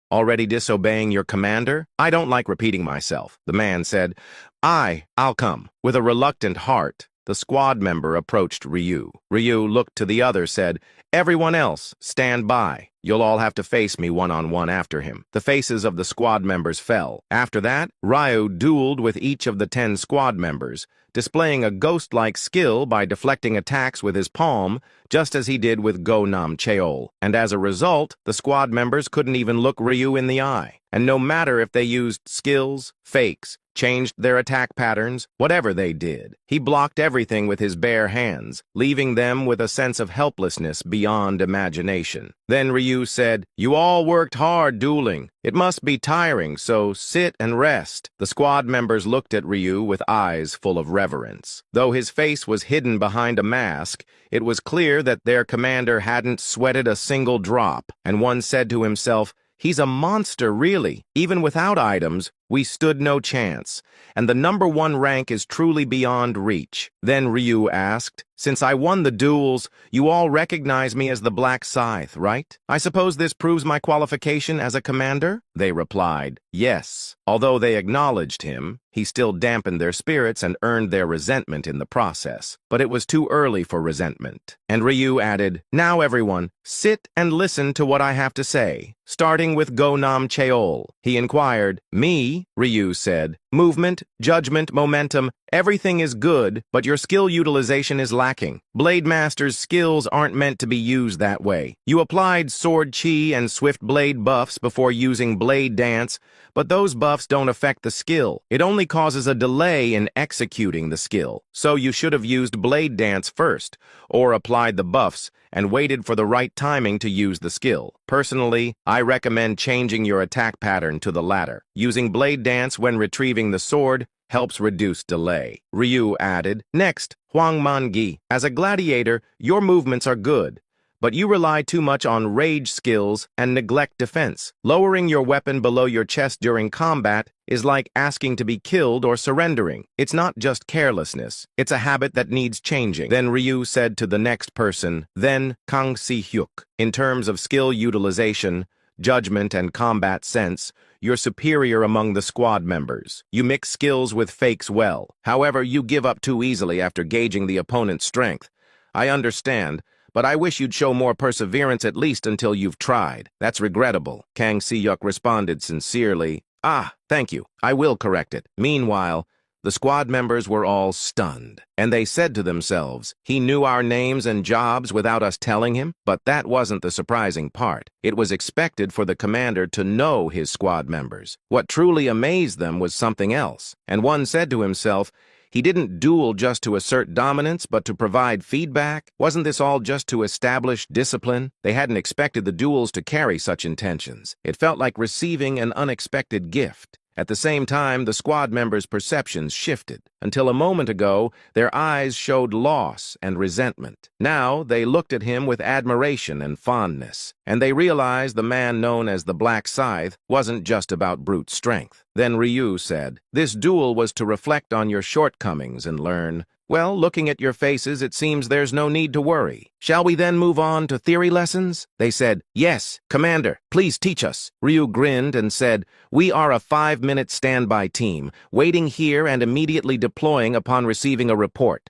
Already disobeying your commander? I don't like repeating myself." The man said, I'll come." With a reluctant heart, the squad member approached Ryu. Ryu looked to the other, said, "Everyone else, stand by. You'll all have to face me one-on-one after him." The faces of the squad members fell. After that, Ryu dueled with each of the 10 squad members, displaying a ghost-like skill by deflecting attacks with his palm, just as he did with Go Namcheol. And as a result, the squad members couldn't even look Ryu in the eye. And no matter if they used skills, fakes, changed their attack patterns, whatever they did, he blocked everything with his bare hands, leaving them with a sense of helplessness beyond imagination. Then Ryu said, "You all worked hard dueling. It must be tiring, so sit and rest." The squad members looked at Ryu with eyes full of reverence. Though his face was hidden behind a mask, it was clear that their commander hadn't sweated a single drop, and one said to himself, "He's a monster, really. Even without items, we stood no chance, and the #1 rank is truly beyond reach." Then Ryu asked, "Since I won the duels, you all recognize me as the Black Scythe, right? I suppose this proves my qualification as a commander?" They replied, "Yes." Although they acknowledged him, he still dampened their spirits and earned their resentment in the process. But it was too early for resentment. And Ryu added, "Now everyone, sit and listen to what I have to say." Starting with Go Namcheol, he inquired, "Me?" Ryu said, "Movement, judgment, momentum, everything is good, but your skill utilization is lacking. Blade Master's skills aren't meant to be used that way. You applied Sword Chi and Swift Blade buffs before using Blade Dance, but those buffs don't affect the skill. It only causes a delay in executing the skill. So you should have used Blade Dance first, or applied the buffs and waited for the right timing to use the skill. Personally, I recommend changing your attack pattern to the latter. Using Blade Dance when retrieving the sword helps reduce delay." Ryu added, "Next, Huang Mangi. As a gladiator, your movements are good, but you rely too much on rage skills and neglect defense. Lowering your weapon below your chest during combat is like asking to be killed or surrendering. It's not just carelessness. It's a habit that needs changing. Then Ryu said to the next person, then Kang Si-hyuk. In terms of skill utilization, judgment, and combat sense, you're superior among the squad members. You mix skills with fakes well. However, you give up too easily after gauging the opponent's strength. I understand, but I wish you'd show more perseverance at least until you've tried. That's regrettable. Kang Si-hyuk responded sincerely. Ah, thank you. I will correct it. Meanwhile, the squad members were all stunned, and they said to themselves, he knew our names and jobs without us telling him? But that wasn't the surprising part. It was expected for the commander to know his squad members. What truly amazed them was something else, and one said to himself, he didn't duel just to assert dominance, but to provide feedback. Wasn't this all just to establish discipline? They hadn't expected the duels to carry such intentions. It felt like receiving an unexpected gift. At the same time, the squad members' perceptions shifted. Until a moment ago, their eyes showed loss and resentment. Now, they looked at him with admiration and fondness, and they realized the man known as the Black Scythe wasn't just about brute strength. Then Ryu said, this duel was to reflect on your shortcomings and learn. Well, looking at your faces, it seems there's no need to worry. Shall we then move on to theory lessons? They said, yes, Commander, please teach us. Ryu grinned and said, we are a 5-minute standby team, waiting here and immediately deploying upon receiving a report.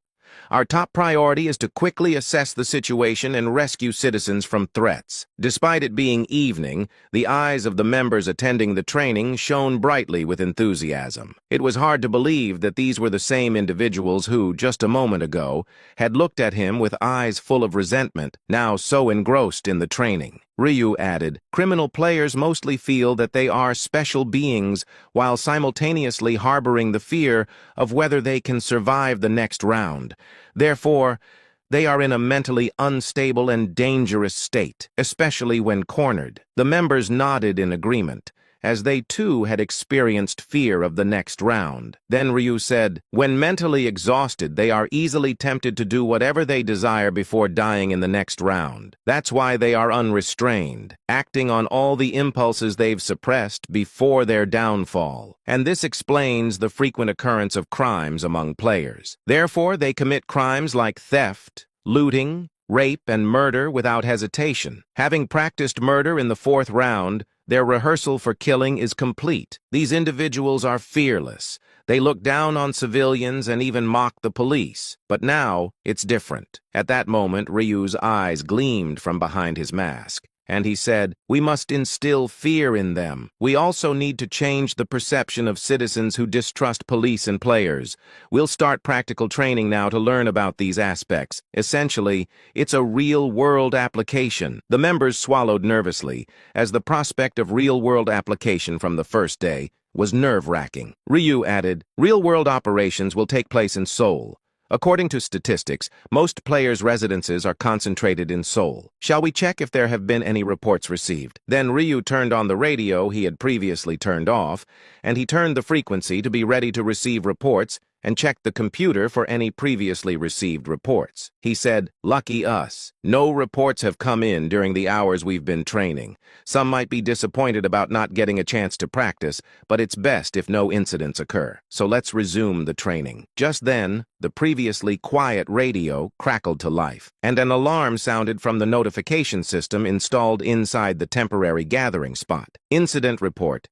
Our top priority is to quickly assess the situation and rescue citizens from threats. Despite it being evening, the eyes of the members attending the training shone brightly with enthusiasm. It was hard to believe that these were the same individuals who, just a moment ago, had looked at him with eyes full of resentment, now so engrossed in the training. Ryu added, criminal players mostly feel that they are special beings while simultaneously harboring the fear of whether they can survive the next round. Therefore, they are in a mentally unstable and dangerous state, especially when cornered. The members nodded in agreement, as they too had experienced fear of the next round. Then Ryu said, when mentally exhausted, they are easily tempted to do whatever they desire before dying in the next round. That's why they are unrestrained, acting on all the impulses they've suppressed before their downfall. And this explains the frequent occurrence of crimes among players. Therefore, they commit crimes like theft, looting, rape, and murder without hesitation. Having practiced murder in the 4th round, their rehearsal for killing is complete. These individuals are fearless. They look down on civilians and even mock the police. But now, it's different. At that moment, Ryu's eyes gleamed from behind his mask, and he said, we must instill fear in them. We also need to change the perception of citizens who distrust police and players. We'll start practical training now to learn about these aspects. Essentially, it's a real-world application. The members swallowed nervously, as the prospect of real-world application from the first day was nerve-wracking. Ryu added, real-world operations will take place in Seoul. According to statistics, most players' residences are concentrated in Seoul. Shall we check if there have been any reports received? Then Ryu turned on the radio he had previously turned off, and he turned the frequency to be ready to receive reports and checked the computer for any previously received reports. He said, lucky us. No reports have come in during the hours we've been training. Some might be disappointed about not getting a chance to practice, but it's best if no incidents occur. So let's resume the training. Just then, the previously quiet radio crackled to life, and an alarm sounded from the notification system installed inside the temporary gathering spot. Incident report,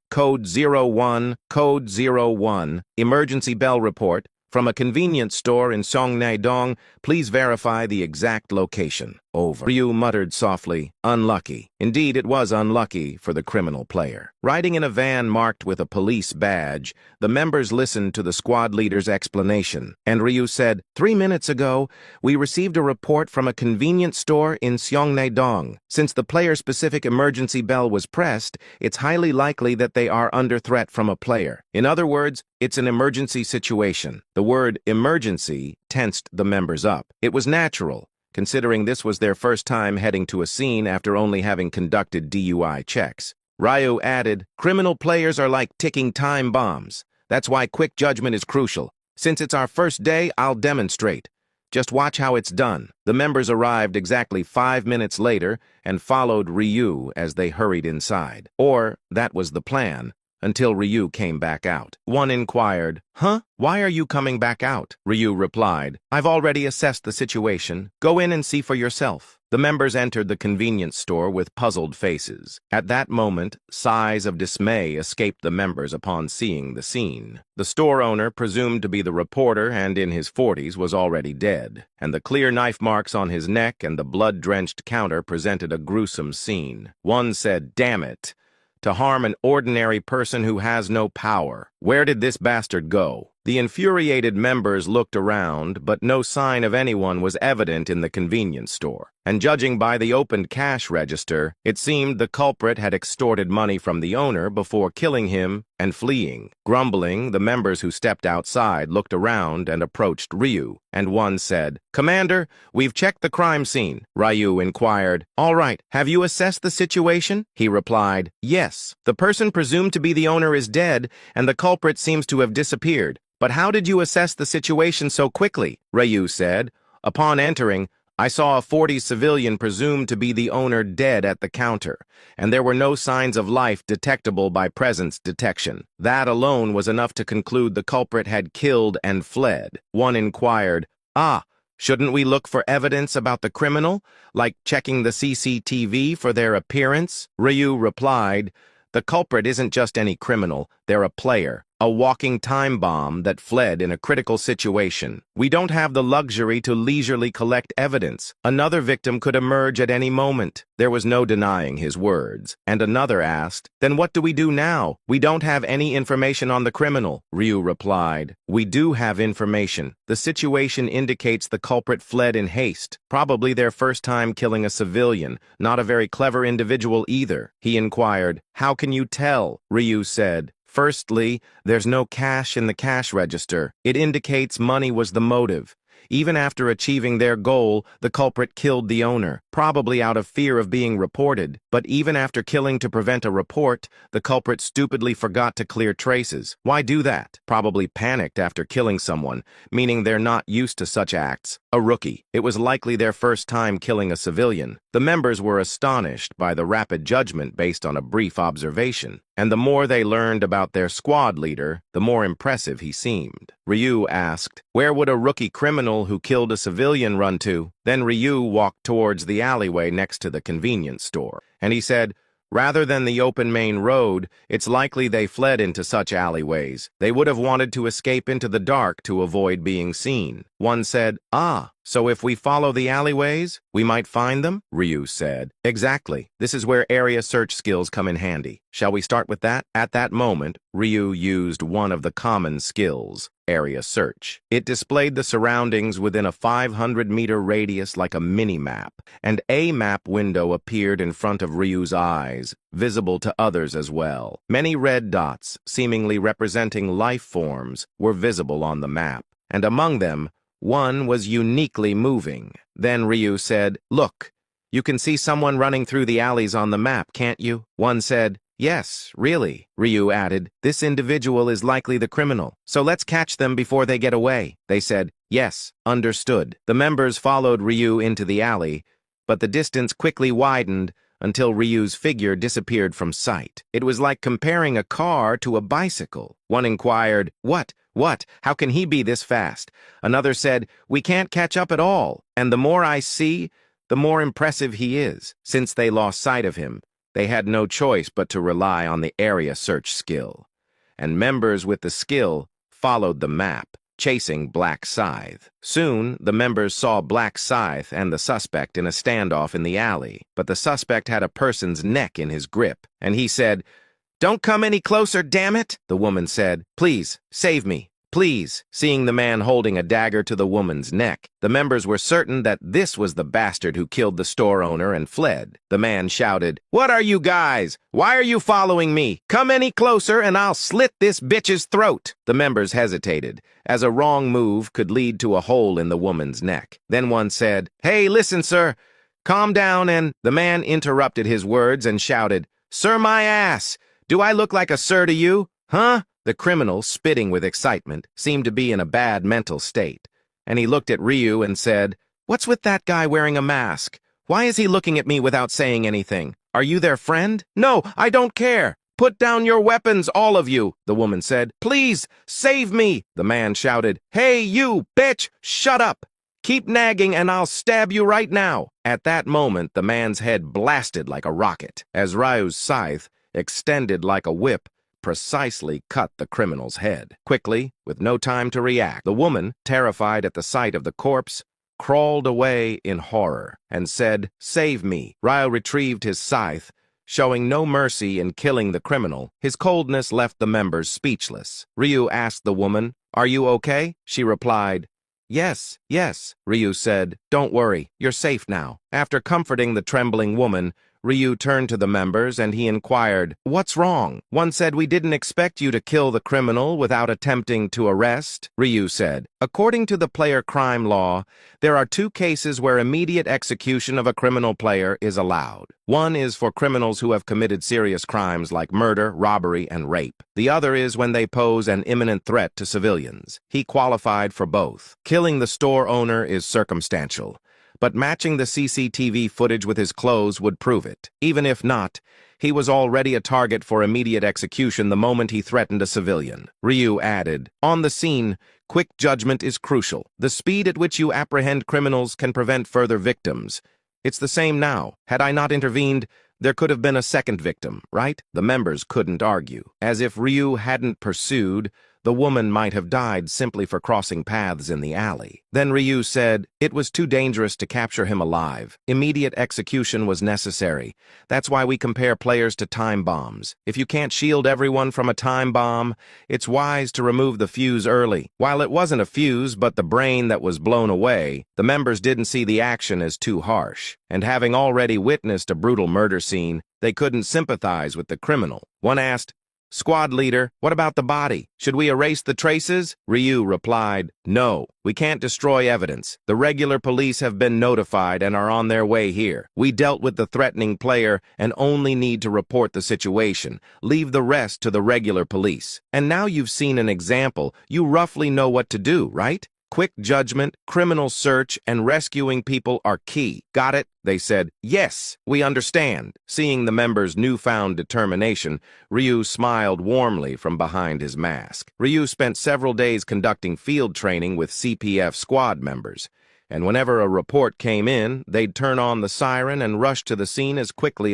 code 01, code 01, emergency bell report, from a convenience store in Seongnam-dong, please verify the exact location. Over. Ryu muttered softly, unlucky. Indeed, it was unlucky for the criminal player. Riding in a van marked with a police badge, the members listened to the squad leader's explanation, and Ryu said, 3 minutes ago, we received a report from a convenience store in Seongnam-dong. Since the player-specific emergency bell was pressed, it's highly likely that they are under threat from a player. In other words, it's an emergency situation. The word emergency tensed the members up. It was natural, considering this was their first time heading to a scene after only having conducted DUI checks. Ryu added, criminal players are like ticking time bombs. That's why quick judgment is crucial. Since it's our first day, I'll demonstrate. Just watch how it's done. The members arrived exactly 5 minutes later and followed Ryu as they hurried inside. Or, that was the plan, until Ryu came back out. One inquired, "Huh? Why are you coming back out?" Ryu replied, "I've already assessed the situation. Go in and see for yourself." The members entered the convenience store with puzzled faces. At that moment, sighs of dismay escaped the members upon seeing the scene. The store owner, presumed to be the reporter and in his 40s, was already dead, and the clear knife marks on his neck and the blood-drenched counter presented a gruesome scene. One said, "Damn it! To harm an ordinary person who has no power. Where did this bastard go?" The infuriated members looked around, but no sign of anyone was evident in the convenience store. And judging by the opened cash register, it seemed the culprit had extorted money from the owner before killing him and fleeing. Grumbling, the members who stepped outside looked around and approached Ryu, and one said, "Commander, we've checked the crime scene." Ryu inquired, "All right, have you assessed the situation?" He replied, "Yes. The person presumed to be the owner is dead, and the culprit seems to have disappeared. But how did you assess the situation so quickly?" Ryu said, "Upon entering, I saw a 40s civilian presumed to be the owner dead at the counter, and there were no signs of life detectable by presence detection. That alone was enough to conclude the culprit had killed and fled." One inquired, "Shouldn't we look for evidence about the criminal, like checking the CCTV for their appearance?" Ryu replied, "The culprit isn't just any criminal, they're a player. A walking time bomb that fled in a critical situation. We don't have the luxury to leisurely collect evidence. Another victim could emerge at any moment." There was no denying his words, and another asked, "Then what do we do now? We don't have any information on the criminal." Ryu replied, "We do have information. The situation indicates the culprit fled in haste, probably their first time killing a civilian, not a very clever individual either." He inquired, "How can you tell?" Ryu said, "Firstly, there's no cash in the cash register. It indicates money was the motive. Even after achieving their goal, the culprit killed the owner, probably out of fear of being reported. But even after killing to prevent a report, the culprit stupidly forgot to clear traces. Why do that? Probably panicked after killing someone, meaning they're not used to such acts. A rookie. It was likely their first time killing a civilian." The members were astonished by the rapid judgment based on a brief observation, and the more they learned about their squad leader, the more impressive he seemed. Ryu asked, "Where would a rookie criminal who killed a civilian run to?" Then Ryu walked towards the alleyway next to the convenience store, and he said, "Rather than the open main road, it's likely they fled into such alleyways. They would have wanted to escape into the dark to avoid being seen." One said, "So if we follow the alleyways, we might find them?" Ryu said, "Exactly. This is where area search skills come in handy. Shall we start with that?" At that moment, Ryu used one of the common skills, area search. It displayed the surroundings within a 500-meter radius like a mini-map, and a map window appeared in front of Ryu's eyes, visible to others as well. Many red dots, seemingly representing life forms, were visible on the map, and among them, one was uniquely moving. Then Ryu said, "Look, you can see someone running through the alleys on the map, can't you?" One said, "Yes, really." Ryu added, "This individual is likely the criminal, so let's catch them before they get away." They said, "Yes, understood." The members followed Ryu into the alley, but the distance quickly widened until Ryu's figure disappeared from sight. It was like comparing a car to a bicycle. One inquired, What? How can he be this fast?" Another said, "We can't catch up at all, and the more I see, the more impressive he is." Since they lost sight of him, they had no choice but to rely on the area search skill. And members with the skill followed the map, chasing Black Scythe. Soon, the members saw Black Scythe and the suspect in a standoff in the alley, but the suspect had a person's neck in his grip, and he said, "Don't come any closer, damn it!" The woman said, "Please, save me, please." Seeing the man holding a dagger to the woman's neck, the members were certain that this was the bastard who killed the store owner and fled. The man shouted, "What are you guys? Why are you following me? Come any closer and I'll slit this bitch's throat." The members hesitated, as a wrong move could lead to a hole in the woman's neck. Then one said, "Hey, listen, sir, calm down," and the man interrupted his words and shouted, "Sir, my ass! Do I look like a sir to you? Huh?" The criminal, spitting with excitement, seemed to be in a bad mental state, and he looked at Ryu and said, "What's with that guy wearing a mask? Why is he looking at me without saying anything? Are you their friend?" "No, I don't care," "Put down your weapons, all of you," the woman said. "Please, save me!" The man shouted. "Hey, you, bitch, shut up! Keep nagging and I'll stab you right now." At that moment, the man's head blasted like a rocket, as Ryu's scythe, extended like a whip, precisely cut the criminal's head. Quickly, with no time to react, the woman, terrified at the sight of the corpse, crawled away in horror and said, "Save me." Ryu retrieved his scythe, showing no mercy in killing the criminal. His coldness left the members speechless. Ryu asked the woman, "Are you okay?" She replied, "Yes, yes." Ryu said, "Don't worry, you're safe now." After comforting the trembling woman, Ryu turned to the members and he inquired, "What's wrong? One said we didn't expect you to kill the criminal without attempting to arrest." Ryu said, "According to the player crime law, there are two cases where immediate execution of a criminal player is allowed. One is for criminals who have committed serious crimes like murder, robbery, and rape. The other is when they pose an imminent threat to civilians. He qualified for both. Killing the store owner is circumstantial, but matching the CCTV footage with his clothes would prove it. Even if not, he was already a target for immediate execution the moment he threatened a civilian." Ryu added, "On the scene, quick judgment is crucial. The speed at which you apprehend criminals can prevent further victims. It's the same now. Had I not intervened, there could have been a second victim, right?" The members couldn't argue. As if Ryu hadn't pursued, the woman might have died simply for crossing paths in the alley. Then Ryu said, "It was too dangerous to capture him alive. Immediate execution was necessary. That's why we compare players to time bombs. If you can't shield everyone from a time bomb, it's wise to remove the fuse early." While it wasn't a fuse but the brain that was blown away, the members didn't see the action as too harsh. And having already witnessed a brutal murder scene, they couldn't sympathize with the criminal. One asked, "Squad leader, what about the body? Should we erase the traces?" Ryu replied, "No, we can't destroy evidence. The regular police have been notified and are on their way here. We dealt with the threatening player and only need to report the situation. Leave the rest to the regular police. And now you've seen an example, you roughly know what to do, right? Quick judgment, criminal search, and rescuing people are key. Got it?" They said, "Yes, we understand." Seeing the members' newfound determination, Ryu smiled warmly from behind his mask. Ryu spent several days conducting field training with CPF squad members, and whenever a report came in, they'd turn on the siren and rush to the scene as quickly